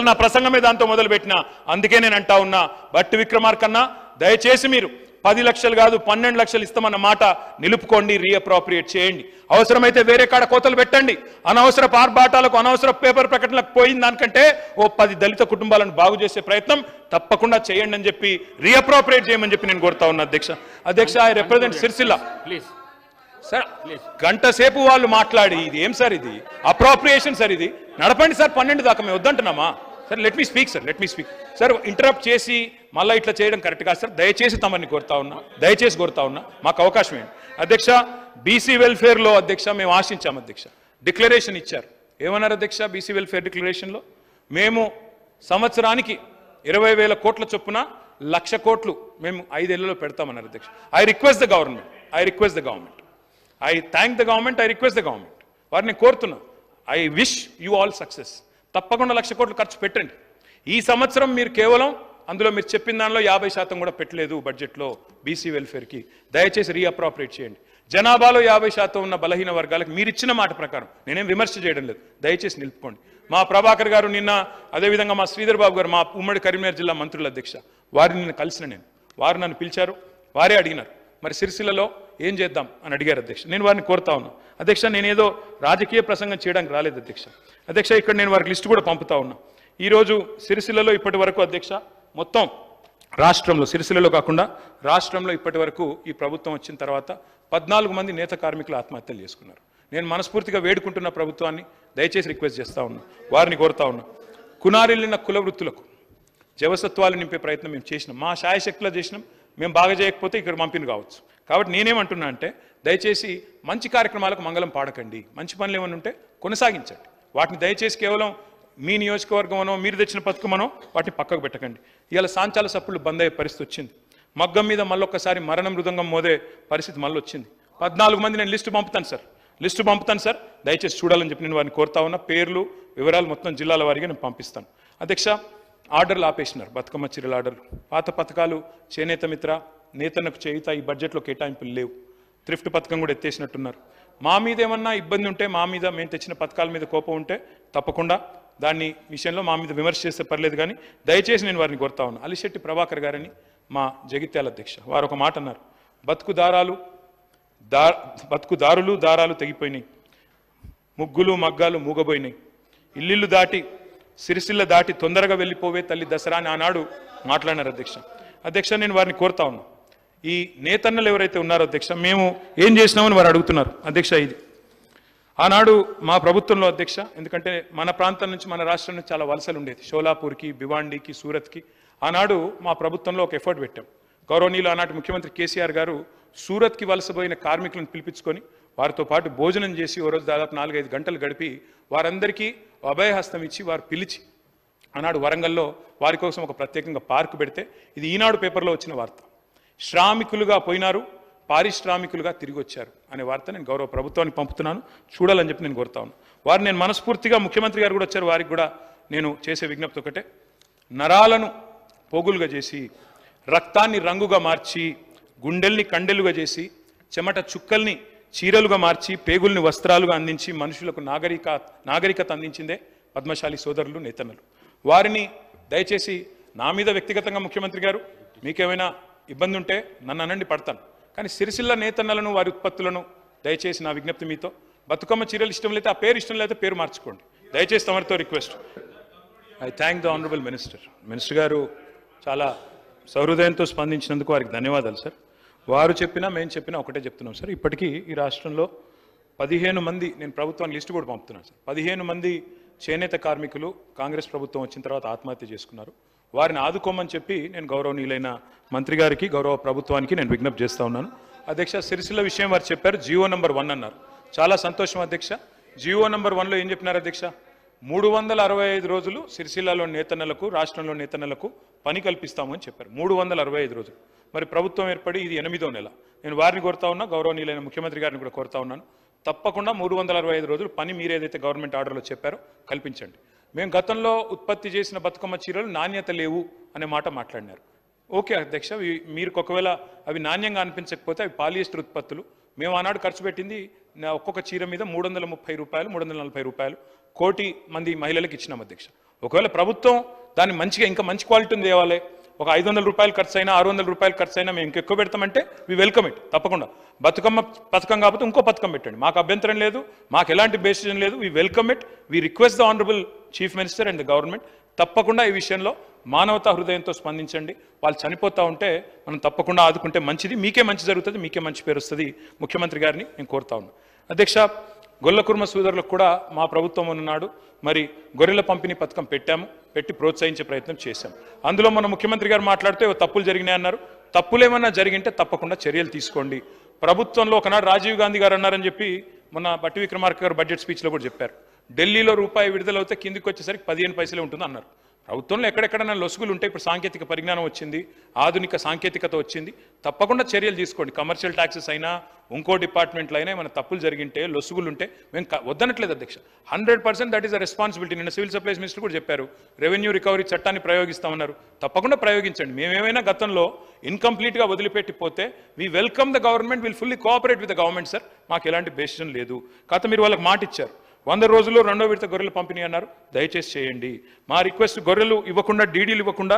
నా ప్రసంగమే దాంతో మొదలు పెట్టినా. అందుకే నేను అంటా ఉన్నా, భట్టి విక్రమార్కన్నా దయచేసి మీరు 10 లక్షలు కాదు 12 లక్షలు ఇస్తామన్న మాట నిలుపుకోండి, రీఅప్రోప్రియేట్ చేయండి. అవసరమైతే వేరే కాడ కోతలు పెట్టండి. అనవసర ఆర్భాటాలకు, అనవసర పేపర్ ప్రకటనలకు పోయిన దానికంటే ఓ 10 దళిత కుటుంబాలను బాగు చేసే ప్రయత్నం తప్పకుండా చేయండి అని చెప్పి, రీఅప్రోప్రియేట్ చేయమని చెప్పి నేను కోరుతా ఉన్నా అధ్యక్ష. I represent Sircilla. Please sir, గంట సేపు వాళ్ళు మాట్లాడి ఇది ఏం సార్, ఇది అప్రోప్రియేషన్ సార్, ఇది నడపండి సార్ 12 దాకా, మేము వద్దంటున్నామా sir? Let me speak sir. Interrupt చేసి మళ్ళీ ఇట్లా చేయడం కరెక్ట్ కాదు సార్. దయచేసి తమని కోరుతా ఉన్నా, మాకు అవకాశం ఏంటి అధ్యక్ష? బీసీ వెల్ఫేర్లో అధ్యక్ష మేము ఆశించాం అధ్యక్ష, డిక్లరేషన్ ఇచ్చారు. ఏమన్నారు అధ్యక్ష? బీసీ వెల్ఫేర్ డిక్లరేషన్లో మేము సంవత్సరానికి 20,000 కోట్ల చొప్పున 1,00,000 కోట్లు మేము 5 ఏళ్లలో పెడతామన్నారు అధ్యక్ష. I request the government, I thank the government, I request the government, వారిని కోరుతున్నా, I wish you all success. తప్పకుండా 1,00,000 కోట్లు ఖర్చు పెట్టండి. ఈ సంవత్సరం మీరు కేవలం అందులో మీరు చెప్పిన దానిలో 50% కూడా పెట్టలేదు బడ్జెట్లో బీసీ వెల్ఫేర్కి. దయచేసి రీఅప్రాప్రియేట్ చేయండి. జనాభాలో 50% ఉన్న బలహీన వర్గాలకు మీరు ఇచ్చిన మాట ప్రకారం నేనేం విమర్శ చేయడం లేదు, దయచేసి నిలుపుకోండి. మా ప్రభాకర్ గారు నిన్న, అదేవిధంగా మా శ్రీధర్ బాబు గారు, మా ఉమ్మడి కరీంనగర్ జిల్లా మంత్రుల అధ్యక్ష, వారిని నిన్న కలిసిన నేను, వారు నన్ను పిలిచారు, వారే అడిగినారు మరి సిరిసిల్లలో ఏం చేద్దాం అని అడిగారు అధ్యక్ష. నేను వారిని కోరుతా ఉన్నా అధ్యక్ష, నేనేదో రాజకీయ ప్రసంగం చేయడానికి రాలేదు అధ్యక్ష. అధ్యక్ష, ఇక్కడ నేను వారికి లిస్టు కూడా పంపుతా ఉన్నా. ఈరోజు సిరిసిల్లలో ఇప్పటి వరకు అధ్యక్ష మొత్తం రాష్ట్రంలో, సిరిసిల్లలో కాకుండా రాష్ట్రంలో ఇప్పటి వరకు ఈ ప్రభుత్వం వచ్చిన తర్వాత 14 మంది నేత కార్మికులు ఆత్మహత్యలు చేసుకున్నారు. నేను మనస్ఫూర్తిగా వేడుకుంటున్న ప్రభుత్వాన్ని, దయచేసి రిక్వెస్ట్ చేస్తూ ఉన్నా, వారిని కోరుతా ఉన్నా, కునారిల్లిన కుల వృత్తులకు జవసత్వాలు నింపే ప్రయత్నం మేము చేసినాం, మా శాయశక్తిలో చేసినాం. మేము బాగా చేయకపోతే ఇక్కడ పంపిణీ కావచ్చు. కాబట్టి నేనేమంటున్నా అంటే, దయచేసి మంచి కార్యక్రమాలకు మంగళం పాడకండి, మంచి పనులు ఏమైనా ఉంటే కొనసాగించండి. వాటిని దయచేసి కేవలం మీ నియోజకవర్గమనో మీరు తెచ్చిన పథకమనో వాటిని పక్కకు పెట్టకండి. ఇవాళ సాంచాల సప్పులు బంద్ అయ్యే పరిస్థితి వచ్చింది. మగ్గం మీద మళ్ళొక్కసారి మరణ మృదంగం మోదే పరిస్థితి మళ్ళీ వచ్చింది. 14 మంది నేను లిస్టు పంపుతాను సార్, దయచేసి చూడాలని చెప్పి నేను వారిని కోరుతా ఉన్నా. పేర్లు, వివరాలు మొత్తం జిల్లాల వారిగా నేను పంపిస్తాను. అధ్యక్ష, ఆర్డర్లు ఆపేసినారు, బతుకమ్మ చీరల ఆర్డర్లు. పాత పథకాలు చేనేత మిత్ర, నేతన్నకు చేయుత ఈ బడ్జెట్లో కేటాయింపులు లేవు. థ్రిఫ్ట్ పథకం కూడా ఎత్తేసినట్టున్నారు. మా మీద ఏమన్నా ఇబ్బంది ఉంటే, మా మీద మేము తెచ్చిన పథకాల మీద కోపం ఉంటే తప్పకుండా దాన్ని విషయంలో మా మీద విమర్శ చేస్తే పర్లేదు, కానీ దయచేసి నేను వారిని కోరుతా ఉన్నా. అలిశెట్టి ప్రభాకర్ గారని మా జగిత్యాల అధ్యక్ష, వారు ఒక మాట అన్నారు, బతుకుదారులు దారాలు తెగిపోయినాయి, ముగ్గులు మగ్గాలు మూగబోయినాయి, ఇల్లిళ్ళు దాటి సిరిసిల్ల దాటి తొందరగా వెళ్ళిపోవే తల్లి దసరా అని ఆనాడు మాట్లాడినారు అధ్యక్ష. నేను వారిని కోరుతా ఉన్నా, ఈ నేతన్నలు ఎవరైతే ఉన్నారో అధ్యక్ష, మేము ఏం చేసినామని వారు అడుగుతున్నారు అధ్యక్ష. ఇది ఆనాడు మా ప్రభుత్వంలో అధ్యక్ష, ఎందుకంటే మన ప్రాంతం నుంచి, మన రాష్ట్రం నుంచి చాలా వలసలు ఉండేది, షోలాపూర్కి, భివాండికి, సూరత్కి. ఆనాడు మా ప్రభుత్వంలో ఒక ఎఫర్ట్ పెట్టాం. గౌరవనీయులు ఆనాటి ముఖ్యమంత్రి కేసీఆర్ గారు సూరత్కి వలసపోయిన కార్మికులను పిలిపించుకొని వారితో పాటు భోజనం చేసి ఓ రోజు దాదాపు 4-5 గంటలు గడిపి వారందరికీ అభయహస్తం ఇచ్చి వారు పిలిచి ఆనాడు వరంగల్లో వారి కోసం ఒక ప్రత్యేకంగా పార్కు పెడితే, ఇది ఈనాడు పేపర్లో వచ్చిన వార్త. శ్రామికులుగా పోయినారు, పారిశ్రామికులుగా తిరిగి వచ్చారు అనే వార్త నేను గౌరవ ప్రభుత్వానికి పంపుతున్నాను, చూడాలని చెప్పి నేను కోరుతా ఉన్నాను. వారు నేను మనస్ఫూర్తిగా, ముఖ్యమంత్రి గారు కూడా వచ్చారు, వారికి కూడా నేను చేసే విజ్ఞప్తి ఒకటే, నరాలను పోగులుగా చేసి, రక్తాన్ని రంగుగా మార్చి, గుండెల్ని కండెలుగా చేసి, చెమట చుక్కల్ని చీరలుగా మార్చి, పేగుల్ని వస్త్రాలుగా అందించి మనుషులకు నాగరికత అందించిందే పద్మశాలి సోదరులు, నేతన్నలు. వారిని దయచేసి, నా మీద వ్యక్తిగతంగా ముఖ్యమంత్రి గారు మీకేమైనా ఇబ్బంది ఉంటే నన్ను అనండి, పడతాను. కానీ సిరిసిల్ల నేతన్నలను, వారి ఉత్పత్తులను దయచేసి నా విజ్ఞప్తి మీతో, బతుకమ్మ చీరలు ఇష్టం లేకపోతే ఆ పేరు ఇష్టం లేకపోతే పేరు మార్చుకోండి, దయచేసి తమరితో request. I thank the honourable minister గారు చాలా సహృదయంతో స్పందించినందుకు వారికి ధన్యవాదాలు సార్. వారు చెప్పినా మేము చెప్పినా ఒకటే చెప్తున్నాం సార్. ఇప్పటికీ ఈ రాష్ట్రంలో 15 మంది, నేను ప్రభుత్వానికి లిస్టు కూడా పంపుతున్నాను సార్, 15 మంది చేనేత కార్మికులు కాంగ్రెస్ ప్రభుత్వం వచ్చిన తర్వాత ఆత్మహత్య చేసుకున్నారు. వారిని ఆదుకోమని చెప్పి నేను గౌరవనీయులైన మంత్రి గారికి, గౌరవ ప్రభుత్వానికి నేను విజ్ఞప్తి చేస్తూ ఉన్నాను. అధ్యక్ష, సిరిసిల్ల విషయం వారు చెప్పారు, జియో నంబర్ 1 అన్నారు, చాలా సంతోషం అధ్యక్ష. జియో నంబర్ 1లో ఏం చెప్పినారు అధ్యక్ష, 365 రోజులు సిరిసిల్లలో నేతన్నలకు, రాష్ట్రంలో నేతన్నలకు పని కల్పిస్తామని చెప్పారు. 365 రోజులు. మరి ప్రభుత్వం ఏర్పడి ఇది 8వ నెల. నేను వారిని కోరుతా ఉన్నా, గౌరవనీయులైన ముఖ్యమంత్రి గారిని కూడా కోరుతా ఉన్నాను, తప్పకుండా 365 రోజులు పని మీరేదైతే గవర్నమెంట్ ఆర్డర్లో చెప్పారో కల్పించండి. మేము గతంలో ఉత్పత్తి చేసిన బతుకమ్మ చీరలు నాణ్యత లేవు అనే మాట మాట్లాడినారు. ఓకే అధ్యక్ష, మీరు ఒకవేళ అవి నాణ్యంగా అనిపించకపోతే అవి పాలియస్టర్ ఉత్పత్తులు. మేము ఆనాడు ఖర్చు పెట్టింది ఒక్కొక్క చీర మీద 330 రూపాయలు, 340 రూపాయలు 1 కోటి మంది మహిళలకు ఇచ్చినాం అధ్యక్ష. ఒకవేళ ప్రభుత్వం దాన్ని మంచిగా, ఇంకా మంచి క్వాలిటీని తేవాలి, ఒక 500 రూపాయలు ఖర్చు అయినా, 600 రూపాయలు ఖర్చు అయినా మేము ఇంకెక్కువ పెడతామంటే వి వెల్కమ్ ఇట్. తప్పకుండా బతుకమ్మ పథకం కాకపోతే ఇంకో పథకం పెట్టండి, మాకు అభ్యంతరం లేదు, మాకు ఎలాంటి బేసిజన్ లేదు. We welcome it. We request the honourable chief minister and the government, తప్పకుండా ఈ విషయంలో మానవతా హృదయంతో స్పందించండి. వాళ్ళు చనిపోతూ ఉంటే మనం తప్పకుండా ఆదుకుంటే మంచిది, మీకే మంచి జరుగుతుంది, మీకే మంచి పేరు వస్తుంది. ముఖ్యమంత్రి గారిని నేను కోరుతా ఉన్నాను. అధ్యక్ష, గొల్లకుర్మ సోదరులకు కూడా మా ప్రభుత్వం ఉన్నాడు, మరి గొర్రెల పంపిణీ పథకం పెట్టి ప్రోత్సహించే ప్రయత్నం చేశాం. అందులో మన ముఖ్యమంత్రి గారు మాట్లాడితే తప్పులు జరిగినాయన్నారు. తప్పులేమన్నా జరిగింటే తప్పకుండా చర్యలు తీసుకోండి. ప్రభుత్వంలో ఒకనాడు రాజీవ్ గాంధీ గారు అన్నారని చెప్పి మొన్న బట్టి విక్రమార్క గారు బడ్జెట్ స్పీచ్లో కూడా చెప్పారు, ఢిల్లీలో రూపాయి విడుదలవుతే కిందికి వచ్చేసరికి 15 పైసలే ఉంటుంది అన్నారు. ప్రభుత్వంలో ఎక్కడెక్కడైనా లొసుగులు ఉంటే ఇప్పుడు సాంకేతిక పరిజ్ఞానం వచ్చింది, ఆధునిక సాంకేతికత వచ్చింది, తప్పకుండా చర్యలు తీసుకోండి. కమర్షియల్ ట్యాక్సెస్ అయినా ఇంకో డిపార్ట్మెంట్లో అయినా ఏమైనా తప్పులు జరిగింటే లొసుగులు ఉంటే మేము వద్దనట్లేదు అధ్యక్ష. 100% దట్ ఈస్ ద రెస్పాన్సిబిలిటీ. నిన్న సివిల్ సప్లైస్ మినిస్టర్ కూడా చెప్పారు, రెవెన్యూ రికవరీ చట్టాన్ని ప్రయోగిస్తామన్నారు. తప్పకుండా ప్రయోగించండి. మేమేమైనా గతంలో ఇన్కంప్లీట్గా వదిలిపెట్టిపోతే we welcome the government, will fully cooperate with the government sir. మాకు ఎలాంటి బెసిషన్ లేదు. కాకపోతే మీరు వాళ్ళకి మాట ఇచ్చారు 100 రోజుల్లో 2వ విడత గొర్రెల పంపిణీ అన్నారు. దయచేసి చేయండి. మా రిక్వెస్ట్ గొర్రెలు ఇవ్వకుండా డీడీలు ఇవ్వకుండా,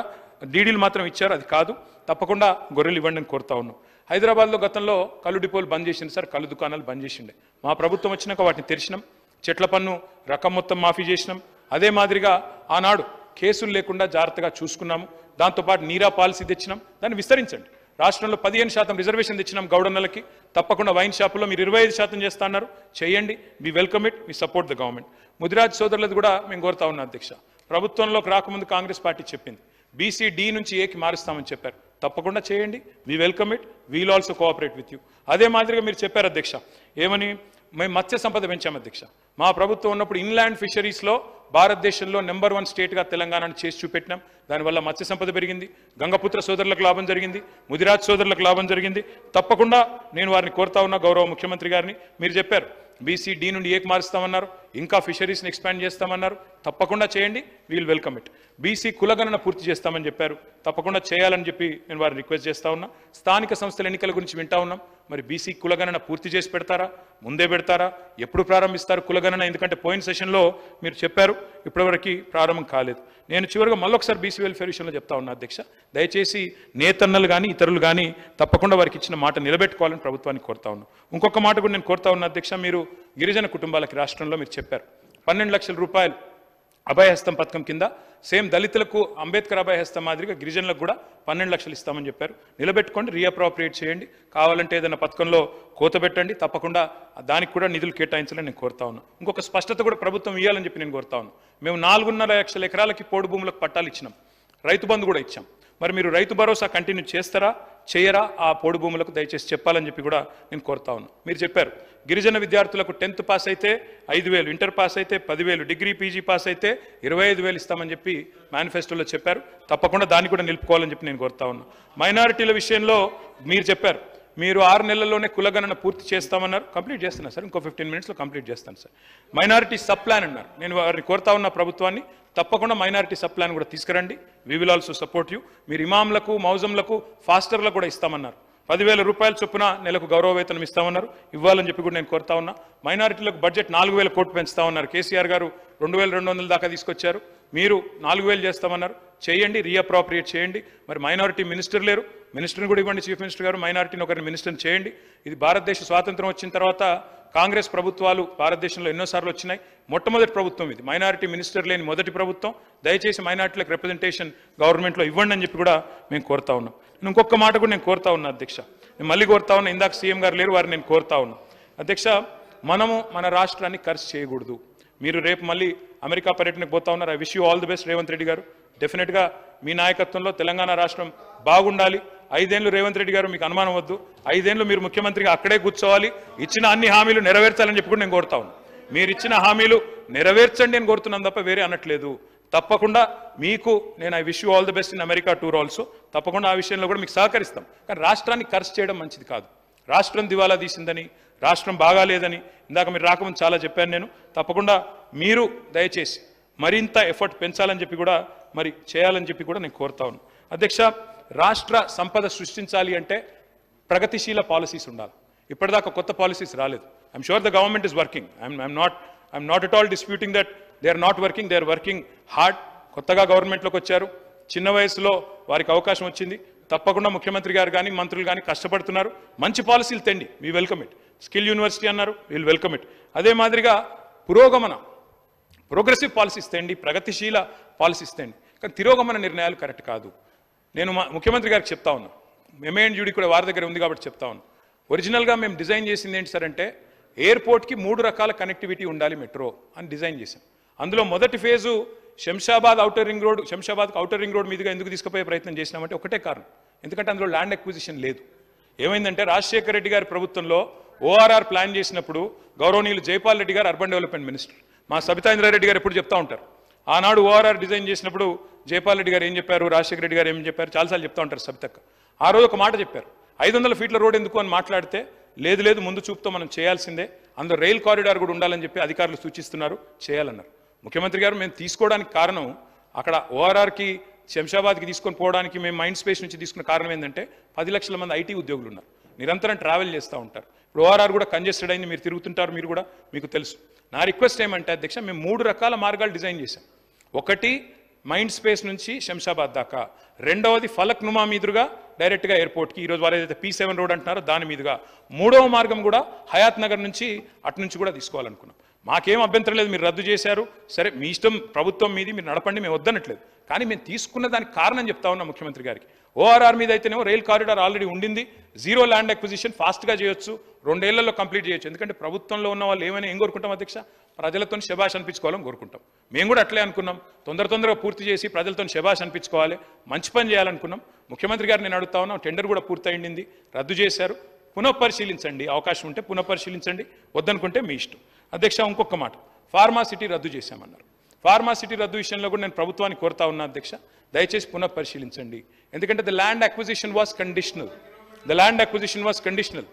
డీడీలు మాత్రం ఇచ్చారు, అది కాదు. తప్పకుండా గొర్రెలు ఇవ్వండి అని కోరుతా ఉన్నాం. హైదరాబాద్లో గతంలో కళ్ళు డిపోలు బంద్ చేసింది సార్, కళ్ళు దుకాణాలు బంద్ చేసిండే. మా ప్రభుత్వం వచ్చినాక వాటిని తెరిచినాం. చెట్ల పన్ను రకం మొత్తం మాఫీ చేసినాం. అదే మాదిరిగా ఆనాడు కేసులు లేకుండా జాగ్రత్తగా చూసుకున్నాము. దాంతోపాటు నీరా పాలసీ తెచ్చినాం. దాన్ని విస్తరించండి. రాష్ట్రంలో 15% రిజర్వేషన్ తెచ్చినాం గౌడన్నలకి. తప్పకుండా వైన్ షాపులో మీరు 25% చేస్తా అన్నారు, చేయండి. We welcome it, we support the government. Mudiraj సోదరులది కూడా మేము కోరుతా ఉన్నాం అధ్యక్ష. ప్రభుత్వంలోకి రాకముందు కాంగ్రెస్ పార్టీ చెప్పింది బీసీ డి నుంచి ఏకి మారుస్తామని చెప్పారు. తప్పకుండా చేయండి. We welcome it, we'll also cooperate with you. అదే మాదిరిగా మీరు చెప్పారు అధ్యక్ష, ఏమని మేము మత్స్య సంపద పెంచాం అధ్యక్ష. మా ప్రభుత్వం ఉన్నప్పుడు ఇన్లాండ్ ఫిషరీస్లో భారతదేశంలో నెంబర్ 1 స్టేట్గా తెలంగాణను చేసి చూపెట్టినాం. దానివల్ల మత్స్య సంపద పెరిగింది. గంగపుత్ర సోదరులకు లాభం జరిగింది, ముదిరాజ్ సోదరులకు లాభం జరిగింది. తప్పకుండా నేను వారిని కోరుతా ఉన్నా, గౌరవ ముఖ్యమంత్రి గారిని. మీరు చెప్పారు బీసీ డి నుండి ఏకి మారుస్తామన్నారు, ఇంకా ఫిషరీస్ని ఎక్స్పాండ్ చేస్తామన్నారు. తప్పకుండా చేయండి, వీల్ వెల్కమ్ ఇట్. బీసీ కులగణన పూర్తి చేస్తామని చెప్పారు, తప్పకుండా చేయాలని చెప్పి నేను వారిని రిక్వెస్ట్ చేస్తా ఉన్నా. స్థానిక సంస్థల ఎన్నికల గురించి వింటా ఉన్నాం. మరి బీసీ కులగణన పూర్తి చేసి పెడతారా, ముందే పెడతారా, ఎప్పుడు ప్రారంభిస్తారు కులగణన? ఎందుకంటే పోయిన సెషన్లో మీరు చెప్పారు, ఇప్పటివరకు ప్రారంభం కాలేదు. నేను చివరిగా మళ్ళొకసారి బీసీ వెల్ఫేర్ విషయంలో చెప్తా ఉన్నా అధ్యక్ష, దయచేసి నేతన్నలు కానీ ఇతరులు కానీ తప్పకుండా వారికి ఇచ్చిన మాట నిలబెట్టుకోవాలని ప్రభుత్వాన్ని కోరుతా ఉన్నాం. ఇంకొక మాట కూడా నేను కోరుతా ఉన్నా అధ్యక్ష, మీరు గిరిజన కుటుంబాలకి రాష్ట్రంలో మీరు చెప్పారు 12 లక్షల రూపాయలు అభయహస్తం పథకం కింద సేమ్ దళితులకు అంబేద్కర్ అభయహస్తం మాదిరిగా గిరిజనులకు కూడా 12 లక్షలు ఇస్తామని చెప్పారు. నిలబెట్టుకోండి, రీఅప్రోప్రియేట్ చేయండి. కావాలంటే ఏదైనా పథకంలో కోత పెట్టండి, తప్పకుండా దానికి కూడా నిధులు కేటాయించాలని నేను కోరుతా ఉన్నాను. ఇంకొక స్పష్టత కూడా ప్రభుత్వం ఇవ్వాలని చెప్పి నేను కోరుతా ఉన్నాను. మేము 4.5 లక్షల ఎకరాలకి పోడు భూములకు పట్టాలు ఇచ్చినాం, రైతు బంధు కూడా ఇచ్చాం. మరి మీరు రైతు భరోసా కంటిన్యూ చేస్తారా చేయరా ఆ పోడు భూములకు దయచేసి చెప్పాలని చెప్పి కూడా నేను కోరుతా ఉన్నాను. మీరు చెప్పారు గిరిజన విద్యార్థులకు 10th పాస్ అయితే 5,000, ఇంటర్ పాస్ అయితే 10,000, డిగ్రీ పీజీ పాస్ అయితే 25,000 ఇస్తామని చెప్పి మేనిఫెస్టోలో చెప్పారు. తప్పకుండా దాన్ని కూడా నిలుపుకోవాలని చెప్పి నేను కోరుతా ఉన్నాను. మైనారిటీల విషయంలో మీరు చెప్పారు మీరు 6 నెలల్లోనే కులగణన పూర్తి చేస్తామన్నారు. కంప్లీట్ చేస్తున్నారు సార్, ఇంకో 15 మినిట్స్లో కంప్లీట్ చేస్తాను సార్. మైనారిటీ సబ్ ప్లాన్ అన్నారు. నేను వారిని కోరుతా ఉన్న ప్రభుత్వాన్ని తప్పకుండా మైనారిటీ సబ్ ప్లాన్ కూడా తీసుకురండి. We will also support you. మీరు ఇమాంలకు, మౌజంలకు, ఫాస్టర్లకు కూడా ఇస్తామన్నారు. 10,000 రూపాయల చొప్పున నెలకు గౌరవ వేతనం ఇస్తామన్నారు. ఇవ్వాలని చెప్పి కూడా నేను కోరుతా ఉన్నా. మైనారిటీలకు బడ్జెట్ 4,000 కోట్లు పెంచుతా ఉన్నారు. కేసీఆర్ గారు 2,200 దాకా తీసుకొచ్చారు. మీరు 4,000 చేస్తామన్నారు. చేయండి, రీఅప్రోప్రియేట్ చేయండి. మరి మైనారిటీ మినిస్టర్ లేరు, మినిస్టర్ని కూడా ఇవ్వండి. చీఫ్ మినిస్టర్ గారు మైనారిటీని ఒకరిని మినిస్టర్ని చేయండి. ఇది భారతదేశ స్వాతంత్రం వచ్చిన తర్వాత కాంగ్రెస్ ప్రభుత్వాలు భారతదేశంలో ఎన్నోసార్లు వచ్చినాయి. మొట్టమొదటి ప్రభుత్వం ఇది, మైనారిటీ మినిస్టర్ లేని మొదటి ప్రభుత్వం. దయచేసి మైనారిటీలకు రిప్రజెంటేషన్ గవర్నమెంట్లో ఇవ్వండి అని చెప్పి కూడా మేము కోరుతా ఉన్నాం. ఇంకొక మాట కూడా నేను కోరుతా ఉన్నా అధ్యక్ష, నేను మళ్ళీ కోరుతా ఉన్నా. ఇందాక సీఎం గారు లేరు, వారిని నేను కోరుతా ఉన్నా. అధ్యక్ష, మనము మన రాష్ట్రాన్ని ఖర్చు చేయకూడదు. మీరు రేపు మళ్ళీ అమెరికా పర్యటనకు పోతా ఉన్నారు. I wish you all the best Revanth Reddy గారు. డెఫినెట్గా మీ నాయకత్వంలో తెలంగాణ రాష్ట్రం బాగుండాలి. 5 ఏళ్ళు రేవంత్ రెడ్డి గారు, మీకు అనుమానం వద్దు, 5 ఏళ్ళు మీరు ముఖ్యమంత్రిగా అక్కడే కూర్చోవాలి. ఇచ్చిన అన్ని హామీలు నెరవేర్చాలని చెప్పి కూడా నేను కోరుతా ఉన్నాను. మీరు ఇచ్చిన హామీలు నెరవేర్చండి అని కోరుతున్నాను తప్ప వేరే అనట్లేదు. తప్పకుండా మీకు నేను I wish you all the best in America tour also. తప్పకుండా ఆ విషయంలో కూడా మీకు సహకరిస్తాం. కానీ రాష్ట్రాన్ని ఖర్చు చేయడం మంచిది కాదు. రాష్ట్రం దివాలా తీసిందని, రాష్ట్రం బాగాలేదని ఇందాక మీరు రాకముందు చాలా చెప్పాను నేను. తప్పకుండా మీరు దయచేసి మరింత ఎఫర్ట్ పెంచాలని చెప్పి కూడా మరి చేయాలని చెప్పి కూడా నేను కోరుతా ఉన్నాను. అధ్యక్ష, రాష్ట్ర సంపద సృష్టించాలి అంటే ప్రగతిశీల పాలసీస్ ఉండాలి. ఇప్పటిదాకా కొత్త పాలసీస్ రాలేదు. I'm sure the government is working. I'm not at all disputing that they are not working, they are working hard. కొత్తగా గవర్నమెంట్లోకి వచ్చారు, చిన్న వయసులో వారికి అవకాశం వచ్చింది. తప్పకుండా ముఖ్యమంత్రి గారు కానీ మంత్రులు కానీ కష్టపడుతున్నారు. మంచి పాలసీలు తెండి, we welcome it. Skill university అన్నారు, వీల్ వెల్కమ్ ఇట్. అదే మాదిరిగా ప్రోగ్రెసివ్ పాలసీస్ తెండి, ప్రగతిశీల పాలసీస్ తెండి. కానీ తిరోగమన నిర్ణయాలు కరెక్ట్ కాదు. నేను ముఖ్యమంత్రి గారికి చెప్తా ఉన్నా, ఎంఏఎన్యూడి కూడా వారి దగ్గర ఉంది కాబట్టి చెప్తా ఉన్నా. ఒరిజినల్గా మేము డిజైన్ చేసింది ఏంటి సార్ అంటే, ఎయిర్పోర్ట్కి 3 రకాల కనెక్టివిటీ ఉండాలి మెట్రో అని డిజైన్ చేశాం. అందులో మొదటి ఫేజు శంషాబాద్కి ఔటర్ రింగ్ రోడ్ మీదుగా ఎందుకు తీసుకుపోయే ప్రయత్నం చేసినామంటే ఒకటే కారణం, ఎందుకంటే అందులో ల్యాండ్ అక్విజిషన్ లేదు. ఏమైందంటే రాజశేఖర రెడ్డి గారి ప్రభుత్వంలో ఓఆర్ఆర్ ప్లాన్ చేసినప్పుడు గౌరవనీయులు జైపాల్ రెడ్డి గారు అర్బన్ డెవలప్మెంట్ మినిస్టర్, మా సబితా ఇంద్రారెడ్డి గారు ఎప్పుడు చెప్తా ఉంటారు, ఆనాడు ఓఆర్ఆర్ డిజైన్ చేసినప్పుడు జయపాల్ రెడ్డి గారు ఏం చెప్పారు, రాజశేఖర రెడ్డి గారు ఏం చెప్పారు, చాలాసార్లు చెప్తా ఉంటారు సబితక్క. ఆ రోజు ఒక మాట చెప్పారు, 500 ఫీట్ల రోడ్ ఎందుకు అని మాట్లాడితే లేదు ముందు చూపుతో మనం చేయాల్సిందే, అందులో రైల్ కారిడార్ కూడా ఉండాలని చెప్పి అధికారులు సూచిస్తున్నారు, చేయాలన్నారు. ముఖ్యమంత్రి గారు మేము తీసుకోవడానికి కారణం అక్కడ ఓఆర్ఆర్కి శంషాబాద్కి తీసుకొని పోవడానికి మేము మైండ్ స్పేస్ నుంచి తీసుకున్న కారణం ఏంటంటే 10 లక్షల మంది ఐటీ ఉద్యోగులు ఉన్నారు, నిరంతరం ట్రావెల్ చేస్తూ ఉంటారు. ఇప్పుడు ఓఆర్ఆర్ కూడా కంజెస్టెడ్ అయింది, మీరు తిరుగుతుంటారు, మీరు కూడా మీకు తెలుసు. నా రిక్వెస్ట్ ఏమంటే అధ్యక్ష, మేము 3 రకాల మార్గాలు డిజైన్ చేశాం. ఒకటి మైండ్ స్పేస్ నుంచి శంషాబాద్ దాకా, రెండవది ఫలక్ నుమా మీదుగా డైరెక్ట్గా ఎయిర్పోర్ట్కి, ఈరోజు వారు ఏదైతే P7 రోడ్ అంటున్నారో దాని మీదుగా, మూడవ మార్గం కూడా హయాత్ నగర్ నుంచి అటు నుంచి కూడా తీసుకోవాలనుకున్నాం. మాకేం అభ్యంతరం లేదు, మీరు రద్దు చేశారు, సరే మీ ఇష్టం, ప్రభుత్వం మీది, మీరు నడపండి, మేము వద్దనట్లేదు. కానీ మేము తీసుకున్న దానికి కారణం చెప్తా ఉన్నాం ముఖ్యమంత్రి గారికి. ఓఆర్ఆర్ మీద అయితేనేమో రైల్ కారిడార్ ఆల్రెడీ ఉండింది, 0 ల్యాండ్ అక్విజిషన్ ఫాస్ట్గా చేయొచ్చు, 2 ఏళ్లలో కంప్లీట్ చేయొచ్చు. ఎందుకంటే ప్రభుత్వంలో ఉన్న వాళ్ళు ఏం కోరుకుంటాం అధ్యక్ష, ప్రజలతో శభాష్ అనిపించుకోవాలని కోరుకుంటాం. మేము కూడా అట్లే అనుకున్నాం, తొందరగా పూర్తి చేసి ప్రజలతో శభాష్ అనిపించుకోవాలి, మంచి పని చేయాలనుకున్నాం. ముఖ్యమంత్రి గారు నేను అడుగుతా ఉన్నాం, టెండర్ కూడా పూర్తయింది, రద్దు చేశారు, పునఃపరిశీలించండి, అవకాశం ఉంటే పునఃపరిశీలించండి, వద్దనుకుంటే మీ ఇష్టం. అధ్యక్ష ఇంకొక మాట, ఫార్మాసిటీ రద్దు చేశామన్నారు. ఫార్మాసిటీ రద్దు విషయంలో కూడా నేను ప్రభుత్వాన్ని కోరుతా ఉన్నా అధ్యక్ష, దయచేసి పునఃపరిశీలించండి. ఎందుకంటే the land acquisition was conditional.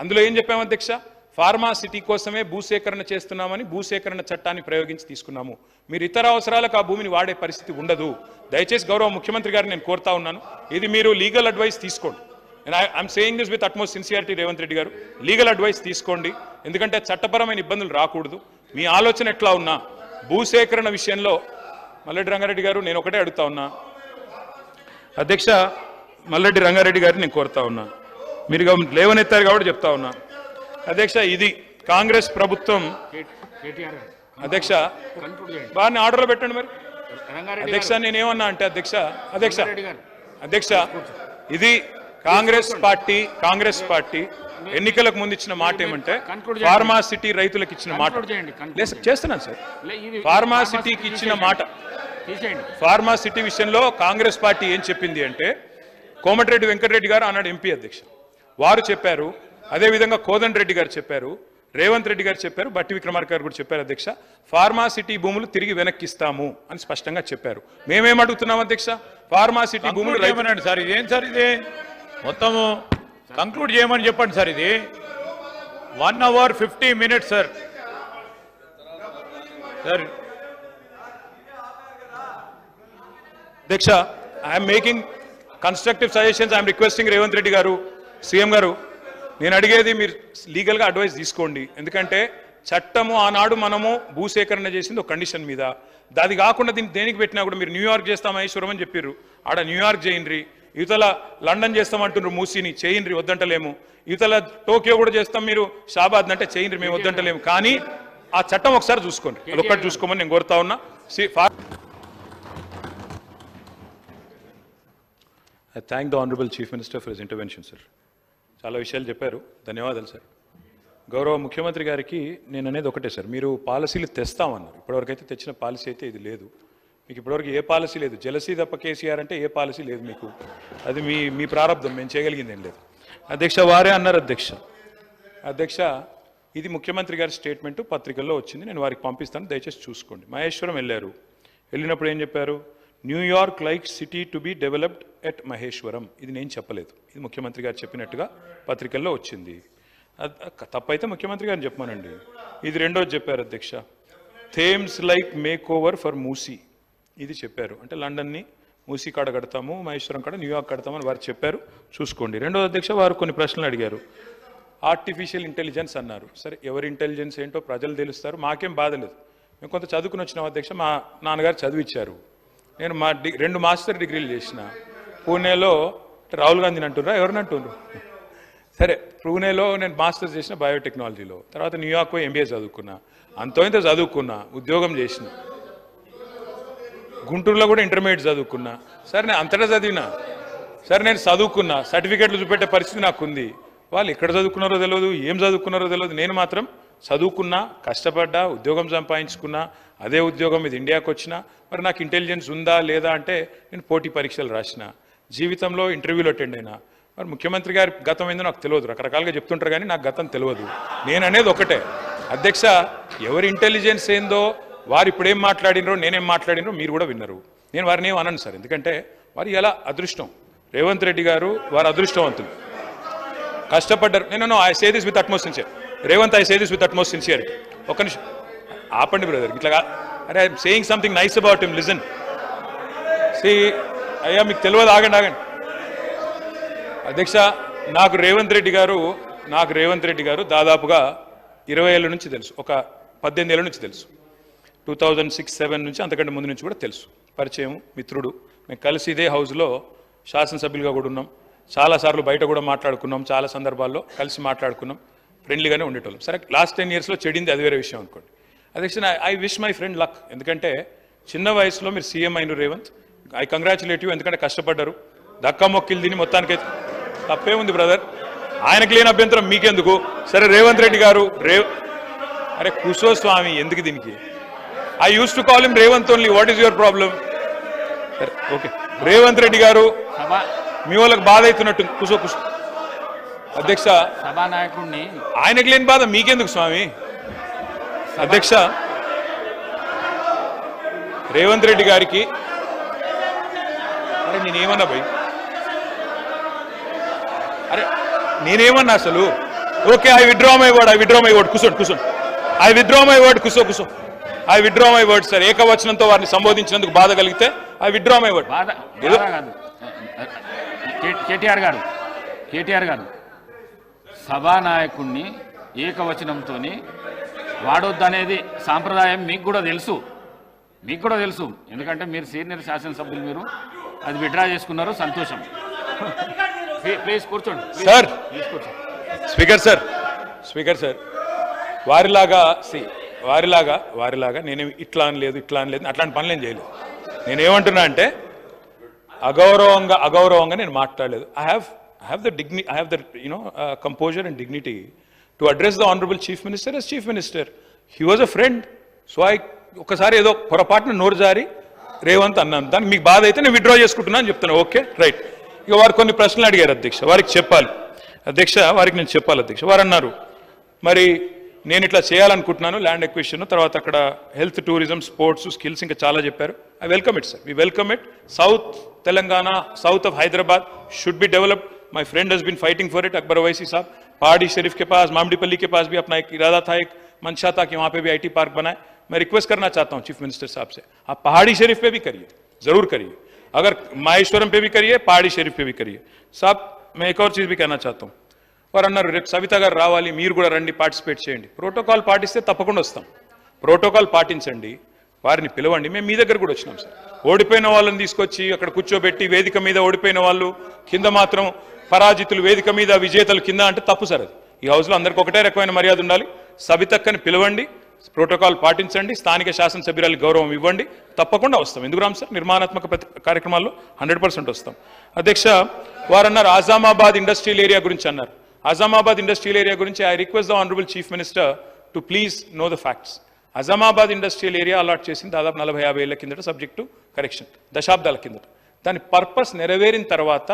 అందులో ఏం చెప్పాము అధ్యక్ష, ఫార్మాసిటీ కోసమే భూసేకరణ చేస్తున్నామని భూసేకరణ చట్టాన్ని ప్రయోగించి తీసుకున్నాము. మీరు ఇతర అవసరాలకు ఆ భూమిని వాడే పరిస్థితి ఉండదు. దయచేసి గౌరవ ముఖ్యమంత్రి గారిని నేను కోరుతా ఉన్నాను, ఇది మీరు లీగల్ అడ్వైస్ తీసుకోండి. I'm saying this with utmost sincerity, Revanth Reddy గారు లీగల్ అడ్వైస్ తీసుకోండి, ఎందుకంటే చట్టపరమైన ఇబ్బందులు రాకూడదు. మీ ఆలోచన ఎట్లా ఉన్నా భూసేకరణ విషయంలో మల్లెడ్డి రంగారెడ్డి గారు నేను ఒకటే అడుగుతా ఉన్నా అధ్యక్ష, మల్లెడ్డి రంగారెడ్డి గారిని నేను కోరుతా ఉన్నా, మీరు లేవనెత్తారు కాబట్టి చెప్తా ఉన్నా అధ్యక్ష, ఇది కాంగ్రెస్ ప్రభుత్వం. అధ్యక్ష వారిని ఆర్డర్లో పెట్టండి మరి. అధ్యక్ష నేనేమన్నా అంటే అధ్యక్ష ఇది కాంగ్రెస్ పార్టీ ఎన్నికలకు ముందు ఇచ్చిన మాట ఏమంటే ఫార్మాసిటీ రైతులకు ఇచ్చిన మాట చేస్తున్నాను సార్. ఫార్మాసిటీకి ఇచ్చిన మాట, ఫార్మాసిటీ విషయంలో కాంగ్రెస్ పార్టీ ఏం చెప్పింది అంటే, కోమటిరెడ్డి వెంకటరెడ్డి గారు ఆనాడు ఎంపీ అధ్యక్ష, వారు చెప్పారు, అదేవిధంగా కోదండ రెడ్డి గారు చెప్పారు, రేవంత్ రెడ్డి గారు చెప్పారు, బట్టి విక్రమార్క గారు కూడా చెప్పారు అధ్యక్ష, ఫార్మాసిటీ భూములు తిరిగి వెనక్కిస్తాము అని స్పష్టంగా చెప్పారు. మేమేం అడుగుతున్నాం అధ్యక్ష, ఫార్మాసిటీ భూములు రైతునండి సార్, ఇదేం సార్, ఇది మొత్తము కంక్లూడ్ చేయమని చెప్పండి సార్. ఇది 1 hour 50 minutes సార్. అధ్యక్ష I'm making constructive suggestions, I'm requesting Revanth Reddy గారు, సీఎం గారు, నేను అడిగేది మీరు లీగల్గా అడ్వైస్ తీసుకోండి. ఎందుకంటే చట్టము ఆనాడు మనము భూసేకరణ చేసింది ఒక కండిషన్ మీద, అది కాకుండా దీన్ని దేనికి పెట్టినా కూడా మీరు న్యూయార్క్ చేస్తాం మహేశ్వరం అని చెప్పారు, ఆడ న్యూయార్క్ చేయండి, యువతల లండన్ చేస్తామంటున్నారు, మూసీని చేయండి వద్దంటలేము, యువతల టోక్యో కూడా చేస్తాం, మీరు షాబాద్ అంటే చేయండి, మేము వద్దంటలేము. కానీ ఆ చట్టం ఒకసారి చూసుకోండి, అదొక్కటి చూసుకోమని నేను కోరుతా ఉన్నా. I thank the honourable chief minister for his intervention sir. చాలా విషయాలు చెప్పారు, ధన్యవాదాలు సార్. గౌరవ ముఖ్యమంత్రి గారికి నేను అనేది ఒకటే సార్, మీరు పాలసీలు తెస్తామన్నారు, ఇప్పటివరకు అయితే తెచ్చిన పాలసీ అయితే ఇది లేదు. మీకు ఇప్పటివరకు ఏ పాలసీ లేదు, జలసీ తప్ప కేసీఆర్ అంటే ఏ పాలసీ లేదు మీకు, అది మీ ప్రారంభం, మేము చేయగలిగింది ఏం లేదు. అధ్యక్ష వారే అన్నారు అధ్యక్ష ఇది ముఖ్యమంత్రి గారి స్టేట్మెంట్ పత్రికల్లో వచ్చింది, నేను వారికి పంపిస్తాను, దయచేసి చూసుకోండి. మహేశ్వరం వెళ్ళినప్పుడు ఏం చెప్పారు, New York like city to be developed at Maheshwaram. ఇది నేను చెప్పలేదు, ఇది ముఖ్యమంత్రి గారు చెప్పినట్టుగా పత్రికల్లో వచ్చింది. తప్పైతే ముఖ్యమంత్రి గారిని చెప్పమానండి. ఇది రెండోది చెప్పారు అధ్యక్ష, Thames like make over for Musi, ఇది చెప్పారు, అంటే లండన్ని మూసీ కాడ కడతాము, మహేశ్వరం కాడ న్యూయార్క్ కడతామని వారు చెప్పారు, చూసుకోండి. రెండోది అధ్యక్ష, వారు కొన్ని ప్రశ్నలు అడిగారు, ఆర్టిఫిషియల్ ఇంటెలిజెన్స్ అన్నారు. సరే ఎవరి ఇంటెలిజెన్స్ ఏంటో ప్రజలు తెలుస్తారు, మాకేం బాధ లేదు, మేము కొంత చదువుకుని వచ్చినాం అధ్యక్ష, మా నాన్నగారు చదివిచ్చారు, నేను 2 మాస్టర్ డిగ్రీలు చేసిన, పూణేలో రాహుల్ గాంధీని అంటున్నారా ఎవరిని అంటున్నారు, సరే పూణేలో నేను మాస్టర్స్ చేసిన బయోటెక్నాలజీలో, తర్వాత న్యూయార్క్ ఎంబీఏ చదువుకున్నా, అంతో ఇంత చదువుకున్నా, ఉద్యోగం చేసిన, గుంటూరులో కూడా ఇంటర్మీడియట్ చదువుకున్నా, సరే నేను అంతటా చదివినా, సరే నేను చదువుకున్నా, సర్టిఫికేట్లు చూపెట్టే పరిస్థితి నాకు ఉంది. వాళ్ళు ఎక్కడ చదువుకున్నారో తెలియదు, ఏం చదువుకున్నారో తెలియదు, నేను మాత్రం చదువుకున్నా, కష్టపడ్డా, ఉద్యోగం సంపాదించుకున్నా, అదే ఉద్యోగం మీద ఇండియాకి వచ్చినా. మరి నాకు ఇంటెలిజెన్స్ ఉందా లేదా అంటే నేను పోటీ పరీక్షలు రాసిన, జీవితంలో ఇంటర్వ్యూలో అటెండ్ అయినా. మరి ముఖ్యమంత్రి గారి గతం ఏందో నాకు తెలియదు, రకరకాలుగా చెప్తుంటారు కానీ నాకు గతం తెలియదు. నేను అనేది ఒకటే అధ్యక్ష, ఎవరి ఇంటెలిజెన్స్ ఏందో వారు ఇప్పుడేం మాట్లాడినరో నేనేం మాట్లాడినరో మీరు కూడా విన్నారు. నేను వారిని ఏం అనను సార్, ఎందుకంటే వారి ఎలా అదృష్టం. రేవంత్ రెడ్డి గారు వారు అదృష్టవంతులు, కష్టపడ్డారు. నేను I say this with utmost sincere. Revanth, I say this with utmost sincere. ఒక్క నిమిషం ఆపండి బ్రదర్, ఇట్లా అరే I'm saying something nice about him, listen. అయ్యా మీకు తెలియదు, ఆగండి ఆగండి. అధ్యక్ష, నాకు రేవంత్ రెడ్డి గారు దాదాపుగా 20 ఏళ్ళ నుంచి తెలుసు, ఒక 18 ఏళ్ళ నుంచి తెలుసు. 2006-07 నుంచి, అంతకంటే ముందు నుంచి కూడా తెలుసు. పరిచయం, మిత్రుడు. మేము కలిసి ఇదే హౌస్లో శాసనసభ్యులుగా కూడా ఉన్నాం. చాలాసార్లు బయట కూడా మాట్లాడుకున్నాం, చాలా సందర్భాల్లో కలిసి మాట్లాడుకున్నాం, ఫ్రెండ్లీగానే ఉండేటోళ్ళం. సరే, లాస్ట్ 10 ఇయర్స్లో చెడింది అది వేరే విషయం అనుకోండి. అధ్యక్ష, I wish my friend luck. ఎందుకంటే చిన్న వయసులో మీరు సీఎం అయిన రేవంత్, ఐ కంగ్రాచులేట్ యూ. ఎందుకంటే కష్టపడ్డారు, దక్కా మొక్కిలు తిని మొత్తానికైతే తప్పే ఉంది బ్రదర్, ఆయనకు లేని అభ్యంతరం మీకెందుకు. సరే, రేవంత్ రెడ్డి గారు అరే కుసో స్వామి, ఎందుకు దీనికి? I use to call him Revanth only, what is your problem? సరే ఓకే, రేవంత్ రెడ్డి గారు మీ వాళ్ళకి బాధ అవుతున్నట్టు, కుసో. అధ్యక్ష, సభానాయకుడిని ఆయనకు లేని బాధ మీకెందుకు స్వామి? అధ్యక్ష, రేవంత్ రెడ్డి గారికి అరే నేనేమన్నా భయ్, అరే నేనేమన్నా అసలు? Okay, I withdraw my word, కూర్చోండి. ఐ విత్డ్రా మై వర్డ్, కూర్చో. I withdraw my word sir. ఏకవచనంతో వారిని సంబోధించినందుకు బాధ కలిగితే I withdraw my word. KTR గారు సభానాయకుడిని ఏకవచనంతో వాడొద్దనేది సాంప్రదాయం మీకు కూడా తెలుసు. ఎందుకంటే మీరు సీనియర్ శాసనసభ్యులు, మీరు అది విత్డ్రా చేసుకున్నారు, సంతోషం. ప్లీజ్ కూర్చోండి సార్. స్పీకర్ సార్, వారిలాగా నేనేమి ఇట్లా అనలేదు అట్లాంటి పనులు ఏం చేయలేదు. నేనేమంటున్నా అంటే అగౌరవంగా నేను మాట్లాడలేదు. I have the composer and dignity to address the honourable chief minister as chief minister. He was a friend. So ఒకసారి ఏదో పొరపాటున నోరు జారి రేవంత్ అన్నాను, దానికి మీకు బాధ అయితే నేను విత్డ్రా చేసుకుంటున్నా అని చెప్తాను. Okay right. ఇక వారు కొన్ని ప్రశ్నలు అడిగారు అధ్యక్ష, వారికి నేను చెప్పాలి అధ్యక్ష. వారు అన్నారు, మరి నేను ఇట్లా చేయాలనుకుంటున్నాను, ల్యాండ్ ఎక్విజిషన్, తర్వాత అక్కడ హెల్త్, టూరిజం, స్పోర్ట్స్, స్కిల్స్, ఇంకా చాలా చెప్పారు. I welcome it sir, we welcome it. South Telangana, south of Hyderabad should be developed. My friend has been fighting for it. Akbar Owaisi साहब, पहाड़ी शरीफ के पास, मामडीपल्ली के पास भी अपना एक इरादा था, एक मंशा था कि वहाँ पे भी IT पार्क बनाए. मैं रिक्वेस्ट करना चाहता हूँ चीफ मिनिस्टर साहब से, आप पहाड़ी शरीफ पे भी करिए, जरूर करिए. अगर माहेश्वरम पे भी करिए, पहाड़ी शरीफ पे भी करिए. साहब, मैं एक और चीज़ भी कहना चाहता हूँ. వారు అన్నారు, రేపు సవిత గారు రావాలి, మీరు కూడా రండి, పార్టిసిపేట్ చేయండి. ప్రోటోకాల్ పాటిస్తే తప్పకుండా వస్తాం. ప్రోటోకాల్ పాటించండి, వారిని పిలవండి. మేము మీ దగ్గర కూడా వచ్చినాం సార్. ఓడిపోయిన వాళ్ళని తీసుకొచ్చి అక్కడ కూర్చోబెట్టి, వేదిక మీద ఓడిపోయిన వాళ్ళు కింద మాత్రం పరాజితులు, వేదిక మీద విజేతలు కింద అంటే తప్పు సార్. అది ఈ హౌస్లో అందరికీ ఒకటే రకమైన మర్యాద ఉండాలి. సవితక్కని పిలవండి, ప్రోటోకాల్ పాటించండి, స్థానిక శాసనసభ్యురాలకు గౌరవం ఇవ్వండి, తప్పకుండా వస్తాం. ఎందుకు రామ్ సార్, నిర్మాణాత్మక కార్యక్రమాల్లో 100% వస్తాం. అధ్యక్ష, వారు అన్నారు ఆజామాబాద్ ఇండస్ట్రియల్ ఏరియా గురించి అన్నారు. ఆజామాబాద్ ఇండస్ట్రియల్ ఏరియా గురించి I request the honourable chief minister to please know the facts. Azamabad industrial area allot చేసింది దాదాపు 40-50 ఏళ్ల కిందట, సబ్జెక్టు కరెక్షన్, దశాబ్దాల కిందట. దాని పర్పస్ నెరవేరిన తర్వాత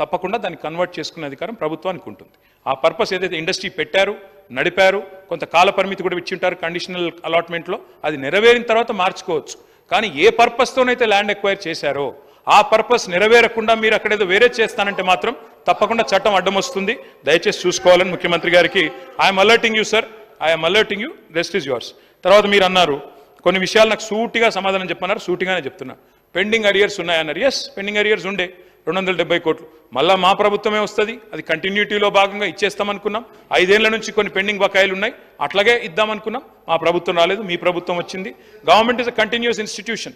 తప్పకుండా దాన్ని కన్వర్ట్ చేసుకునే అధికారం ప్రభుత్వానికి ఉంటుంది. ఆ పర్పస్ ఏదైతే ఇండస్ట్రీ పెట్టారు, నడిపారు, కొంత కాల పరిమితి కూడా ఇచ్చింటారు కండిషనల్ అలాట్మెంట్లో, అది నెరవేరిన తర్వాత మార్చుకోవచ్చు. కానీ ఏ పర్పస్తోనైతే ల్యాండ్ ఎక్వైర్ చేశారో ఆ పర్పస్ నెరవేరకుండా మీరు అక్కడేదో వేరే చేస్తానంటే మాత్రం తప్పకుండా చట్టం అడ్డం వస్తుంది. దయచేసి చూసుకోవాలని ముఖ్యమంత్రి గారికి I'm alerting you sir, I'm alerting you, rest is yours. తర్వాత మీరు అన్నారు కొన్ని విషయాలు నాకు సూటిగా సమాధానం చెప్పన్నారు, సూటిగానే చెప్తున్నా. పెండింగ్ అరియర్స్ ఉన్నాయన్నారు. ఎస్, పెండింగ్ అరియర్స్ ఉండే 270 కోట్లు. మళ్ళీ మా ప్రభుత్వమే వస్తుంది, అది కంటిన్యూటీలో భాగంగా ఇచ్చేస్తామనుకున్నాం. 5 ఏళ్ల నుంచి కొన్ని పెండింగ్ బకాయిలు ఉన్నాయి, అట్లాగే ఇద్దామనుకున్నాం. మా ప్రభుత్వం రాలేదు, మీ ప్రభుత్వం వచ్చింది. Government is a continuous institution.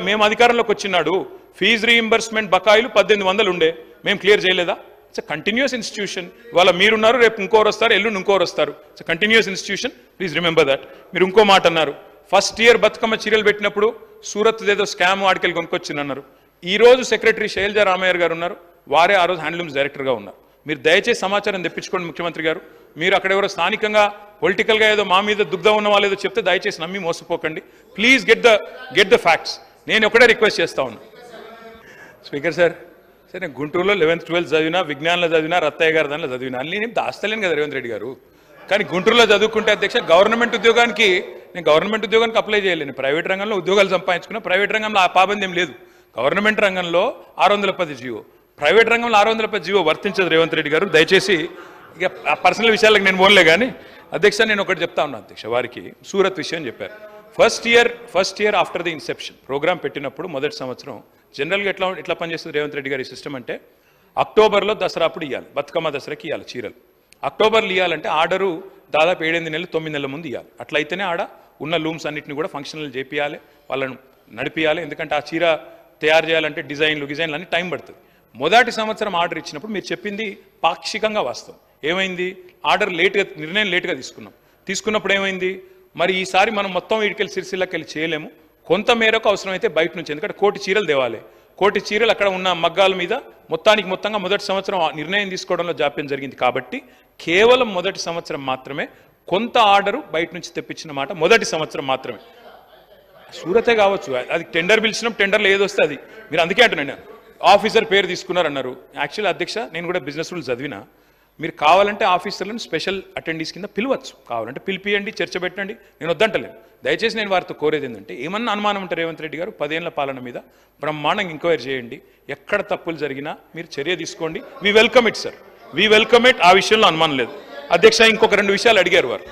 మేము అధికారంలోకి వచ్చినాడు ఫీజు రీయింబర్స్మెంట్ బకాయిలు 1800 ఉండే, మేము క్లియర్ చేయలేదా? It's a continuous institution. ఇవాళ మీరున్నారు, రేపు ఇంకోరు వస్తారు, ఎల్లుండి ఇంకోరు వస్తారు. It's a continuous institution, please remember that. మీరు ఇంకో మాట అన్నారు, ఫస్ట్ ఇయర్ బతుకమ్మ చీరలు పెట్టినప్పుడు సూరత్ ఏదో స్కామ్ ఆర్టికల్ కొనుక్కొచ్చిందన్నారు. ఈ రోజు సెక్రటరీ శైలజా రామయ్య గారు ఉన్నారు, వారే ఆ రోజు హ్యాండ్లూమ్స్ డైరెక్టర్గా ఉన్నారు. మీరు దయచేసి సమాచారం తెప్పించుకోండి ముఖ్యమంత్రి గారు. మీరు అక్కడ ఎవరో స్థానికంగా పొలిటికల్గా ఏదో మా మీద దుగ్ధం ఉన్న వాళ్ళు ఏదో చెప్తే దయచేసి నమ్మి మోసపోకండి. Please get the facts. నేను ఒకటే రిక్వెస్ట్ చేస్తా ఉన్నా. స్పీకర్ సార్, సరే నేను గుంటూరులో 11th 12th చదివినా, విజ్ఞానంలో చదివినా, రత్తయ్య గారి దానిలో చదివినా, అన్నీ నేను దాస్తలేను కదా రేవంత్ రెడ్డి గారు. కానీ గుంటూరులో చదువుకుంటే అధ్యక్ష, గవర్నమెంట్ ఉద్యోగానికి నేను గవర్నమెంట్ ఉద్యోగానికి అప్లై చేయలేను, ప్రైవేట్ రంగంలో ఉద్యోగాలు సంపాదించుకున్నా, ప్రైవేట్ రంగంలో ఆ పాబంది ఏం లేదు. గవర్నమెంట్ రంగంలో 610 జీవో, ప్రైవేట్ రంగంలో 610 జీవో వర్తించదు రేవంత్ రెడ్డి గారు. దయచేసి ఇక ఆ పర్సనల్ విషయాలకు నేను పోన్లే కానీ అధ్యక్ష నేను ఒకటి చెప్తా ఉన్నా అధ్యక్ష, వారికి సూరత్ విషయం చెప్పారు. First year after the inception program పెట్టినప్పుడు మొదటి సంవత్సరం జనరల్గా ఎట్లా పనిచేస్తుంది రేవంత్ రెడ్డి గారి సిస్టమ్ అంటే అక్టోబర్లో దసరా అప్పుడు ఇవ్వాలి, బతుకమ్మ దసరాకి ఇవ్వాలి చీరలు. అక్టోబర్లో ఇవ్వాలంటే ఆర్డరు దాదాపు 7-8 నెలలు 9 నెలల ముందు ఇవ్వాలి. అట్లయితేనే ఆడ ఉన్న లూమ్స్ అన్నింటినీ కూడా ఫంక్షనల్ చేపియాలి, వాళ్ళను నడిపియాలి. ఎందుకంటే ఆ చీర తయారు చేయాలంటే డిజైన్లు అన్ని టైం పడుతుంది. మొదటి సంవత్సరం ఆర్డర్ ఇచ్చినప్పుడు మీరు చెప్పింది పాక్షికంగా వాస్తవం. ఏమైంది, ఆర్డర్ నిర్ణయం లేట్గా తీసుకున్నప్పుడు ఏమైంది, మరి ఈసారి మనం మొత్తం వీడికెళ్ళి సిరిసిల్లకి వెళ్ళి చేయలేము, కొంత మేరకు అవసరమైతే బయట నుంచి, ఎందుకంటే 1 కోటి చీరలు తేవాలి, 1 కోటి చీరలు అక్కడ ఉన్న మగ్గాల మీద మొత్తంగా మొదటి సంవత్సరం నిర్ణయం తీసుకోవడంలో జాప్యం జరిగింది. కాబట్టి కేవలం మొదటి సంవత్సరం మాత్రమే కొంత ఆర్డరు బయట నుంచి తెప్పించిన మాట, మొదటి సంవత్సరం మాత్రమే. సూరతే కావచ్చు, అది టెండర్ పిలిచినాం, టెండర్లో ఏదొస్తే అది. మీరు అందుకే అంటున్నాను ఆఫీసర్ పేరు తీసుకున్నారన్నారు. యాక్చువల్లీ అధ్యక్ష నేను కూడా బిజినెస్ రూల్ చదివినా, మీరు కావాలంటే ఆఫీసర్లను స్పెషల్ అటెండీస్ కింద పిలవచ్చు, కావాలంటే పిలిపియండి, చర్చ పెట్టండి, నేను వద్దంటలేను. దయచేసి నేను వారితో కోరేది ఏంటంటే, ఏమన్నా అనుమానం ఉంటే రేవంత్ రెడ్డి గారు 10 ఏళ్ల పాలన మీద బ్రహ్మాండంగా ఎంక్వైరీ చేయండి, ఎక్కడ తప్పులు జరిగినా మీరు చర్య తీసుకోండి. We welcome it sir, we welcome it, ఆ విషయంలో అనుమానం లేదు. అధ్యక్ష ఇంకొక 2 విషయాలు అడిగారు వారు.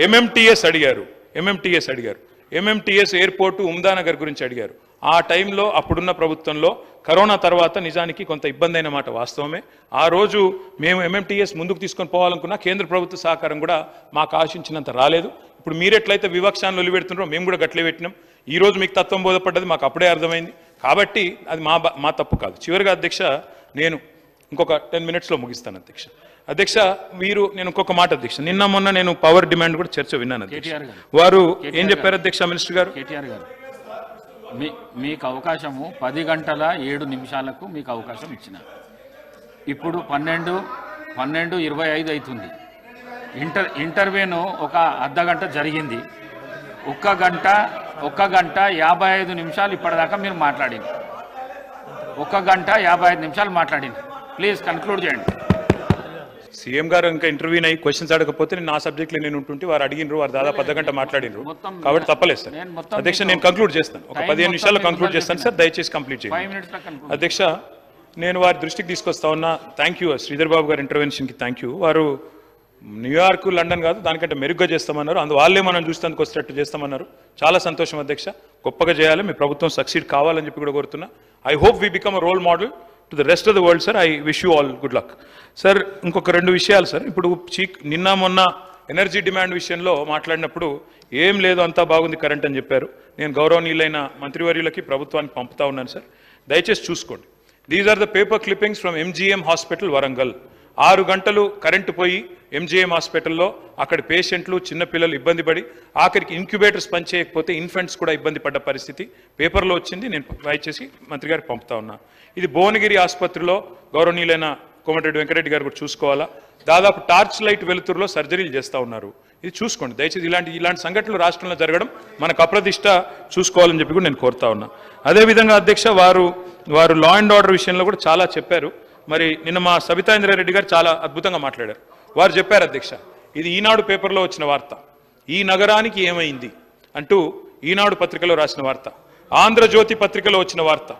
ఎంఎంటీఎస్ అడిగారు, ఎంఎంటీఎస్ ఎయిర్పోర్టు ఉమ్దానగర్ గురించి అడిగారు. ఆ టైంలో అప్పుడున్న ప్రభుత్వంలో కరోనా తర్వాత నిజానికి కొంత ఇబ్బంది అయిన మాట వాస్తవమే. ఆ రోజు మేము ఎంఎంటీఎస్ ముందుకు తీసుకొని పోవాలనుకున్నా కేంద్ర ప్రభుత్వ సహకారం కూడా మాకు ఆశించినంత రాలేదు. ఇప్పుడు మీరు ఎట్లయితే వివక్షాన్ని ఒలిపెడుతున్నారో మేము కూడా గట్లే పెట్టినాం. ఈ రోజు మీకు తత్వం బోధపడ్డది మాకు అప్పుడే అర్థమైంది. కాబట్టి అది మా తప్పు కాదు. చివరిగా అధ్యక్ష నేను ఇంకొక 10 మినిట్స్లో ముగిస్తాను అధ్యక్ష. నేను ఇంకొక మాట అధ్యక్ష, నిన్న మొన్న నేను పవర్ డిమాండ్ కూడా చర్చ విన్నాను అధ్యక్ష. వారు ఏం చెప్పారు అధ్యక్ష మినిస్టర్ గారు? కేటీఆర్ గారు మీకు అవకాశము 10 గంటల 7 నిమిషాలకు మీకు అవకాశం ఇచ్చిన, ఇప్పుడు 12:25 అవుతుంది. ఇంటర్వ్యూను ఒక అర్ధగంట జరిగింది. 1 గంట 55 నిమిషాలు ఇప్పటిదాకా మీరు మాట్లాడింది. 1 గంట 55 నిమిషాలు మాట్లాడింది. ప్లీజ్ కన్క్లూడ్ చేయండి. సీఎం గారు ఇంకా ఇంటర్వ్యూ అయ్యి క్వశ్చన్స్ అడగకపోతే నేను నా సబ్జెక్ట్లో నేను ఉంటుంటే వారు అడిగినారు, వారు దాదాపు 10 గంట మాట్లాడినారు. కాబట్టి తప్పలేదు సార్. అధ్యక్ష నేను కంక్లూడ్ చేస్తాను, ఒక 15 నిమిషాల్లో కంక్లూడ్ చేస్తాను సార్, దయచేసి కంప్లీట్ చేయండి. అధ్యక్ష నేను వారి దృష్టికి తీసుకొస్తా ఉన్నా. థ్యాంక్ యూ శ్రీధర్ బాబు గారి ఇంటర్వెన్షన్కి థ్యాంక్ యూ. వారు న్యూయార్క్ లండన్ కాదు దానికంటే మెరుగ్గా చేస్తామన్నారు, వాళ్ళే మనం చూస్తానికి వచ్చేటట్టు చేస్తామన్నారు. చాలా సంతోషం అధ్యక్ష, గొప్పగా చేయాలి, మీ ప్రభుత్వం సక్సీడ్ కావాలని చెప్పి కూడా కోరుతున్నా. I hope we become a role model to the rest of the world sir. I wish you all good luck sir. ఇంకొక 2 విషయాలు సార్. ఇప్పుడు నిన్న మొన్న ఎనర్జీ డిమాండ్ విషయంలో మాట్లాడినప్పుడు ఏం లేదు అంతా బాగుంది కరెంట్ అని చెప్పారు. నేను గౌరవనీయులైన మంత్రివర్యులకి ప్రభుత్వానికి పంపుతా ఉన్నాను సార్, దయచేసి చూసుకోండి. These are the paper clippings from MGM hospital Warangal. 6 గంటలు కరెంటు పోయి ఎంజీఎం హాస్పిటల్లో అక్కడ పేషెంట్లు చిన్నపిల్లలు ఇబ్బంది పడి ఆఖరికి ఇంక్యుబేటర్స్ పనిచేయకపోతే ఇన్ఫెంట్స్ కూడా ఇబ్బంది పడ్డ పరిస్థితి పేపర్లో వచ్చింది. నేను దయచేసి మంత్రి గారికి పంపుతా ఉన్నా. ఇది భువనగిరి ఆసుపత్రిలో గౌరవనీయులైన కోమటిరెడ్డి వెంకటరెడ్డి గారు కూడా చూసుకోవాలా. దాదాపు టార్చ్ లైట్ వెలుతురులో సర్జరీలు చేస్తూ ఉన్నారు. ఇది చూసుకోండి దయచేసి. ఇలాంటి సంఘటనలు రాష్ట్రంలో జరగడం మనకు అప్రదిష్ట, చూసుకోవాలని చెప్పి కూడా నేను కోరుతా ఉన్నా. అదేవిధంగా అధ్యక్ష వారు లా అండ్ ఆర్డర్ విషయంలో కూడా చాలా చెప్పారు. మరి నిన్న మా సబితా ఇంద్రారెడ్డి గారు చాలా అద్భుతంగా మాట్లాడారు. వారు చెప్పారు అధ్యక్ష, ఇది ఈనాడు పేపర్లో వచ్చిన వార్త, ఈ నగరానికి ఏమైంది అంటూ ఈనాడు పత్రికలో రాసిన వార్త, ఆంధ్రజ్యోతి పత్రికలో వచ్చిన వార్త,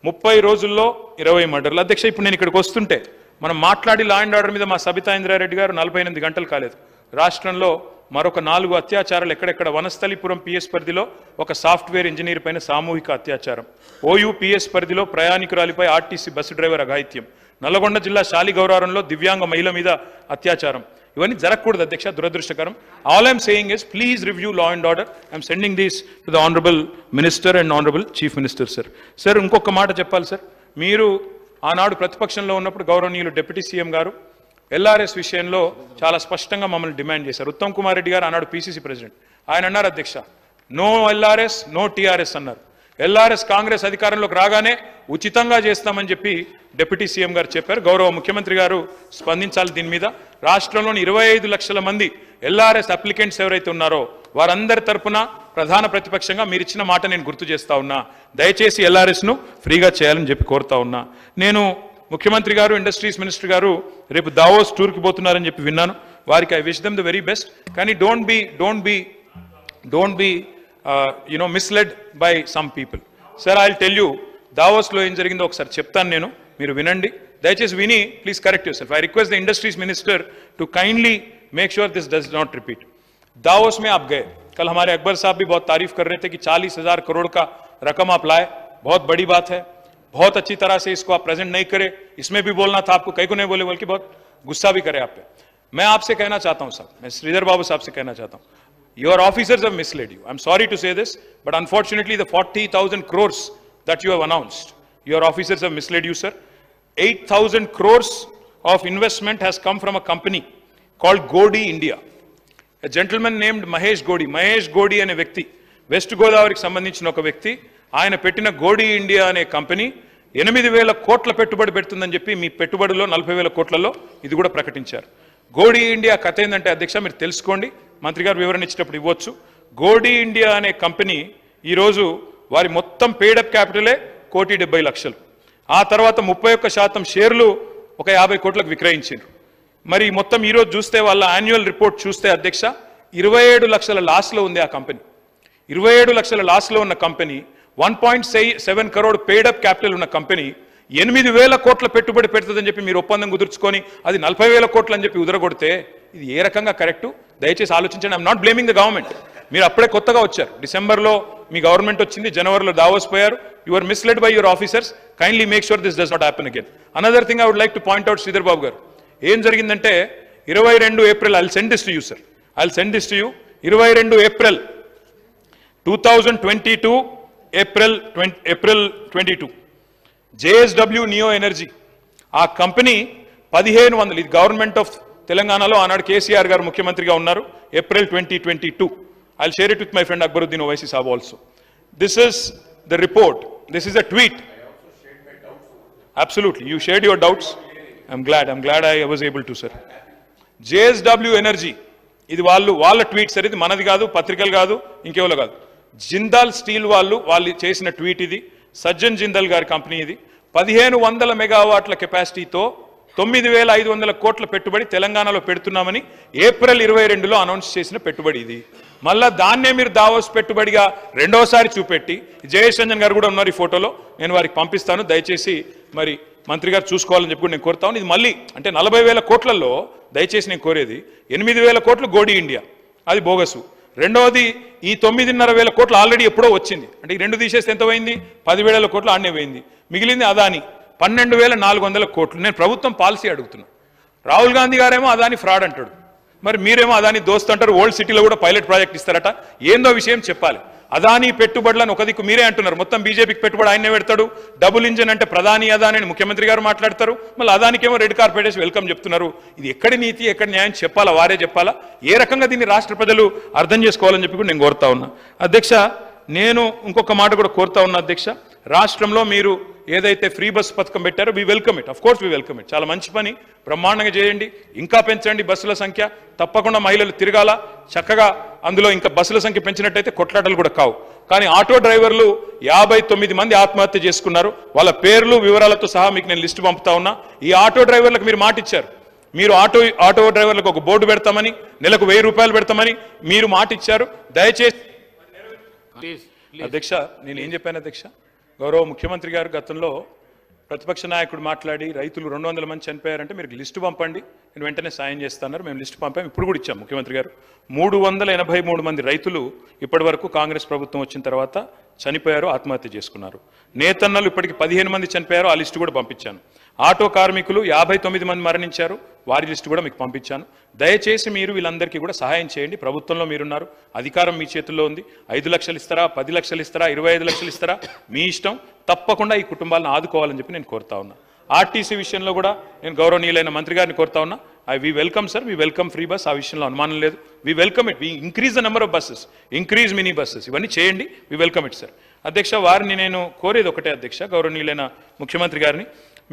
30 రోజుల్లో 20 మర్డర్లు. అధ్యక్ష ఇప్పుడు నేను ఇక్కడికి వస్తుంటే మనం మాట్లాడి లా అండ్ ఆర్డర్ మీద మా సబితా ఇంద్రారెడ్డి గారు 48 గంటలు కాలేదు. రాష్ట్రంలో మరొక 4 అత్యాచారాలు ఎక్కడెక్కడ, వనస్థలిపురం పిఎస్ పరిధిలో ఒక సాఫ్ట్వేర్ ఇంజనీర్ పైన సామూహిక అత్యాచారం, ఓయూ పిఎస్ పరిధిలో ప్రయాణికురాలిపై ఆర్టీసీ బస్సు డ్రైవర్ అఘాయిత్యం, నల్లగొండ జిల్లా శాలిగౌరారంలో దివ్యాంగ మహిళ మీద అత్యాచారం. ఇవన్నీ జరగకూడదు అధ్యక్ష, దురదృష్టకరం. All I'm saying is please review law and order. I'm sending these to the honourable minister and honourable chief minister sir. Sir ఇంకొక మాట చెప్పాలి సార్. మీరు ఆనాడు ప్రతిపక్షంలో ఉన్నప్పుడు గౌరవనీయులు డిప్యూటీ సీఎం గారు ఎల్ఆర్ఎస్ విషయంలో చాలా స్పష్టంగా మమ్మల్ని డిమాండ్ చేశారు. ఉత్తమ్ కుమార్ రెడ్డి గారు ఆనాడు పీసీసీ ప్రెసిడెంట్, ఆయన అన్నారు అధ్యక్ష, నో ఎల్ఆర్ఎస్ నో టీఆర్ఎస్ అన్నారు. ఎల్ఆర్ఎస్ కాంగ్రెస్ అధికారంలోకి రాగానే ఉచితంగా చేస్తామని చెప్పి డిప్యూటీ సీఎం గారు చెప్పారు. గౌరవ ముఖ్యమంత్రి గారు స్పందించాలి దీని మీద. రాష్ట్రంలోని 25 లక్షల మంది ఎల్ఆర్ఎస్ అప్లికెంట్స్ ఎవరైతే ఉన్నారో వారందరి తరపున ప్రధాన ప్రతిపక్షంగా మీరు ఇచ్చిన మాట నేను గుర్తు చేస్తా ఉన్నా. దయచేసి ఎల్ఆర్ఎస్ను ఫ్రీగా చేయాలని చెప్పి కోరుతా ఉన్నా. నేను ముఖ్యమంత్రి గారు ఇండస్ట్రీస్ మినిస్టర్ గారు రేపు దావోస్ టూర్కి పోతున్నారని చెప్పి విన్నాను. వారికి I wish them the very best. కానీ don't be Don't be, misled by some people. Sir, I'll tell you, దావోస్లో ఏం జరిగిందో ఒకసారి చెప్తాను నేను, మీరు వినండి. దయచేసి విని please correct your self. I request the industries minister to kindly make sure this does not repeat. Davos में आप गए, कल हमारे अकबर साहब भी बहुत तारीफ कर रहे थे कि 40,000 करोड़ का रकम आप लाए, बहुत बड़ी बात है, बहुत अच्छी तरह से इसको आप प्रेजेंट नहीं करे, इसमें भी बोलना था आपको, कहीं को नहीं बोले बोल के बहुत गुस्सा भी करे आप पे. मैं आपसे कहना चाहता हूं साहब, मैं श्रीधर बाबू साहब से कहना चाहता हूं, your officers have misled you. I'm sorry to say this, but unfortunately the 40,000 crores that you have announced, your officers have misled you, sir. 8,000 crores of investment has come from a company called Godi India. A gentleman named Mahesh Godi అనే వ్యక్తి, west గోదావరికి సంబంధించిన ఒక వ్యక్తి, ఆయన పెట్టిన గోడి India అనే company 8,000 కోట్ల పెట్టుబడి పెడుతుందని చెప్పి మీ పెట్టుబడిలో 40,000 కోట్లలో ఇది కూడా ప్రకటించారు. గోడి ఇండియా కథ ఏంటంటే అధ్యక్ష మీరు తెలుసుకోండి, మంత్రి గారు వివరణ ఇచ్చేటప్పుడు ఇవ్వచ్చు. గోడి ఇండియా అనే కంపెనీ ఈరోజు వారి మొత్తం పేడప్ క్యాపిటలే 1,70,00,000. ఆ తర్వాత 31% షేర్లు ఒక 50 కోట్లకు విక్రయించారు. మరి మొత్తం ఈరోజు చూస్తే వాళ్ళ యాన్యువల్ రిపోర్ట్ చూస్తే అధ్యక్ష 27 లక్షల లాస్లో ఉంది ఆ కంపెనీ. 27 లక్షల లాస్లో ఉన్న కంపెనీ, 1.7 crore పేడప్ క్యాపిటల్ ఉన్న కంపెనీ 8,000 కోట్ల పెట్టుబడి పెడుతుందని చెప్పి మీరు ఒప్పందం కుదుర్చుకొని అది 40,000 కోట్లు అని చెప్పి ఉదరగొడితే ఇది ఏ రకంగా కరెక్టు? దయచేసి ఆలోచించండి. I'm not blaming the government. మీరు అప్పుడే కొత్తగా వచ్చారు, డిసెంబర్లో మీ గవర్నమెంట్ వచ్చింది, జనవరిలో దావోస్ పోయారు. You are misled by your officers. Kindly make sure this does not happen again. Another thing I would like to point out Sridhar Babu గారు, ఏం జరిగిందంటే 22 April, I will send this to you sir, I will send this to you. 22 April 2022, April 22, JSW Neo energy ఆ company 1,500, ఇది government of తెలంగాణలో ఆనాడు కేసీఆర్ గారు ముఖ్యమంత్రిగా ఉన్నారు, April 2022. I will share it with my friend Akbaruddin Owaisi Saab also. This is the report, this is a tweet. Absolutely, you shared your doubts. I'm glad I was able to, sir. JSW energy, ఇది వాళ్ళ tweet sir, ఇది మనది కాదు, పత్రికలు కాదు, ఇంకెవరో కాదు. Jindal steel వాళ్ళు చేసిన ట్వీట్ ఇది. సజ్జన్ జిందాల్ గారి కంపెనీ ఇది. 1,500 మెగావాట్ల కెపాసిటీతో 9,500 కోట్ల పెట్టుబడి తెలంగాణలో పెడుతున్నామని ఏప్రిల్ 22లో అనౌన్స్ చేసిన పెట్టుబడి ఇది. మళ్ళా దాన్నే మీరు దావోస్ పెట్టుబడిగా రెండోసారి చూపెట్టి, జయేష్ రంజన్ గారు కూడా ఉన్నారు ఈ ఫోటోలో, నేను వారికి పంపిస్తాను, దయచేసి మరి మంత్రి గారు చూసుకోవాలని చెప్పి నేను కోరుతాను. ఇది మళ్ళీ అంటే 40,000 కోట్లలో దయచేసి నేను కోరేది 8,000 కోట్లు గోడి ఇండియా, అది బోగసు. రెండవది ఈ 9,500 కోట్లు ఆల్రెడీ ఎప్పుడో వచ్చింది, అంటే ఈ రెండు తీసేస్తే ఎంత పోయింది? 10,000 కోట్లు ఆడనే పోయింది. మిగిలింది అదాని 12,400 కోట్లు. నేను ప్రభుత్వం పాలసీ అడుగుతున్నా. రాహుల్ గాంధీ గారేమో అదాని ఫ్రాడ్ అంటాడు, మరి మీరేమో అదాని దోస్త్ అంటారు. ఓల్డ్ సిటీలో కూడా పైలట్ ప్రాజెక్ట్ ఇస్తారట, ఏందో విషయం చెప్పాలి. అదాని పెట్టుబడులను ఒక దిక్కు మీరే అంటున్నారు, మొత్తం బీజేపీకి పెట్టుబడి ఆయనే పెడతాడు. డబుల్ ఇంజన్ అంటే ప్రధాని అదాని అని ముఖ్యమంత్రి గారు మాట్లాడతారు, మళ్ళీ అదానికేమో రెడ్ కార్పెట్ వేసి వెల్కమ్ చెప్తున్నారు. ఇది ఎక్కడి నీతి, ఎక్కడి న్యాయం చెప్పాలా, వారే చెప్పాలా? ఏ రకంగా దీన్ని రాష్ట్ర ప్రజలు అర్థం చేసుకోవాలని చెప్పి కూడా నేను కోరుతా ఉన్నా. అధ్యక్ష, నేను ఇంకొక మాట కూడా కోరుతా ఉన్నా అధ్యక్ష, రాష్ట్రంలో మీరు ఏదైతే ఫ్రీ బస్ పథకం పెట్టారో we welcome it, of course we welcome it. చాలా మంచి పని, బ్రహ్మాండంగా చేయండి, ఇంకా పెంచండి బస్సుల సంఖ్య. తప్పకుండా మహిళలు తిరగాల చక్కగా, అందులో ఇంకా బస్సుల సంఖ్య పెంచినట్టయితే కొట్లాటలు కూడా కావు. కానీ ఆటో డ్రైవర్లు 59 మంది ఆత్మహత్య చేసుకున్నారు. వాళ్ళ పేర్లు వివరాలతో సహా మీకు నేను లిస్టు పంపుతా ఉన్నా. ఈ ఆటో డ్రైవర్లకు మీరు మాట ఇచ్చారు, మీరు ఆటో డ్రైవర్లకు ఒక బోర్డు పెడతామని, నెలకు 1,000 రూపాయలు పెడతామని మీరు మాట ఇచ్చారు. దయచేసి అధ్యక్ష, నేను ఏం చెప్పాను అధ్యక్ష, గౌరవ ముఖ్యమంత్రి గారు గతంలో ప్రతిపక్ష నాయకుడు మాట్లాడి రైతులు 200 మంది చనిపోయారంటే మీరు లిస్టు పంపండి, నేను వెంటనే సాయం చేస్తాను. మేము లిస్టు పంపాము, ఇప్పుడు కూడా ఇచ్చాం ముఖ్యమంత్రి గారు. 383 మంది రైతులు ఇప్పటి వరకు కాంగ్రెస్ ప్రభుత్వం వచ్చిన తర్వాత చనిపోయారు, ఆత్మహత్య చేసుకున్నారు. నేతన్నలు ఇప్పటికి 15 మంది చనిపోయారు, ఆ లిస్టు కూడా పంపించాను. ఆటో కార్మికులు 59 మంది మరణించారు, వారి లిస్టు కూడా మీకు పంపించాను. దయచేసి మీరు వీళ్ళందరికీ కూడా సహాయం చేయండి. ప్రభుత్వంలో మీరున్నారు, అధికారం మీ చేతుల్లో ఉంది. 5 లక్షలు ఇస్తారా, 10 లక్షలు ఇస్తారా, 25 లక్షలు ఇస్తారా, మీ ఇష్టం. తప్పకుండా ఈ కుటుంబాలను ఆదుకోవాలని చెప్పి నేను కోరుతా ఉన్నా. ఆర్టీసీ విషయంలో కూడా నేను గౌరవనీయులైన మంత్రి గారిని కోరుతా ఉన్నా. We welcome sir, we welcome free bus, ఆ విషయంలో అనుమానం లేదు. We welcome it, we increase the number of buses, increase mini buses, ఇవన్నీ చేయండి. We welcome it sir. అధ్యక్ష, వారిని నేను కోరేది ఒకటే అధ్యక్ష, గౌరవనీయులైన ముఖ్యమంత్రి గారిని,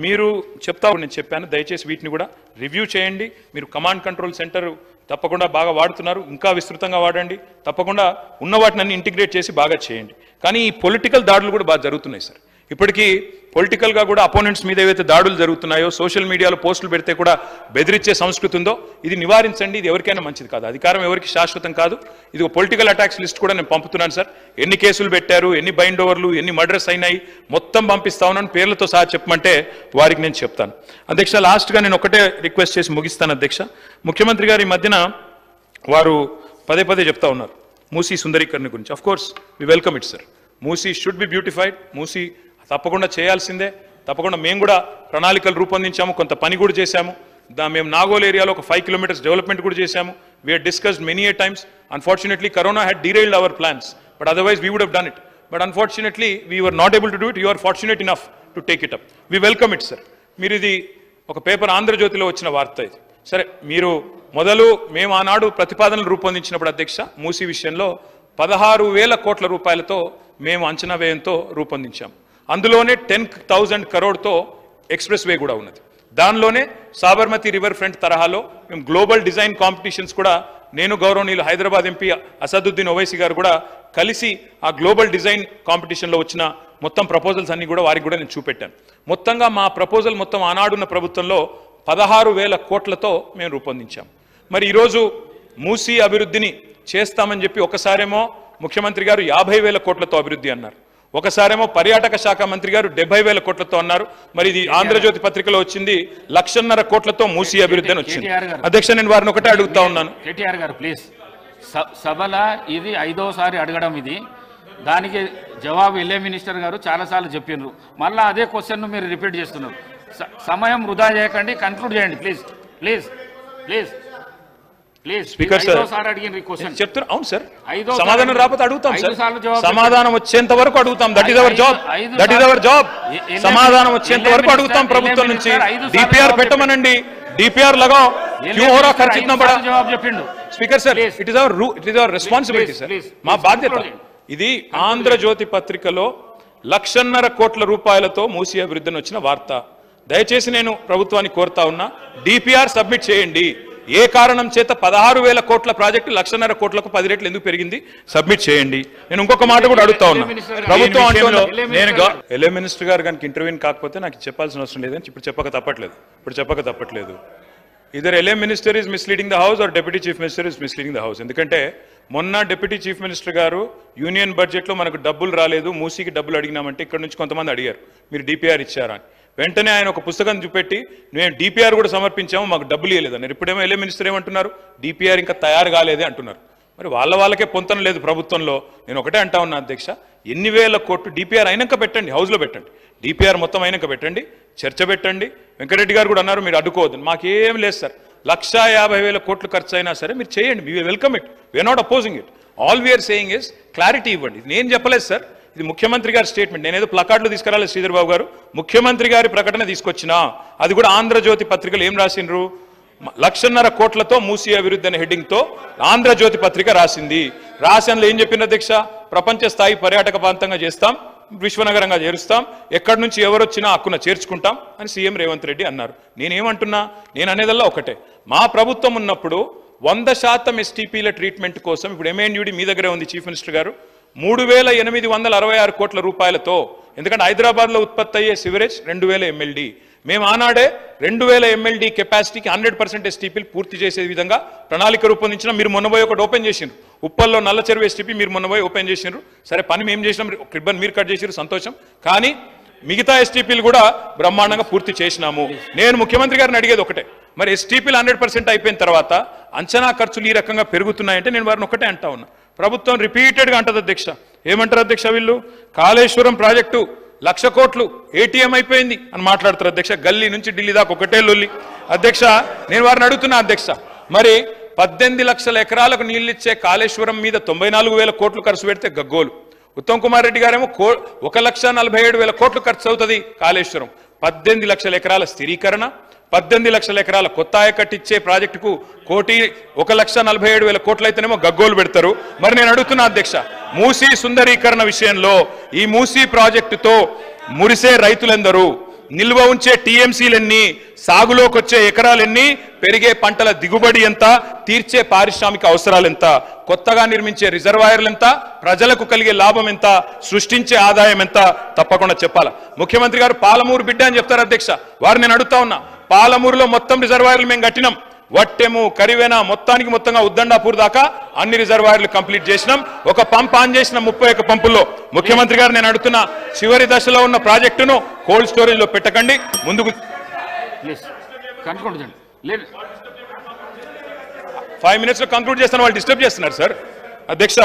మీరు చెప్తా నేను చెప్పాను, దయచేసి వీటిని కూడా రివ్యూ చేయండి. మీరు కమాండ్ కంట్రోల్ సెంటర్ తప్పకుండా బాగా వాడుతున్నారు, ఇంకా విస్తృతంగా వాడండి. తప్పకుండా ఉన్న వాటిని అన్ని ఇంటిగ్రేట్ చేసి బాగా చేయండి. కానీ ఈ పొలిటికల్ దాడులు కూడా బాగా జరుగుతున్నాయి సార్. ఇప్పటికీ పొలిటికల్గా కూడా అపోనెంట్స్ మీద ఏవైతే దాడులు జరుగుతున్నాయో, సోషల్ మీడియాలో పోస్టులు పెడితే కూడా బెదిరించే సంస్కృతి ఉందో ఇది నివారించండి. ఇది ఎవరికైనా మంచిది కాదు. అధికారం ఎవరికి శాశ్వతం కాదు. ఇది ఒక పొలిటికల్ అటాక్స్ లిస్ట్ కూడా నేను పంపుతున్నాను సార్. ఎన్ని కేసులు పెట్టారు, ఎన్ని బైండ్ ఓవర్లు, ఎన్ని మర్డర్స్ అయినాయి మొత్తం పంపిస్తా ఉన్నాను. పేర్లతో సహా చెప్పమంటే వారికి నేను చెప్తాను. అధ్యక్ష, లాస్ట్గా నేను ఒకటే రిక్వెస్ట్ చేసి ముగిస్తాను అధ్యక్ష. ముఖ్యమంత్రి గారు ఈ మధ్యన వారు పదే పదే చెప్తా ఉన్నారు మూసీ సుందరీకరణ గురించి. Of course we welcome it sir. Musi should be beautified. Musi తప్పకుండా చేయాల్సిందే. తప్పకుండా మేము కూడా ప్రణాళికలు రూపొందించాము, కొంత పని కూడా చేశాము. మేము నాగోల్ ఏరియాలో ఒక 5 kilometers డెవలప్మెంట్ కూడా చేశాము. We had discussed many a times. Unfortunately corona had derailed our plans, but otherwise we would have done it. But unfortunately we were not able to do it. You are fortunate enough to take it up. We welcome it sir. మీరు ఇది ఒక paper ఆంధ్రజ్యోతిలో వచ్చిన వార్త ఇది. సరే, మీరు మొదలు మేము ఆనాడు ప్రతిపాదనలు రూపొందించినప్పుడు అధ్యక్ష మూసీ విషయంలో 16,000 కోట్ల రూపాయలతో మేము అంచనా వ్యయంతో రూపొందించాము. అందులోనే 10,000 crore ఎక్స్ప్రెస్ వే కూడా ఉన్నది. దానిలోనే సాబర్మతి రివర్ ఫ్రంట్ తరహాలో మేము గ్లోబల్ డిజైన్ కాంపిటీషన్స్ కూడా నేను గౌరవనీయులు హైదరాబాద్ ఎంపీ అసదుద్దీన్ ఓవైసీ గారు కూడా కలిసి ఆ గ్లోబల్ డిజైన్ కాంపిటీషన్లో వచ్చిన మొత్తం ప్రపోజల్స్ అన్ని కూడా వారికి కూడా నేను చూపెట్టాను. మొత్తంగా మా ప్రపోజల్ మొత్తం ఆనాడున్న ప్రభుత్వంలో 16,000 కోట్లతో మేము రూపొందించాం. మరి ఈరోజు మూసీ అభివృద్ధిని చేస్తామని చెప్పి ఒకసారేమో ముఖ్యమంత్రి గారు 50,000 కోట్లతో అభివృద్ధి అన్నారు, ఒకసారేమో పర్యాటక శాఖ మంత్రి గారు 70,000 కోట్లతో అన్నారు. మరి ఇది ఆంధ్రజ్యోతి పత్రికలో వచ్చింది 1,50,000 కోట్లతో మూసీ అభివృద్ధి అని వచ్చింది. అధ్యక్ష, నేను వారిని ఒకటే అడుగుతా ఉన్నాను. కేటీఆర్ గారు ప్లీజ్, సభల ఇది 5వసారి అడగడం, ఇది దానికి జవాబు ఎల్ఏ మినిస్టర్ గారు చాలాసార్లు చెప్పినారు. మళ్ళీ అదే క్వశ్చన్ మీరు రిపీట్ చేస్తున్నారు. సమయం వృధా చేయకండి, కన్క్లూడ్ చేయండి please please please please. Speaker sir చెప్తున్నా. అవును సార్, సమాధానం రాకపోతే అడుగుతాం సార్. సమాధానం వచ్చేంత వరకు అడుగుతాం. That is our job, that is our job. సమాధానం వచ్చేంత వరకు అడుగుతాం ప్రభుత్వం నుంచి. డిపిఆర్ పెట్టమనండి, డిపిఆర్ లగా క్యూ హోరా ఖర్చు ఇतना बड़ा జవాబు చెప్పిండు speaker sir. It is our responsibility sir, మా బాధ్యత ఇది. ఆంధ్రజ్యోతి పత్రికలో 1,50,000 కోట్ల రూపాయలతో మూసీ అభివృద్ధిని వచ్చిన వార్త. దయచేసి నేను ప్రభుత్వాన్ని కోరుతా ఉన్నా, డిపిఆర్ సబ్మిట్ చేయండి. ఏ కారణం చేత 16,000 కోట్ల ప్రాజెక్టు 1,50,000 కోట్లకు 10 రెట్లు ఎందుకు పెరిగింది సబ్మిట్ చేయండి. నేను ఇంకొక మాట కూడా అడుగుతా ఉన్నా. ప్రభుత్వం ఎల్ఏ మినిస్టర్ గారు కనుక ఇంటర్వ్యూని కాకపోతే నాకు చెప్పాల్సిన అవసరం లేదని ఇప్పుడు చెప్పక తప్పట్లేదు. Either LA minister is misleading the house or deputy chief minister is misleading the house. ఎందుకంటే మొన్న డిప్యూటీ చీఫ్ మినిస్టర్ గారు యూనియన్ బడ్జెట్లో మనకు డబ్బులు రాలేదు, మూసీకి డబ్బులు అడిగినామంటే ఇక్కడ నుంచి కొంతమంది అడిగారు మీరు డిపిఆర్ ఇచ్చారా అని. వెంటనే ఆయన ఒక పుస్తకం చూపెట్టి మేము డిపిఆర్ కూడా సమర్పించాము, మాకు డబ్బులు ఇవ్వలేదన్నారు. ఇప్పుడేమో ఎల్ఏ మినిస్టర్ ఏమంటున్నారు, డిపిఆర్ ఇంకా తయారు కాలేదే అంటున్నారు. మరి వాళ్ళకే పొంతన లేదు ప్రభుత్వంలో. నేను ఒకటే అంటా ఉన్నా అధ్యక్ష, ఎన్ని వేల కోట్లు డిపిఆర్ అయినాక పెట్టండి, హౌస్లో పెట్టండి. డిపిఆర్ మొత్తం అయినాక పెట్టండి, చర్చ పెట్టండి. వెంకటరెడ్డి గారు కూడా అన్నారు మీరు అడ్డుకోవద్దు. మాకేం లేదు సార్, 1,50,000 కోట్లు ఖర్చు అయినా సరే మీరు చేయండి, we welcome it, we are not opposing it. All we are saying is clarity ఇవ్వండి. ఇది నేను చెప్పలేదు సార్, ఇది ముఖ్యమంత్రి గారి స్టేట్మెంట్. నేనేదో ప్లకార్డులు తీసుకురాలేదు శ్రీధర్ బాబు గారు, ముఖ్యమంత్రి గారి ప్రకటన తీసుకొచ్చినా. అది కూడా ఆంధ్రజ్యోతి పత్రికలు ఏం రాసిండ్రు, 1,50,000 కోట్లతో మూసీ అభివృద్ధి అనే హెడ్డింగ్తో ఆంధ్రజ్యోతి పత్రిక రాసింది. రాసినలో ఏం చెప్పిన అధ్యక్ష, ప్రపంచ స్థాయి పర్యాటక ప్రాంతంగా చేస్తాం, విశ్వనగరంగా చేరుస్తాం, ఎక్కడి నుంచి ఎవరొచ్చినా హక్కున చేర్చుకుంటాం అని సీఎం రేవంత్ రెడ్డి అన్నారు. నేనేమంటున్నా, నేను అనేదల్లా ఒకటే, మా ప్రభుత్వం ఉన్నప్పుడు 100% ఎస్టీపీల ట్రీట్మెంట్ కోసం, ఇప్పుడు ఎంఎన్యూడి మీ దగ్గరే ఉంది చీఫ్ మినిస్టర్ గారు, 3,866 కోట్ల రూపాయలతో, ఎందుకంటే హైదరాబాద్లో ఉత్పత్తి అయ్యే సివరేజ్ 2,000 MLD, మేము ఆనాడే 2,000 MLD కెపాసిటీకి 100% ఎస్టీపీలు పూర్తి చేసే విధంగా ప్రణాళిక రూపొందించిన. మీరు మొన్నపోయి ఒకటి ఓపెన్ చేసిండ్రు, ఉప్పల్లో నల్ల చెరువు ఎస్టీపీ మీరు మొన్నపోయి ఓపెన్ చేసిండ్రు. సరే, పని మేము చేసినాం, రిబ్బన్ మీరు కట్ చేసిరు, సంతోషం. కానీ మిగతా ఎస్టీపీలు కూడా బ్రహ్మాండంగా పూర్తి చేసినాము. నేను ముఖ్యమంత్రి గారిని అడిగేది ఒకటే, మరి ఎస్టీపీలు 100% అయిపోయిన తర్వాత అంచనా ఖర్చులు ఈ రకంగా పెరుగుతున్నాయంటే నేను వారిని ఒకటే అంటా ఉన్నా. ప్రభుత్వం రిపీటెడ్గా అంటది అధ్యక్ష, ఏమంటారు అధ్యక్ష, వీళ్ళు కాళేశ్వరం ప్రాజెక్టు 1,00,000 కోట్లు ఏటీఎం అయిపోయింది అని మాట్లాడతారు అధ్యక్ష. గల్లీ నుంచి ఢిల్లీ దాకా ఒకటే లొల్లి అధ్యక్ష. నేను వారిని అడుగుతున్నా అధ్యక్ష, మరి 18 లక్షల ఎకరాలకు నీళ్ళిచ్చే కాళేశ్వరం మీద 94,000 కోట్లు ఖర్చు పెడితే గగ్గోలు. ఉత్తమ్ కుమార్ రెడ్డి గారేమో 1,47,000 కోట్లు ఖర్చు అవుతుంది కాళేశ్వరం. 18 లక్షల ఎకరాల స్థిరీకరణ, 18 లక్షల ఎకరాల కొత్త ఆయకట్టిచ్చే ప్రాజెక్టుకు 1,47,000 కోట్లు అయితేనేమో గగ్గోలు పెడతారు. మరి నేను అడుగుతున్నా అధ్యక్ష, మూసీ సుందరీకరణ విషయంలో ఈ మూసీ ప్రాజెక్టుతో మురిసే రైతులెందరూ, నిల్వ ఉంచే టీఎంసీలెన్ని, సాగులోకి వచ్చే ఎకరాలెన్ని, పెరిగే పంటల దిగుబడి ఎంత, తీర్చే పారిశ్రామిక అవసరాలు ఎంత, కొత్తగా నిర్మించే రిజర్వాయర్లు ఎంత, ప్రజలకు కలిగే లాభం ఎంత, సృష్టించే ఆదాయం ఎంత తప్పకుండా చెప్పాలా. ముఖ్యమంత్రి గారు పాలమూరు బిడ్డ అని చెప్తారు అధ్యక్ష. వారు నేను అడుగుతా ఉన్నా, పాలమూరులో మొత్తం రిజర్వాయర్లు మేము కట్టినాం. వట్టెము, కరివేనా, మొత్తంగా ఉద్దండాపూర్ దాకా అన్ని రిజర్వాయర్లు కంప్లీట్ చేసినాం. ఒక పంప్ ఆన్ చేసిన 31 పంపుల్లో. ముఖ్యమంత్రి గారు నేను అడుగుతున్నా, చివరి దశలో ఉన్న ప్రాజెక్టును కోల్డ్ స్టోరేజ్ లో పెట్టకండి, ముందుకు 5 minutes లో కంక్లూడ్ చేస్తాను. వాళ్ళు డిస్టర్బ్ చేస్తున్నారు సార్. అధ్యక్ష,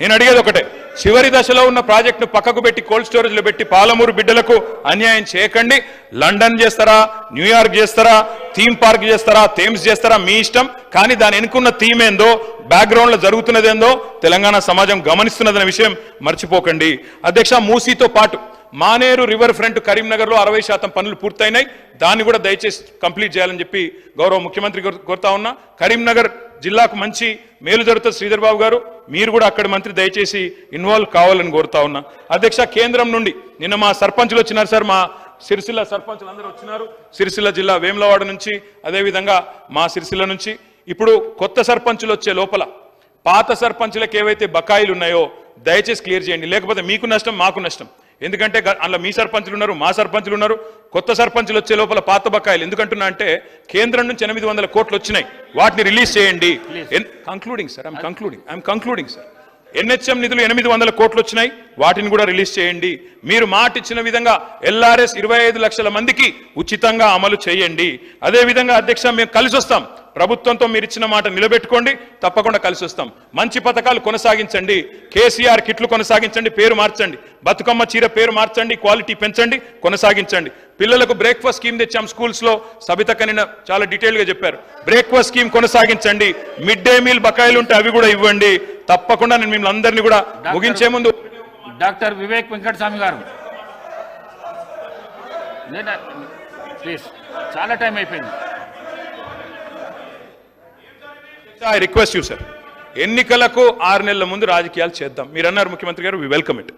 నేను అడిగేది ఒకటే, చివరి దశలో ఉన్న ప్రాజెక్టును పక్కకు పెట్టి కోల్డ్ స్టోరేజ్ లో పెట్టి పాలమూరు బిడ్డలకు అన్యాయం చేయకండి. లండన్ చేస్తారా, న్యూయార్క్ చేస్తారా, థీమ్ పార్క్ చేస్తారా, థేమ్స్ చేస్తారా, మీ ఇష్టం. కానీ దాని వెనుకున్న థీమ్ ఏందో, బ్యాక్గ్రౌండ్ లో జరుగుతున్నదేందో తెలంగాణ సమాజం గమనిస్తున్నదనే విషయం మర్చిపోకండి. అధ్యక్ష, మూసీతో పాటు మానేరు రివర్ ఫ్రంట్ కరీంనగర్ లో 60% పనులు పూర్తయినాయి. దాన్ని కూడా దయచేసి కంప్లీట్ చేయాలని చెప్పి గౌరవ ముఖ్యమంత్రి కోరుతా ఉన్నా. కరీంనగర్ జిల్లాకు మంచి మేలు జరుగుతుంది. శ్రీధర్ బాబు గారు, మీరు కూడా అక్కడ మంత్రి దయచేసి ఇన్వాల్వ్ కావాలని కోరుతా ఉన్నా. అధ్యక్ష, కేంద్రం నుండి నిన్న మా సర్పంచులు వచ్చినారు సార్. మా సిరిసిల్ల సర్పంచులు అందరూ వచ్చినారు. సిరిసిల్ల జిల్లా వేములవాడ నుంచి, అదేవిధంగా మా సిరిసిల్ల నుంచి. ఇప్పుడు కొత్త సర్పంచులు వచ్చే లోపల పాత సర్పంచులకు ఏవైతే బకాయిలు ఉన్నాయో దయచేసి క్లియర్ చేయండి. లేకపోతే మీకు నష్టం, మాకు నష్టం. ఎందుకంటే అందులో మీ సర్పంచులు ఉన్నారు, మా సర్పంచులు ఉన్నారు. కొత్త సర్పంచులు వచ్చే లోపల పాత బకాయిలు ఎందుకంటున్నా అంటే, కేంద్రం నుంచి 800 కోట్లు వచ్చినాయి, వాటిని రిలీజ్ చేయండి. Concluding sir, I'm concluding sir. NHM నిధులు 800 కోట్లు వచ్చినాయి, వాటిని కూడా రిలీజ్ చేయండి. మీరు మాట ఇచ్చిన విధంగా ఎల్ఆర్ఎస్ 25 లక్షల మందికి ఉచితంగా అమలు చేయండి. అదేవిధంగా అధ్యక్ష, మేము కలిసి వస్తాం. ప్రభుత్వంతో మీరు ఇచ్చిన మాట నిలబెట్టుకోండి, తప్పకుండా కలిసి వస్తాం. మంచి పథకాలు కొనసాగించండి. కేసీఆర్ కిట్లు కొనసాగించండి, పేరు మార్చండి. బతుకమ్మ చీర పేరు మార్చండి, క్వాలిటీ పెంచండి, కొనసాగించండి. పిల్లలకు బ్రేక్ఫాస్ట్ స్కీమ్ తెచ్చాం స్కూల్స్ లో. సబితక్క నిన్న చాలా డీటెయిల్ గా చెప్పారు. బ్రేక్ఫాస్ట్ స్కీమ్ కొనసాగించండి. మిడ్ డే మీల్ బకాయిలు ఉంటే అవి కూడా ఇవ్వండి. తప్పకుండా నేను మిమ్మల్ని అందరినీ కూడా ముగించే ముందు డాక్టర్ వివేక్ వెంకటస్వామి గారు, ప్లీజ్, చాలా టైం అయిపోయింది. ఐ రిక్వెస్ట్ యూ సార్, ఎన్నికలకు 6 నెలల ముందు రాజకీయాలు చేద్దాం. మీరు అన్నారు ముఖ్యమంత్రి గారు, వి వెల్కమ్ ఇట్.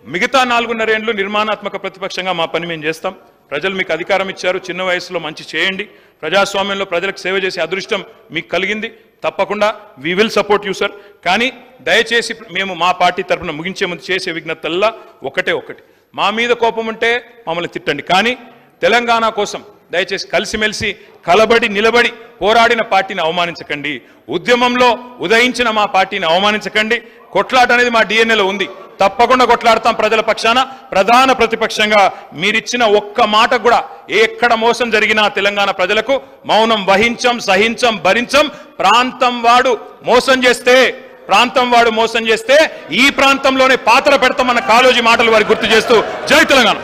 మిగతా 4.5 ఏళ్ళు నిర్మాణాత్మక ప్రతిపక్షంగా మా పని మేము చేస్తాం. ప్రజలు మీకు అధికారం ఇచ్చారు, చిన్న వయసులో మంచి చేయండి. ప్రజాస్వామ్యంలో ప్రజలకు సేవ చేసే అదృష్టం మీకు కలిగింది. తప్పకుండా we will support you sir. కానీ దయచేసి మేము మా పార్టీ తరఫున ముగించే ముందు చేసే విజ్ఞప్తల్లా ఒకటి, మా మీద కోపం ఉంటే మమ్మల్ని తిట్టండి, కానీ తెలంగాణ కోసం దయచేసి కలిసిమెలిసి కలబడి నిలబడి పోరాడిన పార్టీని అవమానించకండి. ఉద్యమంలో ఉదయించిన మా పార్టీని అవమానించకండి. కొట్లాట అనేది మా డిఎన్ఏలో ఉంది, తప్పకుండా కొట్లాడతాం ప్రజల పక్షాన. ప్రధాన ప్రతిపక్షంగా మీరిచ్చిన ఒక్క మాట కూడా ఎక్కడ మోసం జరిగినా తెలంగాణ ప్రజలకు మౌనం వహించం, సహించం, భరించం. ప్రాంతం వాడు మోసం చేస్తే ఈ ప్రాంతంలోనే పాత్ర పెడతామన్న కాళోజీ మాటలు వారికి గుర్తు చేస్తూ జై తెలంగాణ.